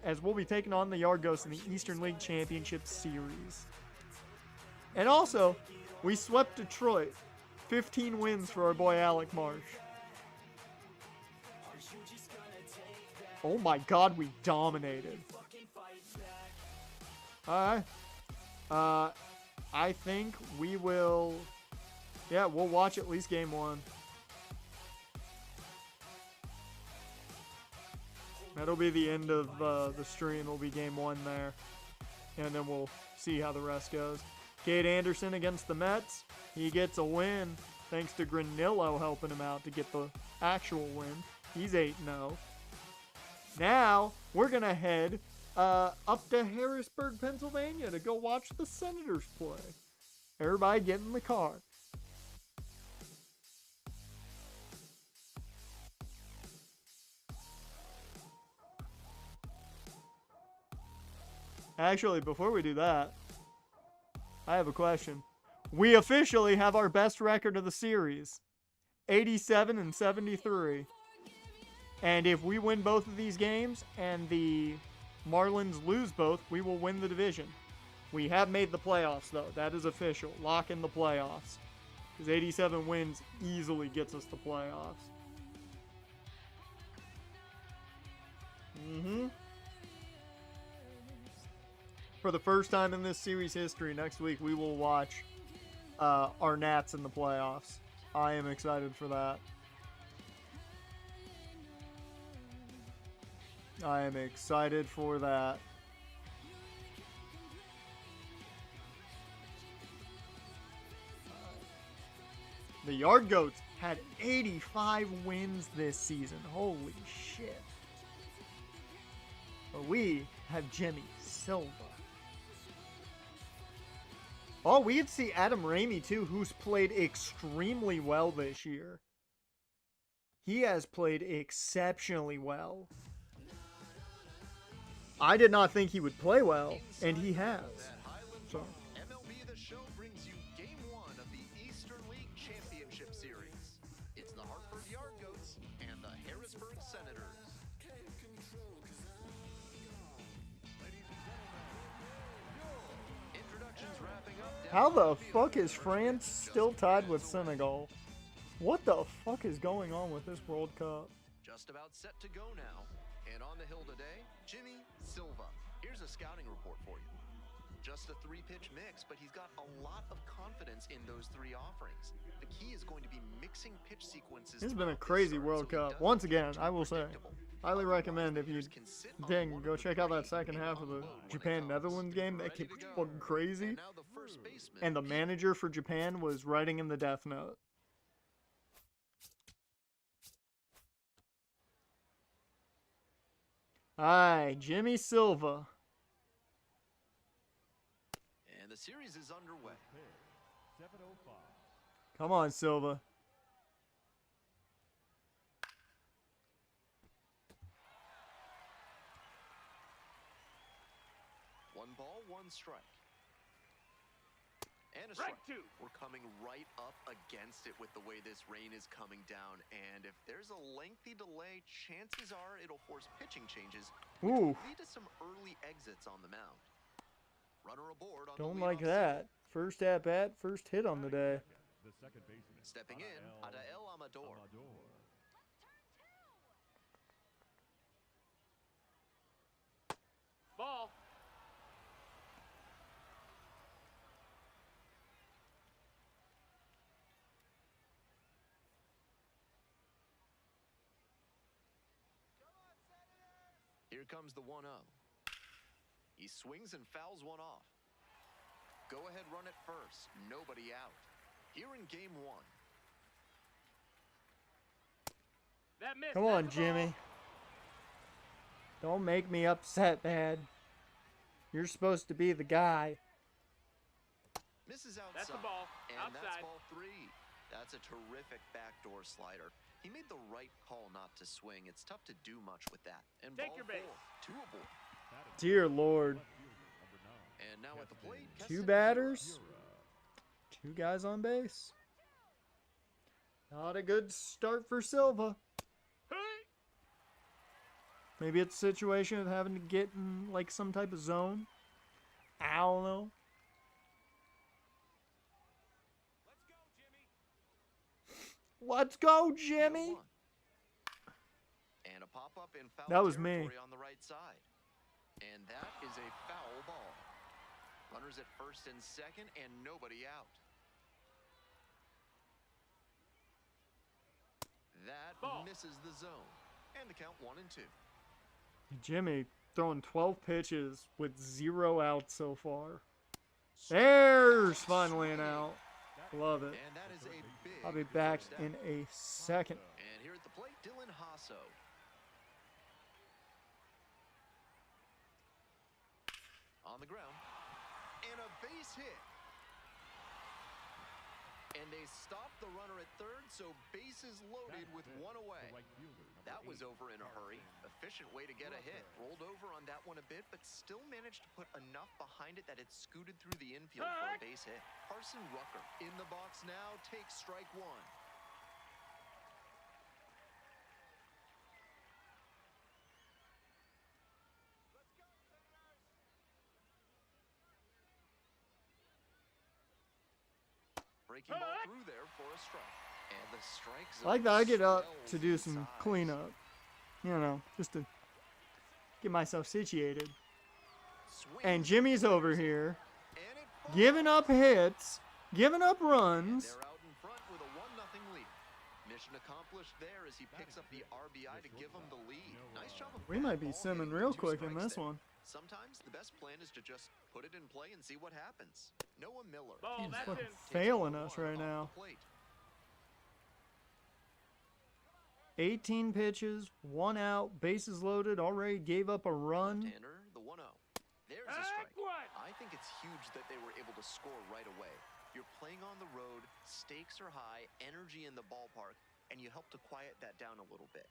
as we'll be taking on the Yargos in the Eastern League Championship Series. And also, we swept Detroit. 15 wins for our boy Alec Marsh. Oh my god, we dominated. Alright. I think we will... Yeah, we'll watch at least game 1. That'll be the end of the stream. It'll be game 1 there. And then we'll see how the rest goes. Cade Anderson against the Mets. He gets a win thanks to Granillo helping him out to get the actual win. He's 8-0. Now, we're going to head up to Harrisburg, Pennsylvania to go watch the Senators play. Everybody get in the car. Actually, before we do that, I have a question. We officially have our best record of the series. 87-73. And if we win both of these games and the Marlins lose both, we will win the division. We have made the playoffs, though. That is official. Lock in the playoffs. Because 87 wins easily gets us the playoffs. For the first time in this series history, next week we will watch our Nats in the playoffs. I am excited for that. I am excited for that. The Yard Goats had 85 wins this season. Holy shit. But we have Jimmy Silva. Oh, we could see Adam Ramey, too, who's played extremely well this year. He has played exceptionally well. I did not think he would play well, and he has. So. MLB The Show brings you Game 1 of the Eastern League Championship Series. It's the Hartford Yard Goats and the Harrisburg Senators. Introductions wrapping up. How the fuck is France still tied with Senegal? What the fuck is going on with this World Cup? Just about set to go now. And on the hill today, Jimmy Silva. Here's a scouting report for you. Just a 3-pitch mix, but he's got a lot of confidence in those 3 offerings. The key is going to be mixing pitch sequences. This has been a crazy World Cup. Once again, I will say, highly recommend if you dang, go check out that second half of the Japan-Netherlands game. That kept fucking crazy. And the manager for Japan was writing in the Death Note. Alright, Jimmy Silva. And the series is underway. Come on, Silva. One ball, one strike. And a strike. We're coming right up against it with the way this rain is coming down. And if there's a lengthy delay, chances are it'll force pitching changes, which will lead to some early exits on the mound. Runner aboard on Don't the like leadoff that. First at bat, first hit on the day. Stepping in, Adael Amador. Ball. Here comes the 1-0. He swings and fouls one off. Go ahead, run it first. Nobody out. Here in game 1. That missed. Come on, Jimmy. Don't make me upset, man. You're supposed to be the guy. Misses outside. That's the ball. And Outside. that's ball 3. That's a terrific backdoor slider. He made the right call not to swing. It's tough to do much with that. And Take ball your base. 4. 2 aboard. Dear Lord. And now at the plate, 2 Keston batters. 2 guys on base. Not a good start for Silva. Maybe it's a situation of having to get in like some type of zone. I don't know. Let's go, Jimmy. And a pop-up in foul That was me. territory on the right side. And that is a foul ball. Runners at first and second, and nobody out. That misses the zone. And the count 1-2. Jimmy throwing 12 pitches with 0 outs so far. There's finally an out. Love it. And that is a big I'll be back first down. in a second. And here at the plate, Dylan Hasso. On the ground. And a base hit. And they stopped the runner at third, so bases loaded with one away. That was over in a hurry. Efficient way to get a hit. Rolled over on that one a bit, but still managed to put enough behind it that it scooted through the infield for a base hit. Carson Rucker in the box now takes strike one. Breaking ball through there for a strike. And the strike zone I like that I get up swells to do in some size. cleanup. You know, just to get myself situated. Swings And Jimmy's over here, and it falls. giving up hits, giving up And runs. they're out in front with a 1-0 lead. Mission accomplished there as he picks up the RBI to give him the lead. Nice job of We might be ball simming hitting real with 2 quick in strikes this there. one. Sometimes the best plan is to just put it in play and see what happens. Noah Miller. Ball, in that's front, in. takes Failing ball us one right off now. the plate. 18 pitches, 1 out, bases loaded, already gave up a run. Left-hander, the 1-0. There's a strike. I think it's huge that they were able to score right away. You're playing on the road, stakes are high, energy in the ballpark, and you help to quiet that down a little bit.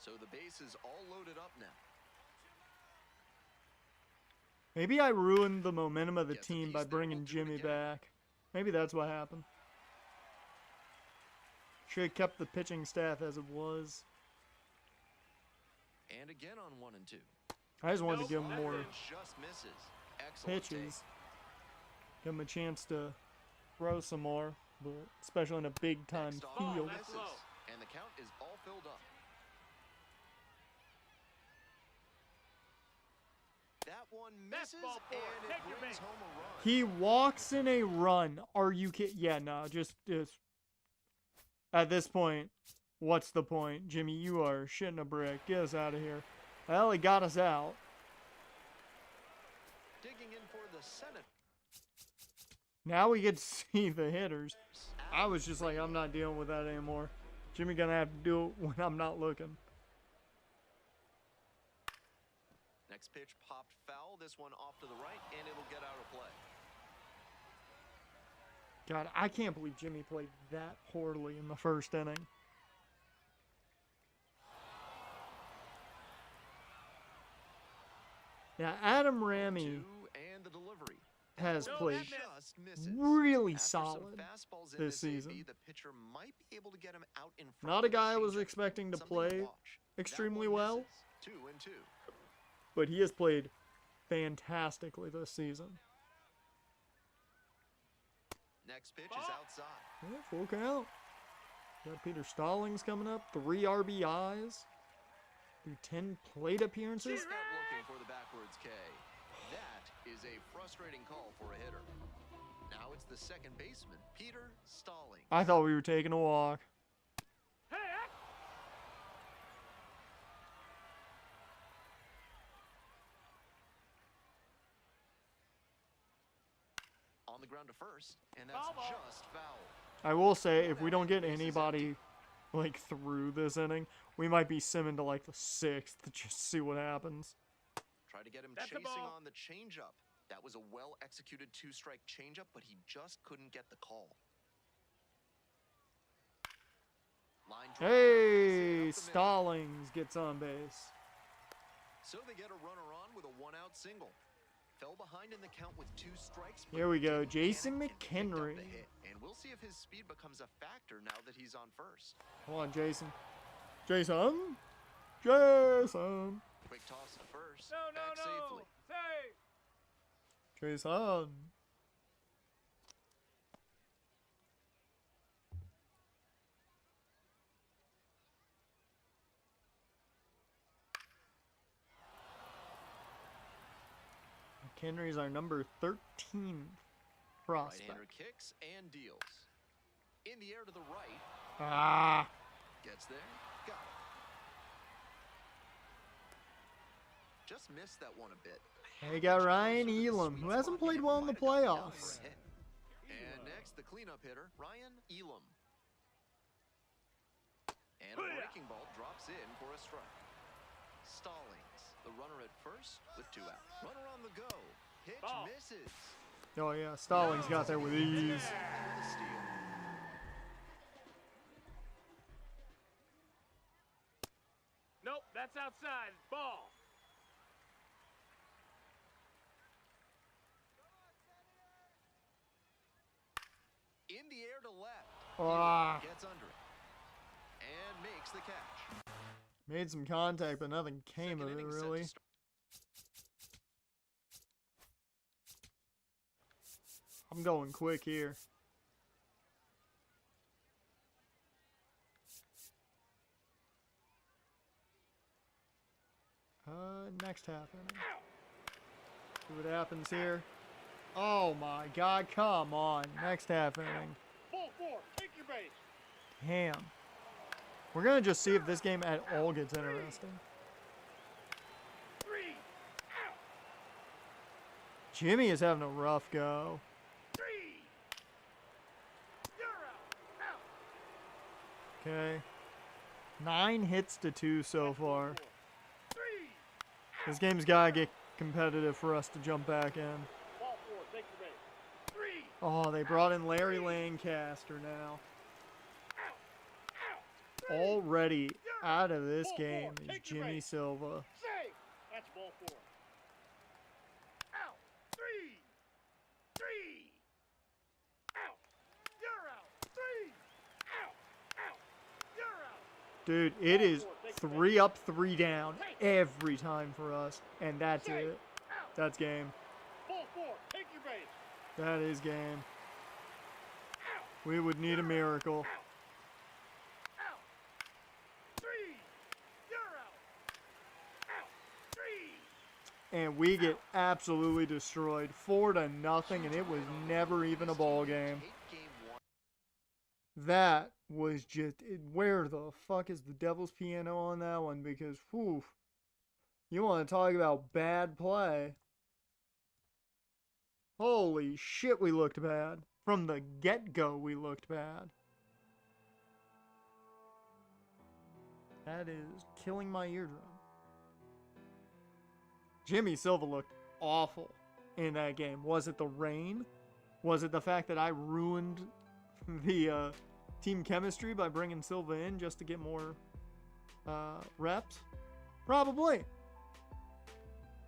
So the base is all loaded up now. Maybe I ruined the momentum of the Gets a team piece by there, bringing we'll do it Jimmy again. back. Maybe that's what happened. Should have kept the pitching staff as it was. And again on 1-2. I just wanted Nope, to give him that's more in. Just misses. Excellent take. pitches. Give him a chance to throw some more, but especially in a big time Next off, field. That's misses, low. and the count is all filled up. That one That's misses, ball four. and Take it your brings base. home a run. He walks in a run. Are you kidding? Yeah, no, just at this point, what's the point? Jimmy, you are shitting a brick. Get us out of here. Well, he got us out. Digging in for the Senate. Now we get to see the hitters. I was just like, I'm not dealing with that anymore. Jimmy gonna have to do it when I'm not looking. Next pitch popped foul. This one off to the right, and it'll get out of play. God, I can't believe Jimmy played that poorly in the first inning. Now, Adam Ramey Two, and the delivery. has No, played that missed. Just misses. really After some solid fastballs in this AB, season. the pitcher might be able to get him out in front. Not a with guy I was changeup. expecting to Something play watch. That extremely one well, misses. 2-2. but he has played fantastically this season. Next pitch is outside. Yeah, full count. Got Peter Stallings coming up, 3 RBIs, through 10 plate appearances. Just not looking for the backwards K. That is a frustrating call for a hitter. Now it's the second baseman, Peter Stallings. I thought we were taking a walk. Hey, On the ground to first, and that's Foul ball. just foul. I will say, if we don't get anybody like through this inning, we might be simming to like the 6th to just see what happens. Try to get him That's a chasing ball. on the changeup. That was a well-executed 2-strike changeup, but he just couldn't get the call. Line drive, Hey, racing up the middle. Stallings gets on base. So they get a runner on with a 1-out single. Fell behind in the count with 2 strikes. but Here we go, didn't Jason panic and picked up the McHenry. hit. And We'll see if his speed becomes a factor now that he's on first. Come on, Jason. Jason. Jason. Quick toss to first. No, no, Back no. safely. Save. Jason. Henry's our number 13 prospect. Right-hander kicks and deals. In the air to the right. Ah. Gets there. Got it. Just missed that one a bit. They got Ryan Elam, who hasn't played well in the playoffs. And next, the cleanup hitter, Ryan Elam. And a breaking ball drops in for a strike. Stallings, the runner at first with 2 outs. Runner on the go. Pitch misses. Oh yeah, Stallings got there with ease. And with a steal. Nope, that's outside. Ball. In the air to left. Ah. Gets under it. And makes the catch. Made some contact, but nothing came of it, really. I'm going quick here. Next half inning. See what happens here. Oh my God, come on. Next half inning. Ball 4. Take your base. Damn. We're going to just see if this game at all gets interesting. 3. Out. Jimmy is having a rough go. 3. You're out. Out. Okay. 9 hits to 2 so far. 3. This game's got to get competitive for us to jump back in. Ball 4. Take your base. 3. Oh, they brought in Larry Lancaster now. Already out of this game is Jimmy Silva. Save. That's ball 4. Out. 3. 3. Out. You're out. 3. Out. Out. You're out. Dude, it is 3 up, 3 down every time for us. And that's it. That's game. Ball 4. Take your base. That is game. We would need a miracle. Out. 3. You're out. Out. 3. And we get absolutely destroyed. 4-0, and it was never even a ball game. That was just, where the fuck is the devil's piano on that one? Because, whew, you want to talk about bad play. Holy shit, we looked bad. From the get-go, we looked bad. That is killing my eardrum. Jimmy Silva looked awful in that game. Was it the rain? Was it the fact that I ruined the team chemistry by bringing Silva in just to get more reps? Probably.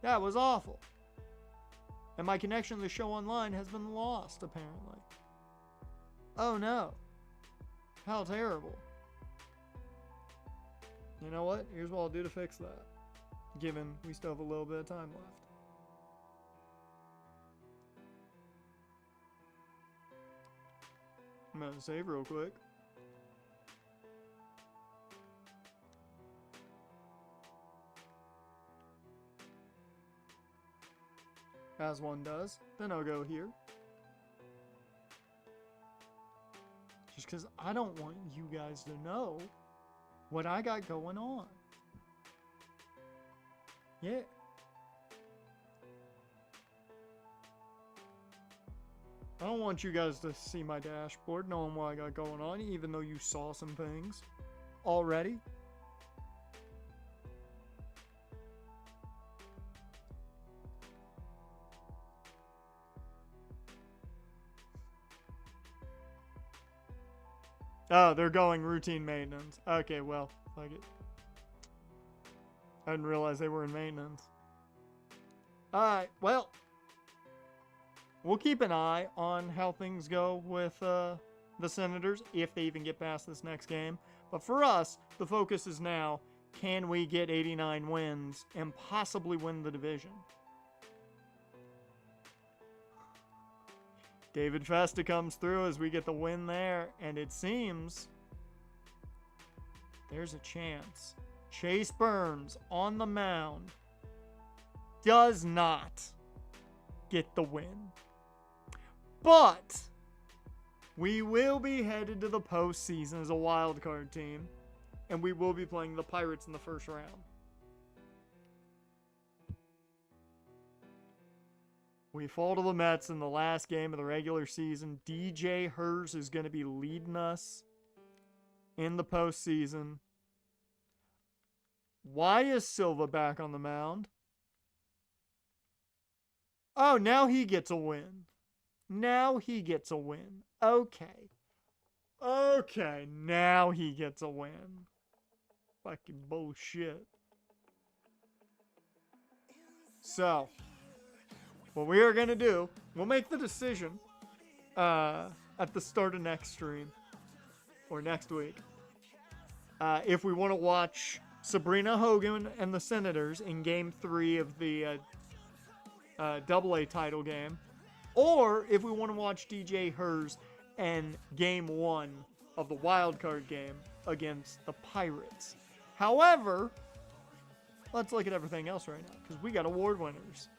That was awful. And my connection to the show online has been lost, apparently. Oh no. How terrible. You know what? Here's what I'll do to fix that. Given we still have a little bit of time left. I'm gonna save real quick. As one does. Then I'll go here. Just because I don't want you guys to know what I got going on. Yeah. I don't want you guys to see my dashboard knowing what I got going on, even though you saw some things already. Oh, they're going routine maintenance. Okay, well, fuck it. I didn't realize they were in maintenance. Alright, well. We'll keep an eye on how things go with the Senators if they even get past this next game. But for us, the focus is now, can we get 89 wins and possibly win the division? David Festa comes through as we get the win there, and it seems there's a chance. Chase Burns on the mound does not get the win. But we will be headed to the postseason as a wild card team, and we will be playing the Pirates in the first round. We fall to the Mets in the last game of the regular season. DJ Hers is going to be leading us in the postseason. Why is Silva back on the mound? Oh, now he gets a win. Now he gets a win. Okay. Okay, now he gets a win. Fucking bullshit. So, what we are going to do, we'll make the decision at the start of next stream. Or next week. If we want to watch Sabrina Hogan and the Senators in Game 3 of the AA title game. Or if we want to watch DJ Hers in Game 1 of the wild card game against the Pirates. However, let's look at everything else right now, because we got award winners.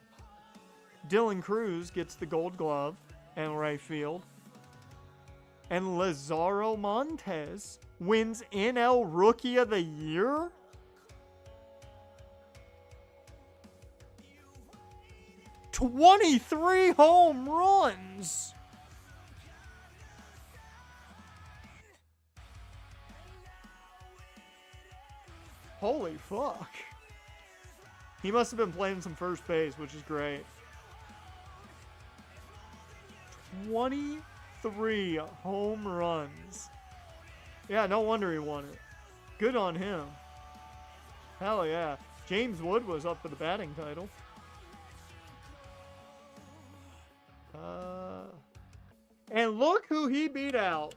Dylan Cruz gets the Gold Glove in right field. And Lazaro Montes wins NL Rookie of the Year? '23 home runs! Holy fuck. He must have been playing some first base, which is great. 23 home runs. Yeah, no wonder he won it. Good on him. Hell yeah. James Wood was up for the batting title. And look who he beat out.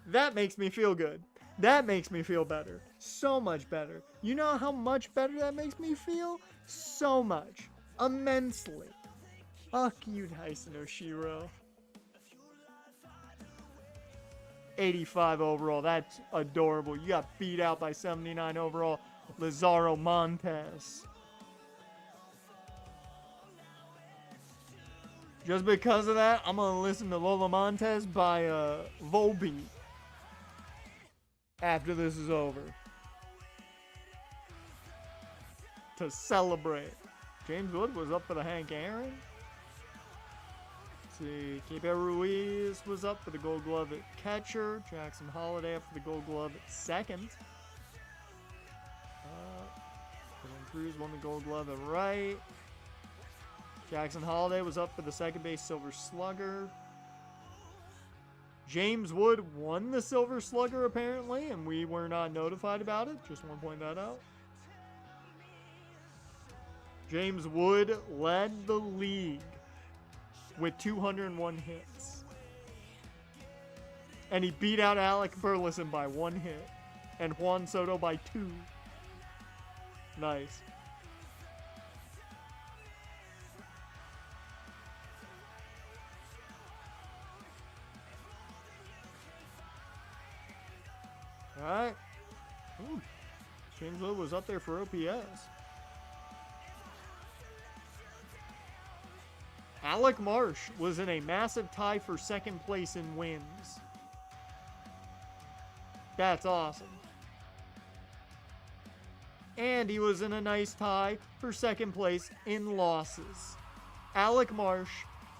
That makes me feel good. That makes me feel better. So much better. You know how much better that makes me feel? So much. Immensely. Fuck you, Tyson Oshiro. 85 overall. That's adorable. You got beat out by 79 overall. Lazaro Montes. Just because of that, I'm going to listen to Lola Montes by Volbeat after this is over. To celebrate. James Wood was up for the Hank Aaron. Let's see. Kepe Ruiz was up for the Gold Glove at catcher. Jackson Holliday up for the Gold Glove at second. Dylan Cruz won the Gold Glove at right. Jackson Holliday was up for the second base Silver Slugger. James Wood won the Silver Slugger apparently, and we were not notified about it. Just want to point that out. James Wood led the league with 201 hits. And he beat out Alec Burleson by 1 hit. And Juan Soto by 2. Nice. Alright. James Wood was up there for OPS. Alec Marsh was in a massive tie for second place in wins. That's awesome. And he was in a nice tie for second place in losses. Alec Marsh,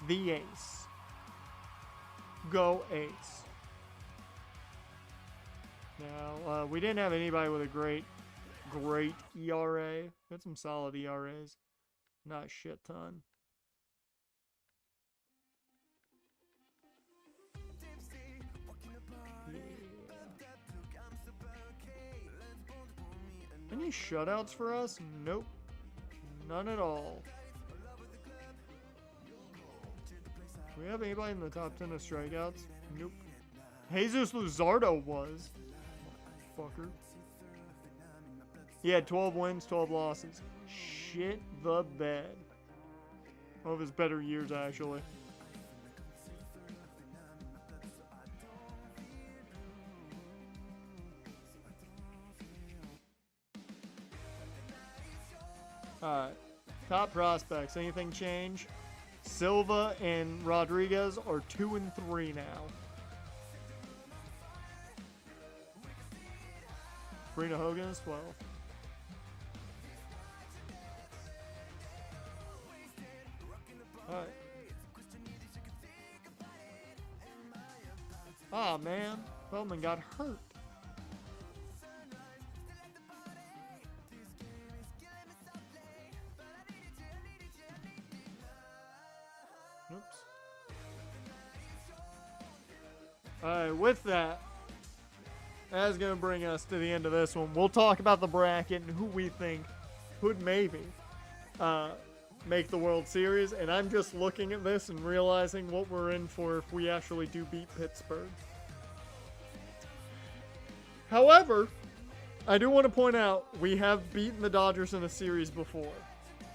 the ace. Go Ace. Now, we didn't have anybody with a great ERA. We had some solid ERAs. Not a shit ton. Yeah. Any shutouts for us? Nope. None at all. we have anybody in the top 10 of strikeouts? Nope. Jesus Luzardo was. Fucker. He had 12 wins, 12 losses. Shit the bed. One of his better years, actually. Alright. Top prospects. Anything change? Silva and Rodriguez are 2 and 3 now. Brina Hogan is 12. Alright. Ah, man. Feldman got hurt. Oops. Alright, with that, that's going to bring us to the end of this one. We'll talk about the bracket and who we think could maybe make the World Series. And I'm just looking at this and realizing what we're in for if we actually do beat Pittsburgh. However, I do want to point out we have beaten the Dodgers in a series before.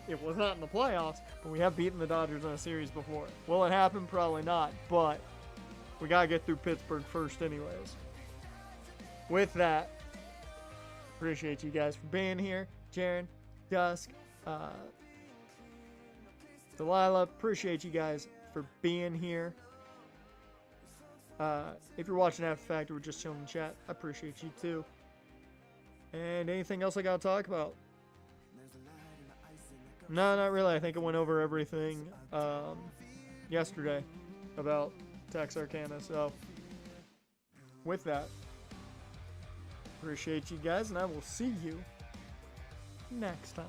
It was not in the playoffs, but we have beaten the Dodgers in a series before. Will it happen? Probably not, but we got to get through Pittsburgh first anyways. With that, appreciate you guys for being here. Jaren, Dusk, Delilah, appreciate you guys for being here. If you're watching after the fact or just chilling in chat, I appreciate you too. And anything else I got to talk about? No, not really. I think I went over everything yesterday about Texarkana. So, with that, appreciate you guys, and I will see you next time.